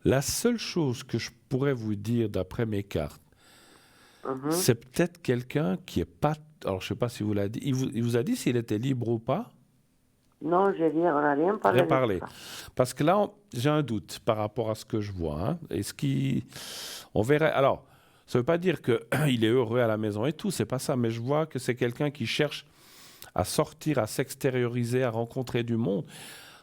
La seule chose que je pourrais vous dire d'après mes cartes, Mhm. c'est peut-être quelqu'un qui est pas. Alors, je sais pas si vous l'a dit. Il vous a dit s'il était libre ou pas? Non, on n'a rien Rien parlé de tout parlé. ça. Parce que là, j'ai un doute par rapport à ce que je vois. Hein. On verrait. Alors, ça ne veut pas dire qu'il est heureux à la maison et tout, c'est pas ça. Mais je vois que c'est quelqu'un qui cherche à sortir, à s'extérioriser, à rencontrer du monde.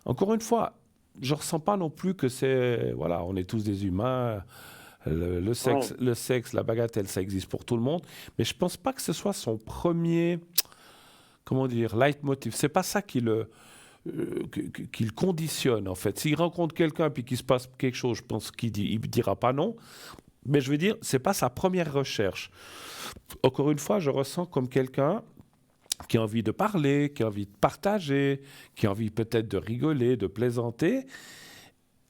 Encore une fois, je ne ressens pas non plus que c'est. Voilà, on est tous des humains. Oui, Le sexe, la bagatelle, ça existe pour tout le monde. Mais je ne pense pas que ce soit son premier, comment dire, leitmotiv. C'est pas ça qu'il conditionne en fait. S'il rencontre quelqu'un puis qu'il se passe quelque chose, je pense il dira pas non. Mais je veux dire, c'est pas sa première recherche. Encore une fois, je ressens comme quelqu'un qui a envie de parler, qui a envie de partager, qui a envie peut-être de rigoler, de plaisanter,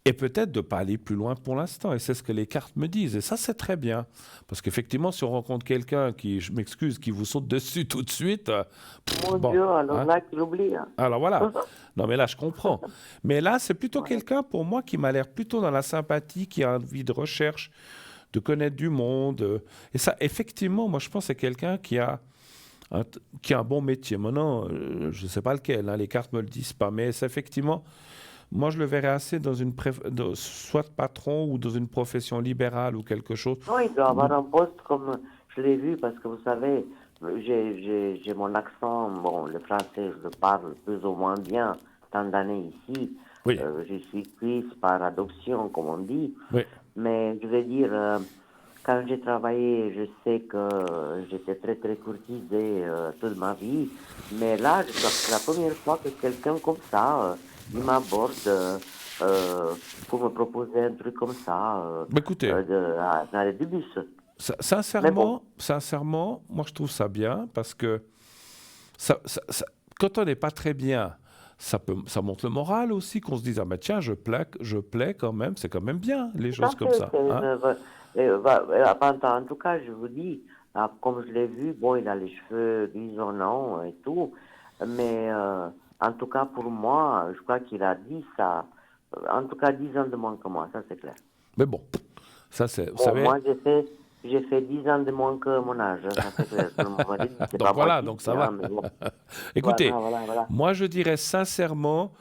et peut-être de ne pas aller plus loin pour l'instant. Et c'est ce que les cartes me disent. Et ça, c'est très bien. Parce qu'effectivement, si on rencontre quelqu'un qui, je m'excuse, qui vous saute dessus tout de suite, mon bon, Dieu, alors hein. là, qu'il oublie, hein. Alors voilà. Non, mais là, je comprends. Mais là, c'est plutôt quelqu'un, pour moi, qui m'a l'air plutôt dans la sympathie, qui a envie de recherche, de connaître du monde. Et ça, effectivement, moi, je pense que c'est quelqu'un qui a un bon métier. Maintenant, je ne sais pas lequel, hein, les cartes me le disent pas, mais c'est effectivement, moi, je le verrais assez dans soit patron ou dans une profession libérale ou quelque chose. Non, il doit Ou- avoir un poste comme je l'ai vu parce que vous savez, j'ai mon accent, bon, le français, je le parle plus ou moins bien, tant d'années ici. Oui, Je suis suisse par adoption, comme on dit. oui. Mais je veux dire, quand j'ai travaillé, je sais que j'étais très, très courtisée toute ma vie. Mais là, je crois que c'est la première fois que quelqu'un comme ça, il m'aborde euh, pour me proposer un truc comme ça Bah, écoutez, dans les bus. Mais bon, sincèrement, moi, je trouve ça bien parce que quand on n'est pas très bien, ça monte le moral aussi, qu'on se dise, ah ben tiens, je plais quand même, c'est quand même bien, les tout à choses comme fait. ça. Hein. En tout cas, je vous dis, comme je l'ai vu, bon, il a les cheveux grisonnants et tout, mais en tout cas, pour moi, je crois qu'il a dit ça, en tout cas 10 ans de moins que moi, ça c'est clair. Mais bon, ça c'est, vous Bon, savez, moi, j'ai fait 10 ans de moins que mon âge, ça c'est clair. Tout le monde m'a dit, c'est donc pas moi voilà, qui donc ça dis, va. hein, mais bon, voilà, Écoutez, voilà, voilà. moi je dirais sincèrement,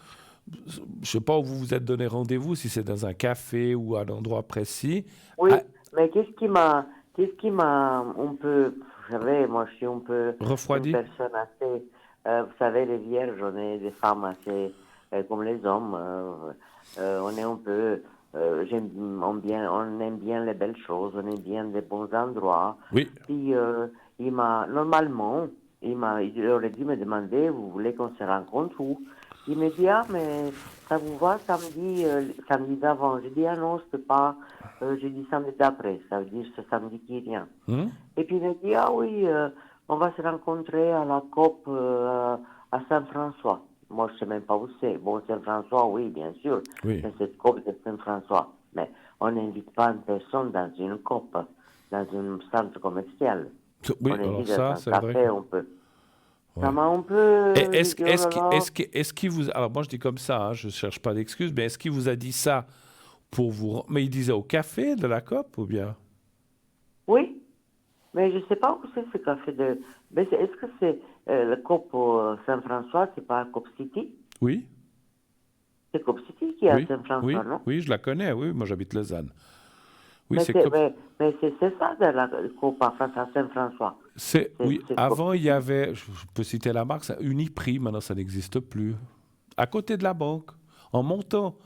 je ne sais pas où vous vous êtes donné rendez-vous, si c'est dans un café ou à un endroit précis. Ah, Oui, mais qu'est-ce qui m'a un peu, vous savez, moi je suis un peu une refroidi? personne assez, vous savez, les vierges, on est des femmes assez comme les hommes, on est un peu, on aime bien les belles choses, on aime bien les bons endroits. Oui. Puis normalement, il aurait dû me demander, vous voulez qu'on se rencontre où? Il me dit, ah, mais ça vous va samedi d'avant? J'ai dit, ah non, je peux pas. J'ai dit samedi d'après, ça veut dire ce samedi qui vient. Hmm. Et puis il me dit, ah oui, on va se rencontrer à la COP à Saint-François. Moi, je ne sais même pas où c'est. Bon, Saint-François, oui, bien sûr. Oui. C'est cette COP de Saint-François. Mais on n'invite pas une personne dans une COP, dans un centre commercial. Oui, On alors invite dans ça, un c'est vrai. café, on peut. Ça Ouais. m'a un Et peu... J'ai dit, oh là là. est-ce qu'il vous... Alors moi je dis comme ça, hein, je ne cherche pas d'excuses, mais est-ce qu'il vous a dit ça pour vous... Mais il disait au café de la COP ou bien? Oui, mais je ne sais pas où c'est ce café de... Mais est-ce que c'est le COP Saint-François, c'est pas COP City? Oui, C'est COP City qui est à oui, Saint-François, oui, non? oui, je la connais, oui, moi j'habite Lausanne. Oui, Mais c'est c'est COP. mais c'est ça de la COP à face à Saint-François. Oui, C'est COP avant il y City. avait, je peux citer la marque, c'est Uniprix, maintenant ça n'existe plus. À côté de la banque, en montant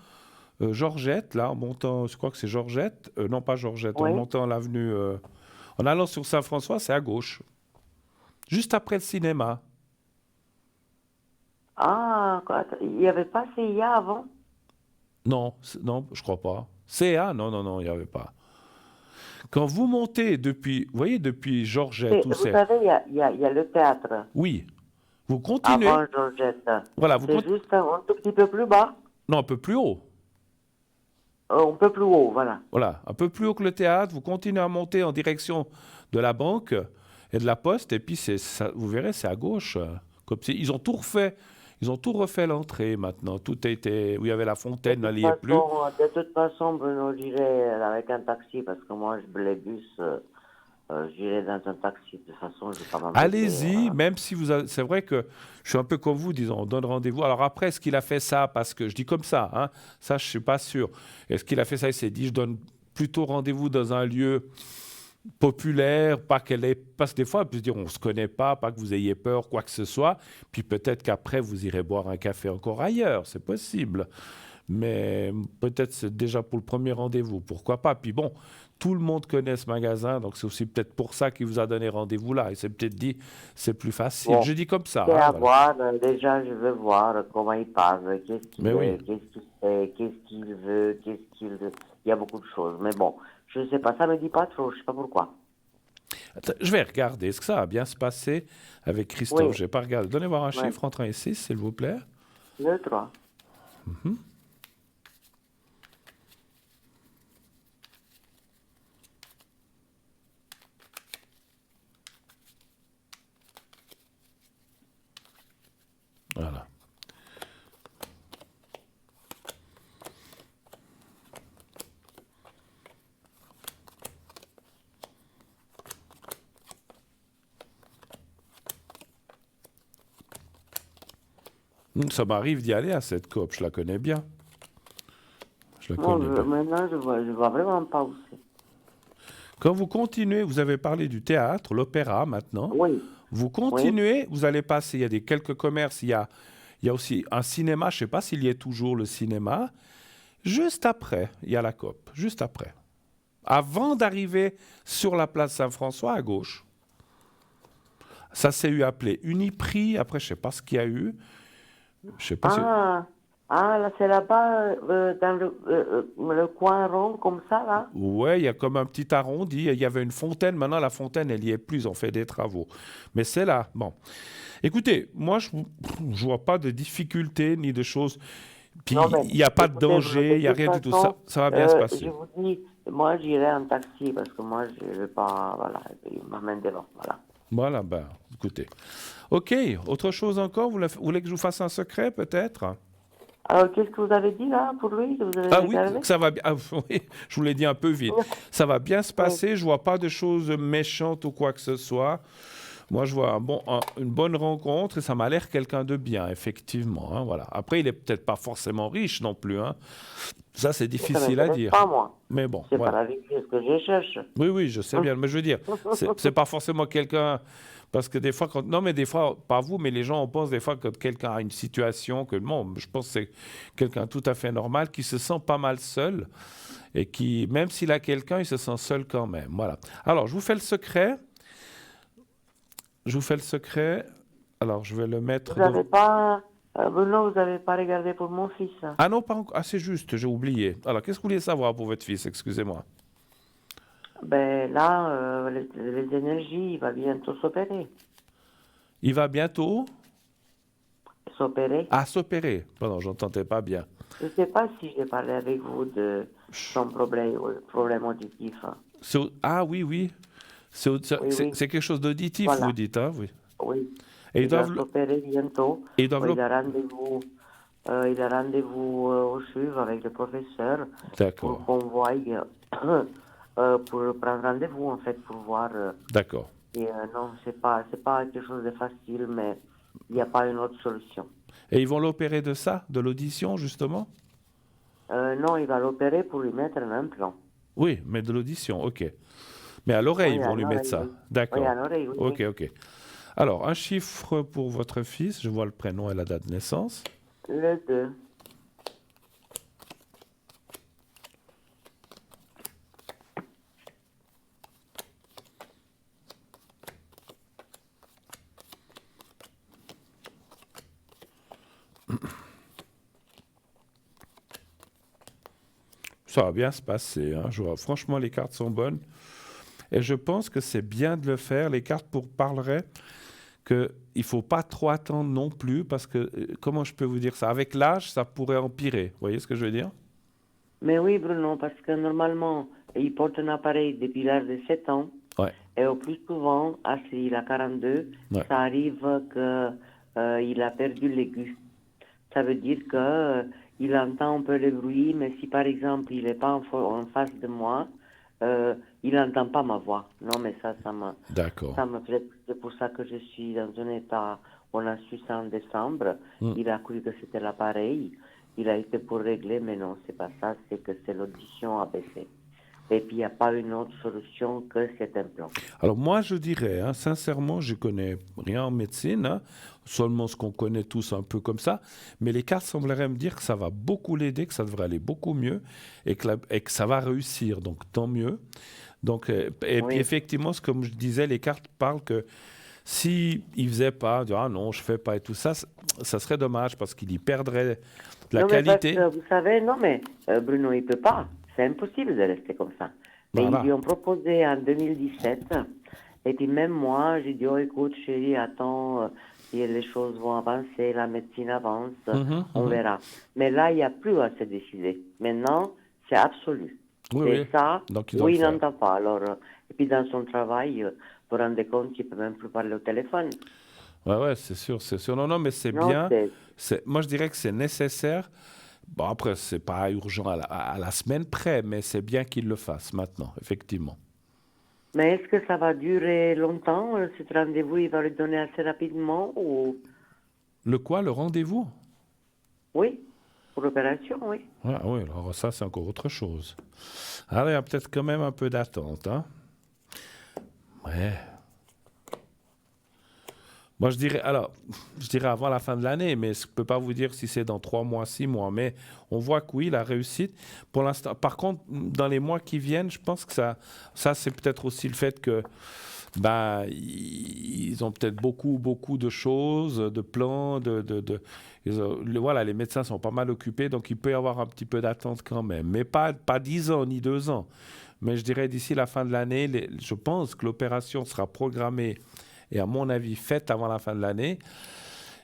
Georgette, là, en montant, je crois que c'est Georgette, non pas Georgette, en Oui. montant l'avenue, en allant sur Saint-François, c'est à gauche, juste après le cinéma. Ah, quoi, il n'y avait pas CIA avant? Non, non, je crois pas. CA, non, non, non, il n'y avait pas. Quand vous montez depuis, vous voyez, depuis Georgette, où Vous c'est? savez, il y a le théâtre Oui, vous continuez, avant Georgette. voilà, C'est juste un tout petit peu plus bas, non, un peu plus haut. un peu plus haut, voilà. Voilà, un peu plus haut que le théâtre, vous continuez à monter en direction de la banque et de la poste, et puis vous verrez, c'est à gauche. Ils ont tout refait l'entrée maintenant. Tout a été, où il y avait la fontaine, là, il n'y est plus. De toute façon, Bruno, j'irai avec un taxi parce que moi, les bus, j'irai dans un taxi. De toute façon, je ne vais pas m'embêter. Allez-y, même si c'est vrai que je suis un peu comme vous, disons, on donne rendez-vous. Alors après, est-ce qu'il a fait ça parce que je dis comme ça, hein, ça je suis pas sûr. Est-ce qu'il a fait ça? Il s'est dit, je donne plutôt rendez-vous dans un lieu populaire, pas qu'elle est, parce que des fois, on peut se dire, on se connaît pas que vous ayez peur, quoi que ce soit. Puis peut-être qu'après, vous irez boire un café encore ailleurs, c'est possible. Mais peut-être c'est déjà pour le premier rendez-vous, pourquoi pas. Puis bon, tout le monde connaît ce magasin, donc c'est aussi peut-être pour ça qu'il vous a donné rendez-vous là. Il s'est peut-être dit, c'est plus facile. Bon, Je dis comme ça, c'est hein, à voilà. voir. Déjà, je veux voir comment il parle, qu'est-ce Mais qu'il oui. est, qu'est-ce qu'il fait, qu'est-ce qu'il veut, qu'est-ce qu'il... Il y a beaucoup de choses. Mais bon, je ne sais pas, ça ne me dit pas trop, je ne sais pas pourquoi. Attends, je vais regarder. Est-ce que ça va bien se passer avec Christophe? Oui, Je n'ai pas regardé. Donnez voir un ouais. chiffre entre 1 et 6, s'il vous plaît. 2, 3. Voilà. Ça m'arrive d'y aller à cette COP, je la connais bien. Je la Moi, connais bien. maintenant, je vois vraiment pas où c'est. Quand vous continuez, vous avez parlé du théâtre, l'opéra maintenant. Oui, Vous oui. continuez, vous allez passer, il y a quelques commerces, il y a aussi un cinéma, je ne sais pas s'il y est toujours le cinéma. Juste après, il y a la COP, juste après. Avant d'arriver sur la place Saint-François à gauche. Ça s'est eu appelé Uniprix, après je ne sais pas ce qu'il y a eu. Je sais pas si... Ah, là, c'est là-bas, dans le coin rond, comme ça, là. Ouais, il y a comme un petit arrondi. Il y avait une fontaine. Maintenant, la fontaine, elle n'y est plus. On fait des travaux. Mais c'est là. Bon. Écoutez, moi, je ne vois pas de difficultés ni de choses. Puis, Non, mais il n'y a pas de écoutez, danger. de Il n'y a toute rien du tout. façon, Ça va bien se je passer. vous dis, moi, j'irai en taxi parce que moi, je ne veux pas, voilà, il m'amène devant, voilà. Voilà, ben, écoutez. OK. Autre chose encore? Vous voulez que je vous fasse un secret, peut-être? Alors, qu'est-ce que vous avez dit, là, pour lui, que vous avez Ah oui, regardé? que ça va bien. Ah, oui, je vous l'ai dit un peu vite. Ça va bien se Oui. passer. Je vois pas de choses méchantes ou quoi que ce soit. Moi, je vois une bonne rencontre et ça m'a l'air quelqu'un de bien, effectivement, hein, voilà. Après, il est peut-être pas forcément riche non plus, hein. Ça, c'est Ça ne difficile à m'intéresse dire. pas, moi. Mais bon, C'est pas voilà. la richesse que je cherche. Oui, oui, je sais bien. Mais je veux dire, c'est pas forcément quelqu'un. Parce que des fois, non, mais des fois, pas vous, mais les gens, on pense des fois que quelqu'un a une situation, que bon, je pense que c'est quelqu'un tout à fait normal, qui se sent pas mal seul et qui, même s'il a quelqu'un, il se sent seul quand même. Voilà. Alors, je vous fais le secret. Je vous fais le secret. Alors, je vais le mettre Vous devant. n'avez pas, Bruno, vous n'avez pas regardé pour mon fils, hein? Ah non, pas encore. Ah, c'est juste, j'ai oublié. Alors, qu'est-ce que vous vouliez savoir pour votre fils? Excusez-moi. Ben là, les énergies, il va bientôt s'opérer. Il va bientôt? s'opérer. Ah, s'opérer. Pardon, j'entendais pas bien. Je ne sais pas si j'ai parlé avec vous de son problème auditif. Ah oui, oui. Oui, oui, C'est quelque chose d'auditif, vous voilà. dites, hein, oui. Oui. Et Il doit s'opérer bientôt. ils doivent Il a rendez-vous, au CHUV avec le professeur pour D'accord, qu'on voie, pour prendre rendez-vous en fait, pour voir. d'accord. Et non, c'est pas quelque chose de facile, mais il n'y a pas une autre solution. Et ils vont l'opérer de ça, de l'audition, justement? Non, il va l'opérer pour lui mettre un implant. Oui, mais de l'audition, ok. Mais à l'oreille, ils Oui, vont à lui mettre l'oreille, ça. oui. Oui, à D'accord. l'oreille, oui, Ok, oui. ok. Alors, un chiffre pour votre fils. Je vois le prénom et la date de naissance. Le 2. Ça va bien se passer, hein. Franchement, les cartes sont bonnes. Et je pense que c'est bien de le faire. Les cartes parleraient qu'il ne faut pas trop attendre non plus, parce que, comment je peux vous dire ça? Avec l'âge, ça pourrait empirer. Vous voyez ce que je veux dire? Mais oui, Bruno, parce que normalement, il porte un appareil depuis l'âge de 7 ans. Ouais, Et au plus souvent, s'il a 42, ouais. ça arrive qu'il a perdu l'aigu. Ça veut dire que il entend un peu le bruit, mais si par exemple il n'est pas en face de moi, il n'entend pas ma voix. Non, mais D'accord. ça me fait. C'est pour ça que je suis dans un état. On a su ça en décembre. Mm. Il a cru que c'était l'appareil. Il a été pour régler, mais non, c'est pas ça. C'est que c'est l'audition abaissée. Et puis il n'y a pas une autre solution que cet implant. Alors moi, je dirais, hein, sincèrement, je connais rien en médecine, hein, seulement ce qu'on connaît tous un peu comme ça, mais les cartes sembleraient me dire que ça va beaucoup l'aider, que ça devrait aller beaucoup mieux et que ça va réussir, donc tant mieux. Donc, et puis Oui. effectivement, comme je disais, les cartes parlent que si il faisait pas, ah non, je fais pas et tout ça, ça serait dommage parce qu'il y perdrait de la Non, mais parce qualité. que, vous savez, non, mais Bruno, il peut pas. C'est impossible de rester comme ça. Mais ils Voilà. lui ont proposé en 2017. Et puis même moi, j'ai dit, oh, écoute, chérie, attends, si les choses vont avancer, la médecine avance, on verra. Mais là, il n'y a plus à se décider. Maintenant, c'est absolu. Oui, Et oui. ça, Donc il doit le oui, il faire. n'entend pas. Alors, et puis dans son travail, vous vous rendez compte qu'il ne peut même plus parler au téléphone. Ouais, ouais, c'est sûr, c'est sûr. Non, non, mais c'est Non, bien. c'est... Moi, je dirais que c'est nécessaire. Bon, après, c'est pas urgent à la semaine près, mais c'est bien qu'il le fasse maintenant, effectivement. Mais est-ce que ça va durer longtemps, cet rendez-vous, il va le donner assez rapidement ou... Le quoi, le rendez-vous? Oui, pour l'opération, oui. Ah oui, alors ça, c'est encore autre chose. Alors, il y a peut-être quand même un peu d'attente, hein? Ouais. Moi, je dirais avant la fin de l'année, mais je ne peux pas vous dire si c'est dans 3 mois, 6 mois. Mais on voit que oui, la réussite, pour l'instant. Par contre, dans les mois qui viennent, je pense que ça c'est peut-être aussi le fait que, ben, ils ont peut-être beaucoup de choses, de plans, voilà, les médecins sont pas mal occupés, donc il peut y avoir un petit peu d'attente quand même. Mais pas 10 ans ni 2 ans. Mais je dirais d'ici la fin de l'année, je pense que l'opération sera programmée et à mon avis faite avant la fin de l'année.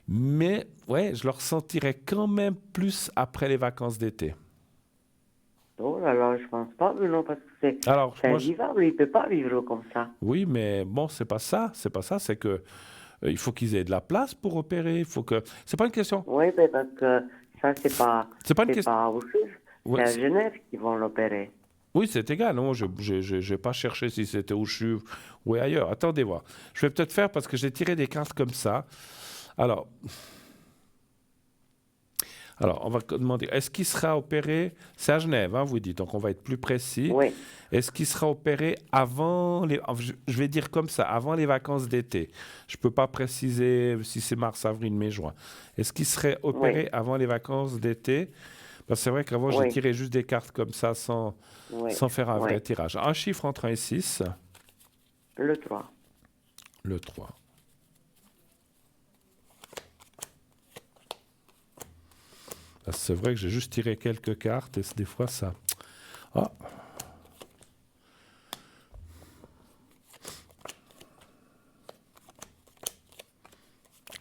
Mais ouais, je le ressentirais quand même plus après les vacances d'été. Oh là là, je pense pas, Bruno, parce que Alors, c'est moi, invivable, il peut pas vivre comme ça. oui, mais bon, c'est pas ça, c'est que il faut qu'ils aient de la place pour opérer, il faut que c'est pas une question. Oui, mais parce que ça, C'est pas une c'est question. pas au CHUV, Ouais, c'est à Genève qu'ils vont l'opérer. oui, c'est égal. Non, je n'ai pas cherché si c'était où je suis ou ailleurs. Attendez voir. Je vais peut-être faire parce que j'ai tiré des cartes comme ça. Alors, on va demander, est-ce qu'il sera opéré? C'est à Genève, hein, vous dites, donc on va être plus précis. Oui, Est-ce qu'il sera opéré avant je vais dire comme ça, avant les vacances d'été? Je ne peux pas préciser si c'est mars, avril, mai, juin. Est-ce qu'il serait opéré oui, avant les vacances d'été? Parce que c'est vrai qu'avant, j'ai oui, tiré juste des cartes comme ça oui, sans faire un oui. vrai tirage. Un chiffre entre 1 et 6, Le 3. le 3. C'est vrai que j'ai juste tiré quelques cartes et des fois ça... Ah.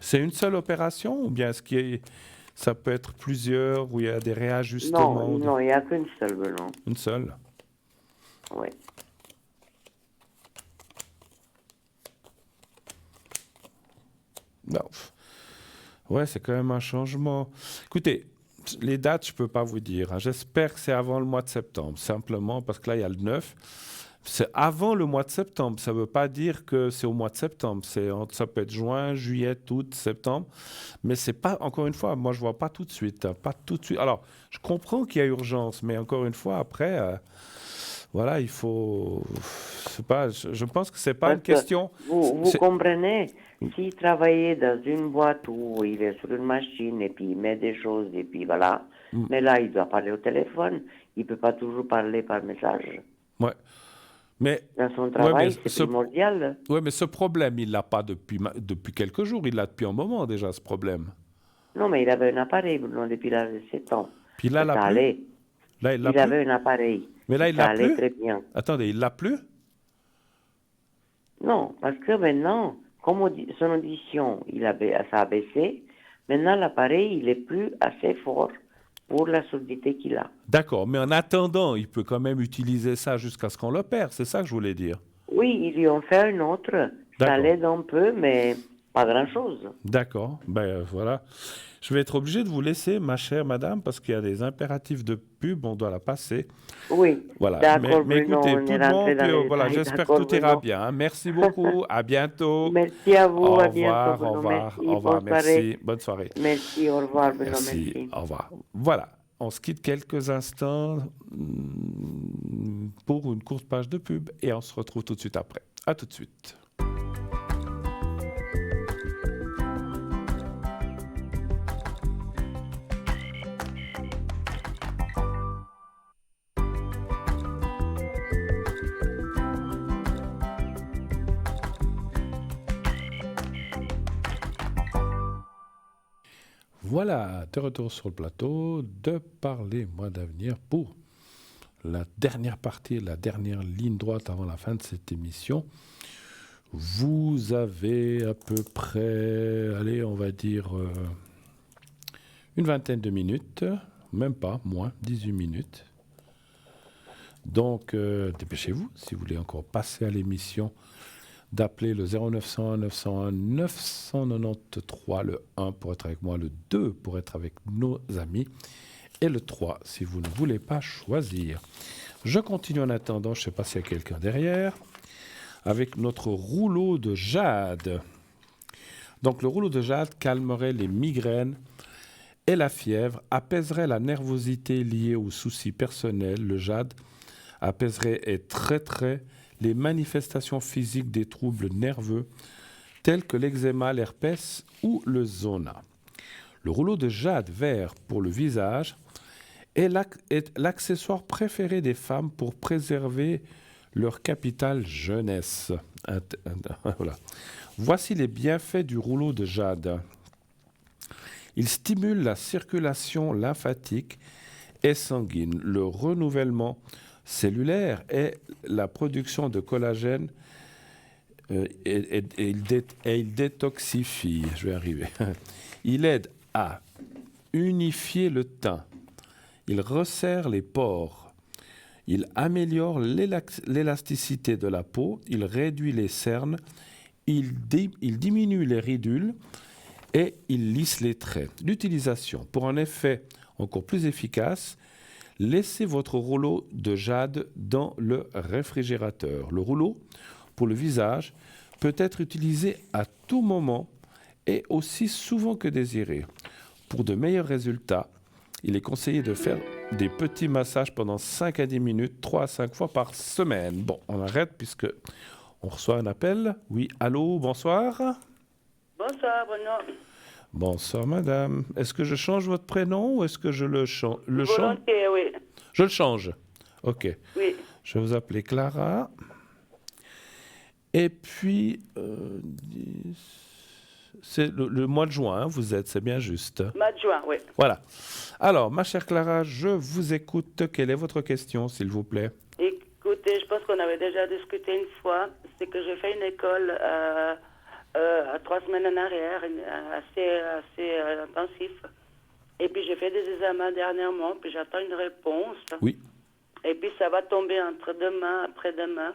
C'est une seule opération ou bien ça peut être plusieurs où il y a des réajustements? Non, il n'y a qu'une seule, Benoît. Une seule? Oui. Non. Ouais, c'est quand même un changement. Écoutez, les dates, je ne peux pas vous dire, hein. J'espère que c'est avant le mois de septembre, simplement parce que là, il y a le 9. C'est avant le mois de septembre. Ça ne veut pas dire que c'est au mois de septembre. Ça peut être juin, juillet, août, septembre. Mais c'est pas, encore une fois, moi, je ne vois pas tout de suite, hein, pas tout de suite. Alors, je comprends qu'il y a urgence, mais encore une fois, après, voilà, il faut... je pense que ce n'est pas une question... Vous comprenez, s'il travaillait dans une boîte où il est sur une machine et puis il met des choses et puis voilà, mais là, il doit parler au téléphone. Il ne peut pas toujours parler par message. Ouais. Mais, dans son travail, c'est primordial. Oui, mais ce problème, il ne l'a pas depuis quelques jours. Il l'a depuis un moment déjà, ce problème. Non, mais il avait un appareil depuis l'âge de 7 ans. Puis là, ça allait. Là, il avait un appareil. Mais là, il l'a plus. Très bien. Attendez, il l'a plus? Non, parce que maintenant, comme son audition, ça a baissé, maintenant l'appareil, il est plus assez fort pour la surdité qu'il a. D'accord, mais en attendant, il peut quand même utiliser ça jusqu'à ce qu'on l'opère, c'est ça que je voulais dire. Oui, ils lui ont fait un autre, ça l'aide un peu, mais pas grand-chose. D'accord, ben voilà. Je vais être obligé de vous laisser, ma chère madame, parce qu'il y a des impératifs de pub, on doit la passer. Oui, voilà. d'accord, mais écoutez, tout le monde, puis, voilà, j'espère que tout ira bien. Hein. Merci beaucoup, à bientôt. Merci à vous, à Au bientôt. revoir, merci, au revoir, merci, bonne soirée. Merci, au revoir, Bruno, merci. Au revoir. Voilà, on se quitte quelques instants pour une courte page de pub et on se retrouve tout de suite après. À tout de suite. Voilà, de retour sur le plateau de Parlez-moi d'avenir pour la dernière partie, la dernière ligne droite avant la fin de cette émission. Vous avez à peu près, allez, on va dire une vingtaine de minutes, même pas, moins, 18 minutes. Donc, dépêchez-vous, si vous voulez encore passer à l'émission, d'appeler le 0901 901 993, le 1 pour être avec moi, le 2 pour être avec nos amis, et le 3 si vous ne voulez pas choisir. Je continue en attendant, je ne sais pas s'il y a quelqu'un derrière, avec notre rouleau de jade. Donc le rouleau de jade calmerait les migraines et la fièvre, apaiserait la nervosité liée aux soucis personnels. Le jade apaiserait et traiterait les manifestations physiques des troubles nerveux tels que l'eczéma, l'herpès ou le zona. Le rouleau de jade vert pour le visage est l'accessoire préféré des femmes pour préserver leur capital jeunesse. Voilà. Voici les bienfaits du rouleau de jade. Il stimule la circulation lymphatique et sanguine, le renouvellement cellulaire et la production de collagène et il détoxifie. Je vais arriver. Il aide à unifier le teint. Il resserre les pores. Il améliore l'élasticité de la peau. Il réduit les cernes. Il diminue les ridules et il lisse les traits. L'utilisation. Pour un effet encore plus efficace, laissez votre rouleau de jade dans le réfrigérateur. Le rouleau, pour le visage, peut être utilisé à tout moment et aussi souvent que désiré. Pour de meilleurs résultats, il est conseillé de faire des petits massages pendant 5 à 10 minutes, 3 à 5 fois par semaine. Bon, on arrête puisque on reçoit un appel. Oui, allô, bonsoir. Bonsoir, Bruno. Bonsoir, madame. Est-ce que je change votre prénom ou est-ce que je le change? Volontiers, oui. Je le change. OK. Oui. Je vais vous appeler Clara. Et puis, c'est le mois de juin, hein, vous êtes, c'est bien juste. Mois de juin, oui. Voilà. Alors, ma chère Clara, je vous écoute. Quelle est votre question, s'il vous plaît? Écoutez, je pense qu'on avait déjà discuté une fois. C'est que j'ai fait une école à 3 semaines en arrière, assez intensif. Et puis j'ai fait des examens dernièrement, puis j'attends une réponse. Oui. Et puis ça va tomber entre demain, après-demain.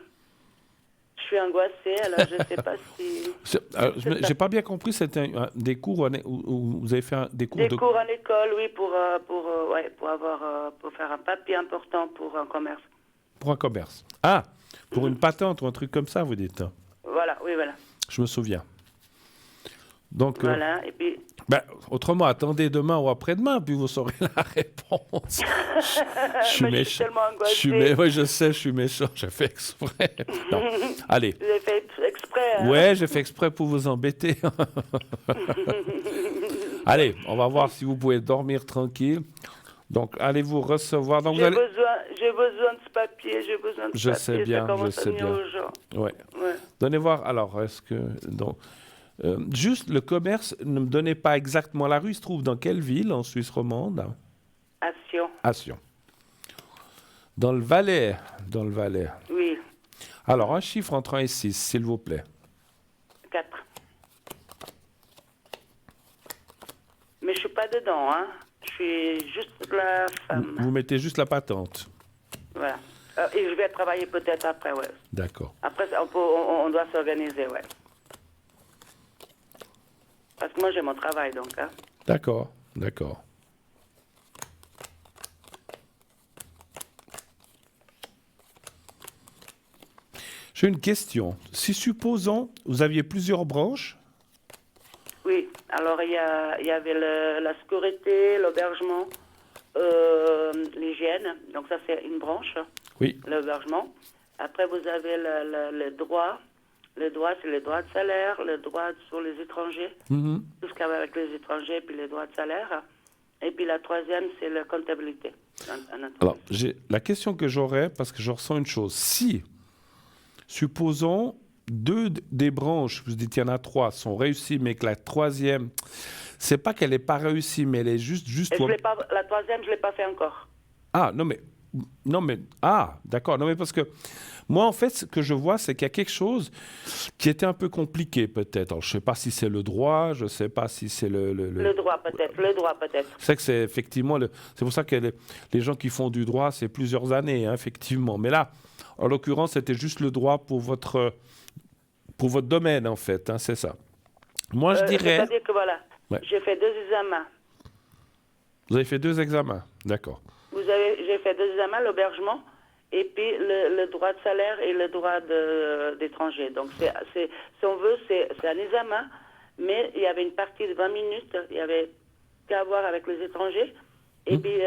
Je suis angoissée, alors je ne sais pas si... J'ai pas bien compris, c'était des cours où vous avez fait des cours Des cours en école, oui, pour faire un papier important pour un commerce. Pour un commerce. Ah, pour une patente ou un truc comme ça, vous dites. Voilà, oui, voilà. Je me souviens. Donc, voilà, et puis... autrement, attendez demain ou après-demain, puis vous saurez la réponse. Je suis méchant. Je suis tellement angoissée. Oui, je sais, je suis méchant, j'ai fait exprès. Non. Allez. Vous avez fait exprès, hein? Ouais, j'ai fait exprès pour vous embêter. Allez, on va voir si vous pouvez dormir tranquille. Donc, allez-vous recevoir. Donc, j'ai besoin de ce papier, j'ai besoin de ce papier. Je sais bien, je sais bien. Ouais. Donnez voir, alors, est-ce que... Donc, juste, le commerce, ne me donnez pas exactement la rue. Il se trouve dans quelle ville, en Suisse romande? À Sion. À Sion. Dans le Valais. Oui. Alors, un chiffre entre 1 et 6, s'il vous plaît. 4. Mais je suis pas dedans, hein. Je suis juste la femme. Vous mettez juste la patente. Voilà. Et je vais travailler peut-être après, ouais. D'accord. Après, on doit s'organiser, ouais. Parce que moi, j'ai mon travail, donc. Hein. D'accord. J'ai une question. Si, supposons, vous aviez plusieurs branches. Oui. Alors, il y avait la sécurité, l'hébergement, l'hygiène. Donc, ça, c'est une branche. Oui. L'hébergement. Après, vous avez le droit. Le droit, c'est le droit de salaire, le droit sur les étrangers, tout ce qui va avec les étrangers, puis les droits de salaire. Et puis la troisième, c'est la comptabilité. Alors, la question que j'aurais, parce que je ressens une chose. Si, supposons, 2 des branches, vous dites qu'il y en a 3, sont réussies, mais que la troisième, c'est pas qu'elle n'est pas réussie, mais elle est juste... La troisième, je ne l'ai pas fait encore. Ah, d'accord. Non, mais parce que moi, en fait, ce que je vois, c'est qu'il y a quelque chose qui était un peu compliqué, peut-être. Alors, je ne sais pas si c'est le droit, je ne sais pas si c'est Le droit, peut-être. C'est que c'est effectivement... C'est pour ça que les gens qui font du droit, c'est plusieurs années, hein, effectivement. Mais là, en l'occurrence, c'était juste le droit pour votre domaine, en fait. Hein, c'est ça. Moi, je dirais... C'est-à-dire que, voilà, j'ai fait 2 examens. Vous avez fait 2 examens, d'accord. J'ai fait 2 examens, l'hébergement, et puis le droit de salaire et le droit d'étranger. Donc, si on veut, c'est un examen, mais il y avait une partie de 20 minutes, il y avait qu'à voir avec les étrangers, et puis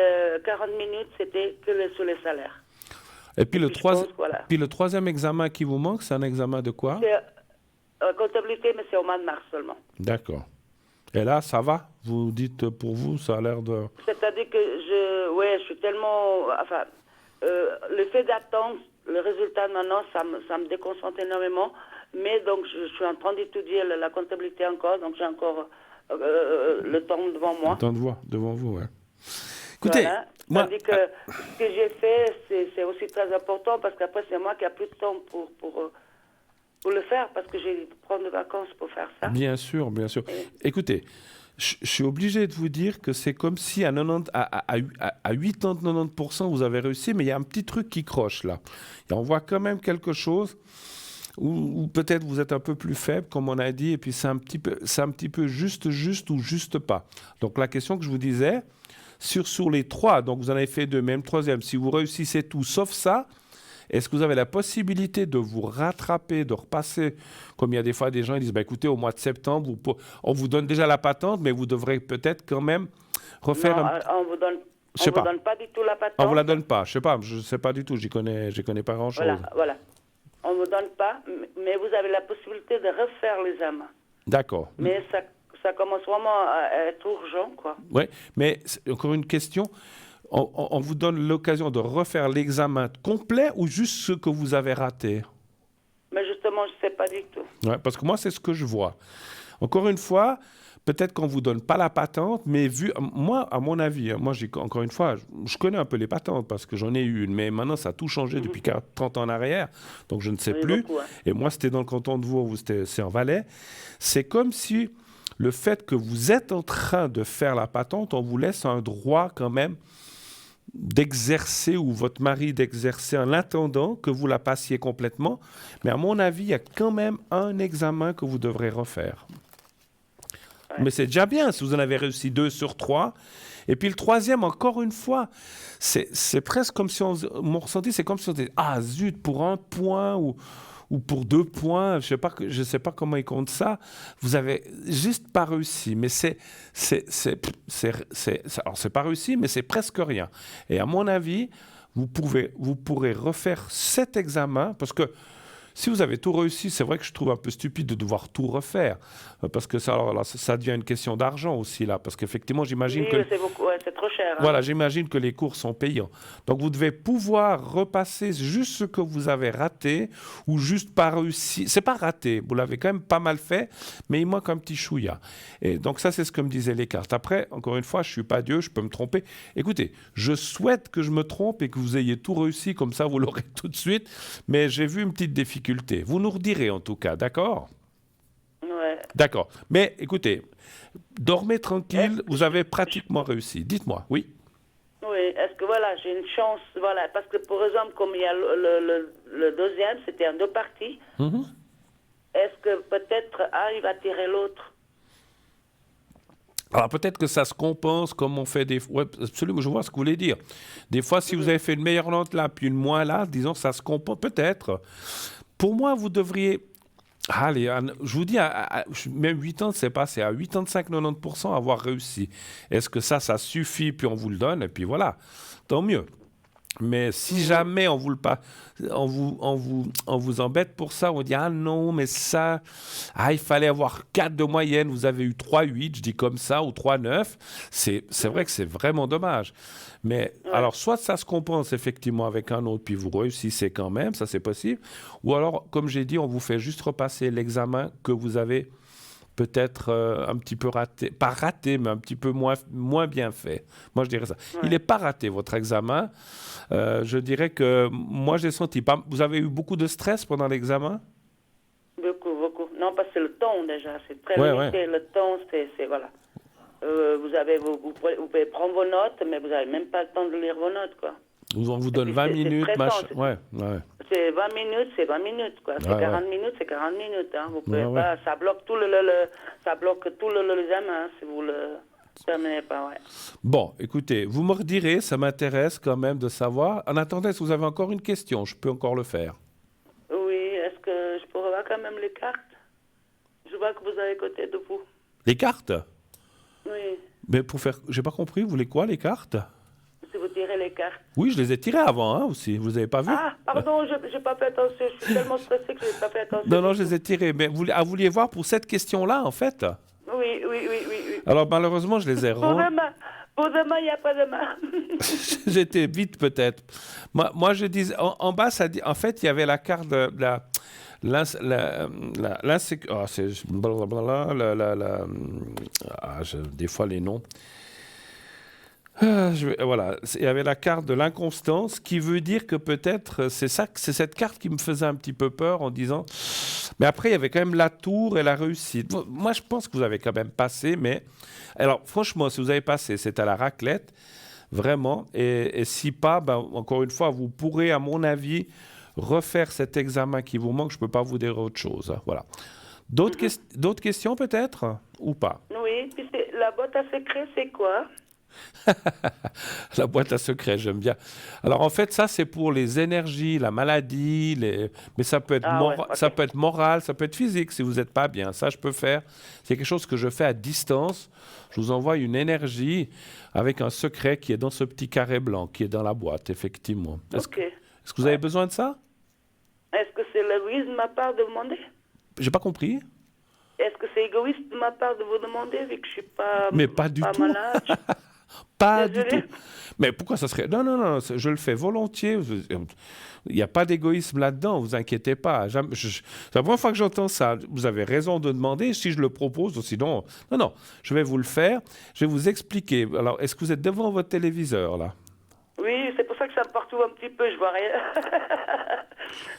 40 minutes, c'était que sur les salaires. Et puis, le troisième examen qui vous manque, c'est un examen de quoi? C'est comptabilité, mais c'est au mois de mars seulement. D'accord. Et là, ça va? Vous dites, pour vous, ça a l'air de... C'est-à-dire que je suis tellement... Enfin, le fait d'attendre le résultat maintenant, ça me déconcentre énormément. Mais donc, je suis en train d'étudier la comptabilité encore. Donc, j'ai encore le temps devant moi. Le temps devant vous, ouais. Écoutez, voilà. moi... C'est-à-dire que ce que j'ai fait, c'est aussi très important parce qu'après, c'est moi qui n'ai plus de temps pour le faire parce que j'ai dû prendre des vacances pour faire ça. Bien sûr. Écoutez, je suis obligé de vous dire que c'est comme si à 80-90%, vous avez réussi, mais il y a un petit truc qui croche là. Et on voit quand même quelque chose où peut-être vous êtes un peu plus faible, comme on a dit, et puis c'est un petit peu juste ou juste pas. Donc la question que je vous disais, sur les 3, donc vous en avez fait 2, même troisième, si vous réussissez tout sauf ça, est-ce que vous avez la possibilité de vous rattraper, de repasser, comme il y a des fois des gens qui disent, écoutez, au mois de septembre, on vous donne déjà la patente, mais vous devrez peut-être quand même refaire... Non, on vous donne pas du tout la patente. On vous la donne pas, je sais pas du tout, j'y connais pas grand-chose. Voilà. On vous donne pas, mais vous avez la possibilité de refaire l'examen. D'accord. Mais ça commence vraiment à être urgent, quoi. Oui, mais encore une question... On vous donne l'occasion de refaire l'examen complet ou juste ce que vous avez raté? Mais justement, je ne sais pas du tout. Ouais, parce que moi, c'est ce que je vois. Encore une fois, peut-être qu'on ne vous donne pas la patente, mais moi, à mon avis, hein, moi, encore une fois, je connais un peu les patentes parce que j'en ai eu une, mais maintenant, ça a tout changé depuis 30 ans en arrière, donc je ne sais plus. Beaucoup, hein. Et moi, c'était dans le canton de Vaud, c'est en Valais. C'est comme si le fait que vous êtes en train de faire la patente, on vous laisse un droit quand même d'exercer ou votre mari d'exercer en attendant que vous la passiez complètement. Mais à mon avis, il y a quand même un examen que vous devrez refaire. Mais c'est déjà bien si vous en avez réussi 2 sur 3. Et puis le troisième, encore une fois, c'est presque comme si mon ressenti, c'est comme si on disait, ah zut, pour 1 point ou pour 2 points, je sais pas comment ils comptent ça, vous avez juste pas réussi. Mais alors c'est pas réussi, mais c'est presque rien. Et à mon avis, vous pourrez refaire cet examen, parce que si vous avez tout réussi, c'est vrai que je trouve un peu stupide de devoir tout refaire, parce que ça, alors là, ça devient une question d'argent aussi, là, parce qu'effectivement, j'imagine que... c'est beaucoup, c'est trop cher. Hein. Voilà, j'imagine que les cours sont payants. Donc, vous devez pouvoir repasser juste ce que vous avez raté, ou juste pas réussi. C'est pas raté, vous l'avez quand même pas mal fait, mais il manque un petit chouïa. Et donc, ça, c'est ce que me disaient les cartes. Après, encore une fois, je suis pas Dieu, je peux me tromper. Écoutez, je souhaite que je me trompe et que vous ayez tout réussi, comme ça, vous l'aurez tout de suite, mais j'ai vu une petite difficulté. Vous nous redirez en tout cas, d'accord? Ouais. D'accord. Mais écoutez, dormez tranquille, vous avez pratiquement réussi. Dites-moi, oui? Oui, est-ce que voilà, j'ai une chance, voilà, parce que par exemple, comme il y a le deuxième, c'était en 2 parties, est-ce que peut-être il va tirer l'autre? Alors peut-être que ça se compense comme on fait des fois. Ouais, absolument, je vois ce que vous voulez dire. Des fois, si vous avez fait une meilleure note là, puis une moins là, disons, ça se compense peut-être. Pour moi, vous devriez... Allez, je vous dis, même 8 ans, c'est pas, c'est à 85-90% avoir réussi. Est-ce que ça suffit, puis on vous le donne, et puis voilà, tant mieux. Mais si jamais on vous le pas, on vous embête pour ça, on dit ah non, mais ça, il fallait avoir 4 de moyenne, vous avez eu 3,8, je dis comme ça, ou 3,9, c'est vrai que c'est vraiment dommage. Mais alors, soit ça se compense effectivement avec un autre, puis vous réussissez quand même, ça c'est possible, ou alors, comme j'ai dit, on vous fait juste repasser l'examen que vous avez peut-être un petit peu raté, pas raté, mais un petit peu moins bien fait. Moi, je dirais ça. Il n'est pas raté, votre examen. Je dirais que moi, j'ai senti... Vous avez eu beaucoup de stress pendant l'examen? Beaucoup, beaucoup. Non, parce que le temps, déjà, c'est très limité. Ouais. Le temps, c'est voilà. Vous pouvez prendre vos notes, mais vous n'avez même pas le temps de lire vos notes, quoi. On vous donne 20 minutes, machin. Ouais. C'est 20 minutes, c'est 20 minutes, quoi. C'est 40 minutes, c'est 40 minutes. Hein. Vous pouvez pas... Ça bloque tout l'examen, hein, si vous le terminez pas, Bon, écoutez, vous me redirez, ça m'intéresse quand même de savoir. En attendant, est-ce que vous avez encore une question? Je peux encore le faire. Oui, est-ce que je pourrais voir quand même les cartes? Je vois que vous avez côté de vous. Les cartes? Oui. Mais pour faire... J'ai pas compris, vous voulez quoi, les cartes? Si vous tirez les cartes. Oui, je les ai tirées avant, hein, aussi. Vous avez pas vu? Ah, pardon, j'ai pas fait attention. Je suis tellement stressée que je n'ai pas fait attention. Non, je les ai tirées. Mais vous vouliez voir pour cette question-là, en fait? Oui. Alors, malheureusement, je les ai Pour demain, il n'y a pas demain. J'étais vite, peut-être. Moi, je dis... En bas, ça dit... En fait, il y avait la carte de des fois, les noms... voilà, il y avait la carte de l'inconstance qui veut dire que peut-être c'est cette carte qui me faisait un petit peu peur en disant mais après il y avait quand même la tour et la réussite. Moi je pense que vous avez quand même passé, mais alors franchement si vous avez passé c'est à la raclette vraiment, et si pas encore une fois vous pourrez à mon avis refaire cet examen qui vous manque. Je peux pas vous dire autre chose, hein. Voilà. D'autres questions peut-être ou pas? Oui, puis la boîte à secret c'est quoi? La boîte à secret, j'aime bien. Alors en fait, ça c'est pour les énergies, la maladie, mais ça peut être ça peut être moral, ça peut être physique si vous n'êtes pas bien. Ça je peux faire. C'est quelque chose que je fais à distance. Je vous envoie une énergie avec un secret qui est dans ce petit carré blanc qui est dans la boîte, effectivement. Est-ce que vous avez besoin de ça? Est-ce que c'est l'égoïsme de ma part de demander? J'ai pas compris. Est-ce que c'est égoïste de ma part de vous demander vu que je suis pas Mais pas du tout. malade? Pas Désolée. du tout. Mais pourquoi ça serait... Non, non, non, je le fais volontiers. Il n'y a pas d'égoïsme là-dedans, vous inquiétez pas. C'est la première fois que j'entends ça. Vous avez raison de demander si je le propose ou sinon... Non, non, je vais vous le faire. Je vais vous expliquer. Alors, est-ce que vous êtes devant votre téléviseur, là? Oui, c'est pour ça que ça me partout un petit peu, je vois rien.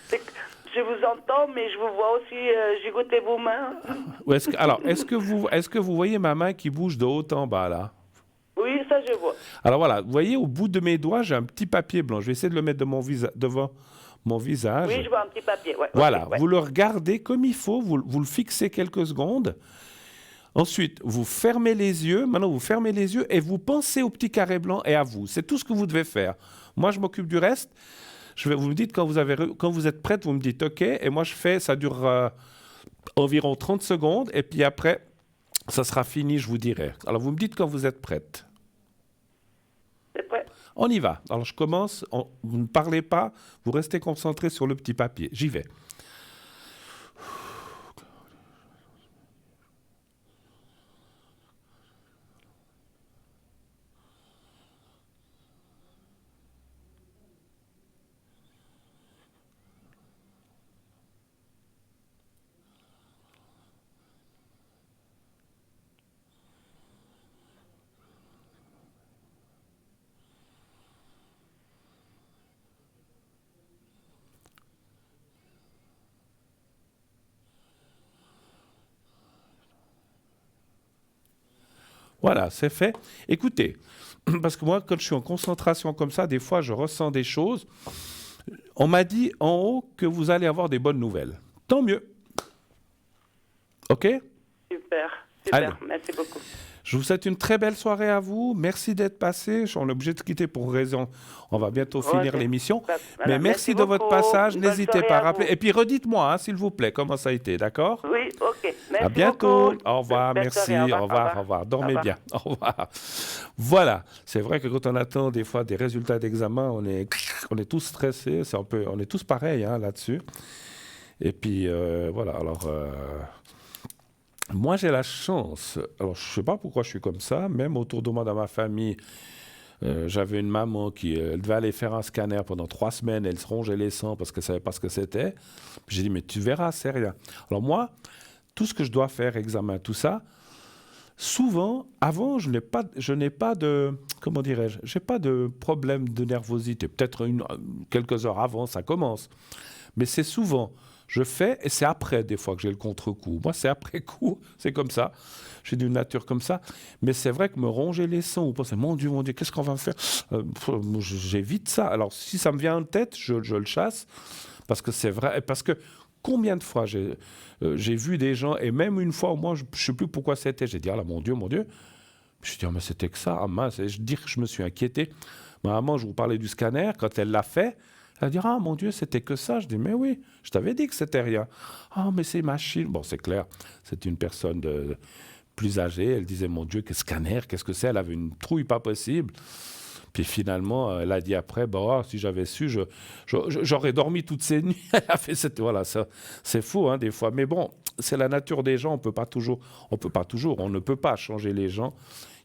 C'est que je vous entends, mais je vous vois aussi gigoter vos mains. Ou alors, est-ce que vous voyez ma main qui bouge de haut en bas, là? Oui, ça je vois. Alors voilà, vous voyez, au bout de mes doigts, j'ai un petit papier blanc. Je vais essayer de le mettre devant mon visage. Oui, je vois un petit papier. Ouais, Voilà, ok, ouais. vous le regardez comme il faut, vous le fixez quelques secondes. Ensuite, vous fermez les yeux. Maintenant, vous fermez les yeux et vous pensez au petit carré blanc et à vous. C'est tout ce que vous devez faire. Moi, je m'occupe du reste. Vous me dites quand vous êtes prête, vous me dites OK. Et moi, ça dure environ 30 secondes. Et puis après, ça sera fini, je vous dirai. Alors, vous me dites quand vous êtes prête. C'est prêt. On y va. Alors, je commence. Vous ne parlez pas. Vous restez concentré sur le petit papier. J'y vais. Voilà, c'est fait. Écoutez, parce que moi, quand je suis en concentration comme ça, des fois, je ressens des choses. On m'a dit en haut que vous allez avoir des bonnes nouvelles. Tant mieux. OK? Super, Allez. merci beaucoup. Je vous souhaite une très belle soirée à vous. Merci d'être passé. On est obligé de quitter pour raison. On va bientôt finir Ok. l'émission. Voilà, Mais merci de votre beaucoup. passage. Bonne N'hésitez soirée pas à à rappeler. vous. Et puis redites-moi, hein, s'il vous plaît, comment ça a été, d'accord? Oui, ok. Merci À bientôt. beaucoup. Au revoir, Belle merci. soirée. Au revoir, au revoir. Dormez bien. Au revoir. Voilà. C'est vrai que quand on attend des fois des résultats d'examen, on est tous stressés. On est tous pareils hein, là-dessus. Et puis, voilà. Alors, moi, j'ai la chance. Alors, je ne sais pas pourquoi je suis comme ça. Même autour de moi, dans ma famille, j'avais une maman qui devait aller faire un scanner pendant 3 semaines. Elle se rongeait les sangs parce qu'elle ne savait pas ce que c'était. J'ai dit, mais tu verras, c'est rien. Alors moi, tout ce que je dois faire, examen, tout ça, souvent, avant, je n'ai pas de, comment dirais-je, j'ai pas de problème de nervosité. Peut-être quelques heures avant, ça commence. Mais c'est souvent, je fais, et c'est après, des fois, que j'ai le contre-coup. Moi, c'est après coup, c'est comme ça. Je suis d'une nature comme ça. Mais c'est vrai que me ronger les sangs, ou penser, mon Dieu, qu'est-ce qu'on va faire? J'évite ça. Alors, si ça me vient en tête, je le chasse. Parce que c'est vrai. Parce que combien de fois j'ai vu des gens, et même une fois, moi, je ne sais plus pourquoi c'était. J'ai dit, ah là, mon Dieu, mon Dieu. Je me suis dit, ah, mais c'était que ça. Ah, mince. Et je dis que je me suis inquiété. Ma maman, je vous parlais du scanner, quand elle l'a fait, elle a dit, ah mon Dieu, c'était que ça. Je dis, mais oui, je t'avais dit que c'était rien. Ah, mais c'est machine. Bon, c'est clair, c'est une personne plus âgée. Elle disait, mon Dieu, que scanner, qu'est-ce que c'est? Elle avait une trouille pas possible. Puis finalement, elle a dit après, bah, si j'avais su, j'aurais dormi toutes ces nuits. Elle a fait voilà, ça, c'est fou hein, des fois. Mais bon, c'est la nature des gens. On ne peut pas changer les gens.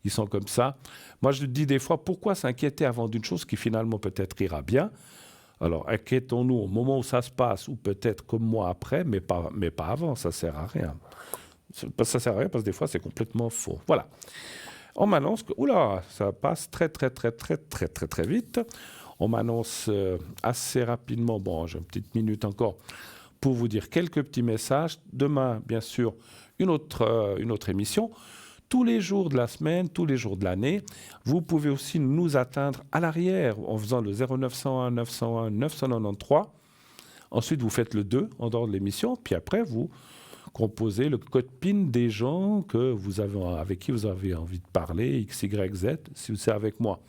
Ils sont comme ça. Moi, je dis des fois, pourquoi s'inquiéter avant d'une chose qui finalement peut-être ira bien? Alors, inquiétons-nous au moment où ça se passe, ou peut-être comme moi après, mais pas avant, ça ne sert à rien. Ça sert à rien parce que des fois, c'est complètement faux. Voilà. On m'annonce que, oula, ça passe très vite. On m'annonce assez rapidement, bon, j'ai une petite minute encore, pour vous dire quelques petits messages. Demain, bien sûr, une autre émission. Tous les jours de la semaine, tous les jours de l'année, vous pouvez aussi nous atteindre à l'arrière en faisant le 0901 901 993. Ensuite, vous faites le 2 en dehors de l'émission, puis après, vous composez le code PIN des gens avec qui vous avez envie de parler, X, Y, Z, si c'est avec moi.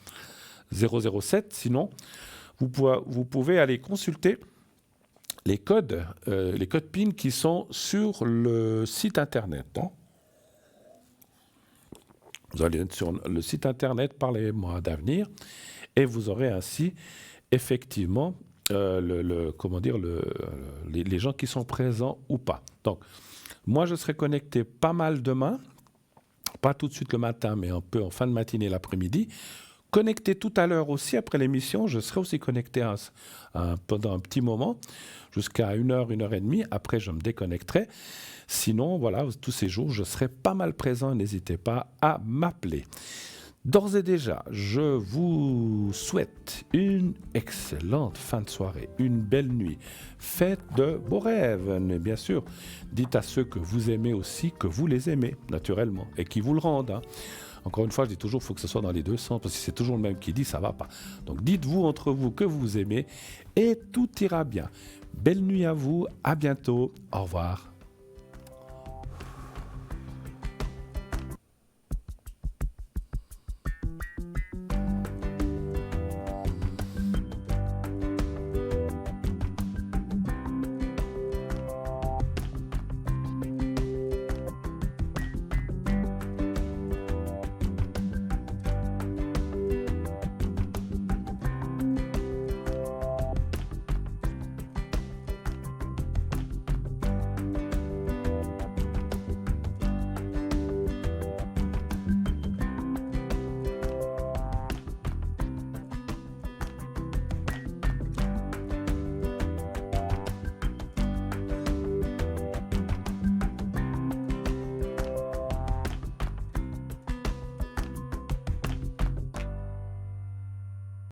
007, sinon, vous pouvez aller consulter les codes PIN qui sont sur le site Internet. Hein. Vous allez sur le site Internet Parlez-moi d'avenir et vous aurez ainsi effectivement les gens qui sont présents ou pas. Donc, moi, je serai connecté pas mal demain Pas tout de suite le matin, mais un peu en fin de matinée, l'après-midi. Connectez tout à l'heure aussi, après l'émission, je serai aussi connecté pendant un petit moment, jusqu'à 1h, 1h30. Après, je me déconnecterai. Sinon, voilà, tous ces jours, je serai pas mal présent. N'hésitez pas à m'appeler. D'ores et déjà, je vous souhaite une excellente fin de soirée, une belle nuit. Faites de beaux rêves, mais bien sûr. Dites à ceux que vous aimez aussi que vous les aimez, naturellement, et qui vous le rendent. Hein. Encore une fois, je dis toujours, il faut que ce soit dans les deux sens, parce que si c'est toujours le même qui dit, ça ne va pas. Donc dites-vous entre vous que vous aimez, et tout ira bien. Belle nuit à vous, à bientôt, au revoir.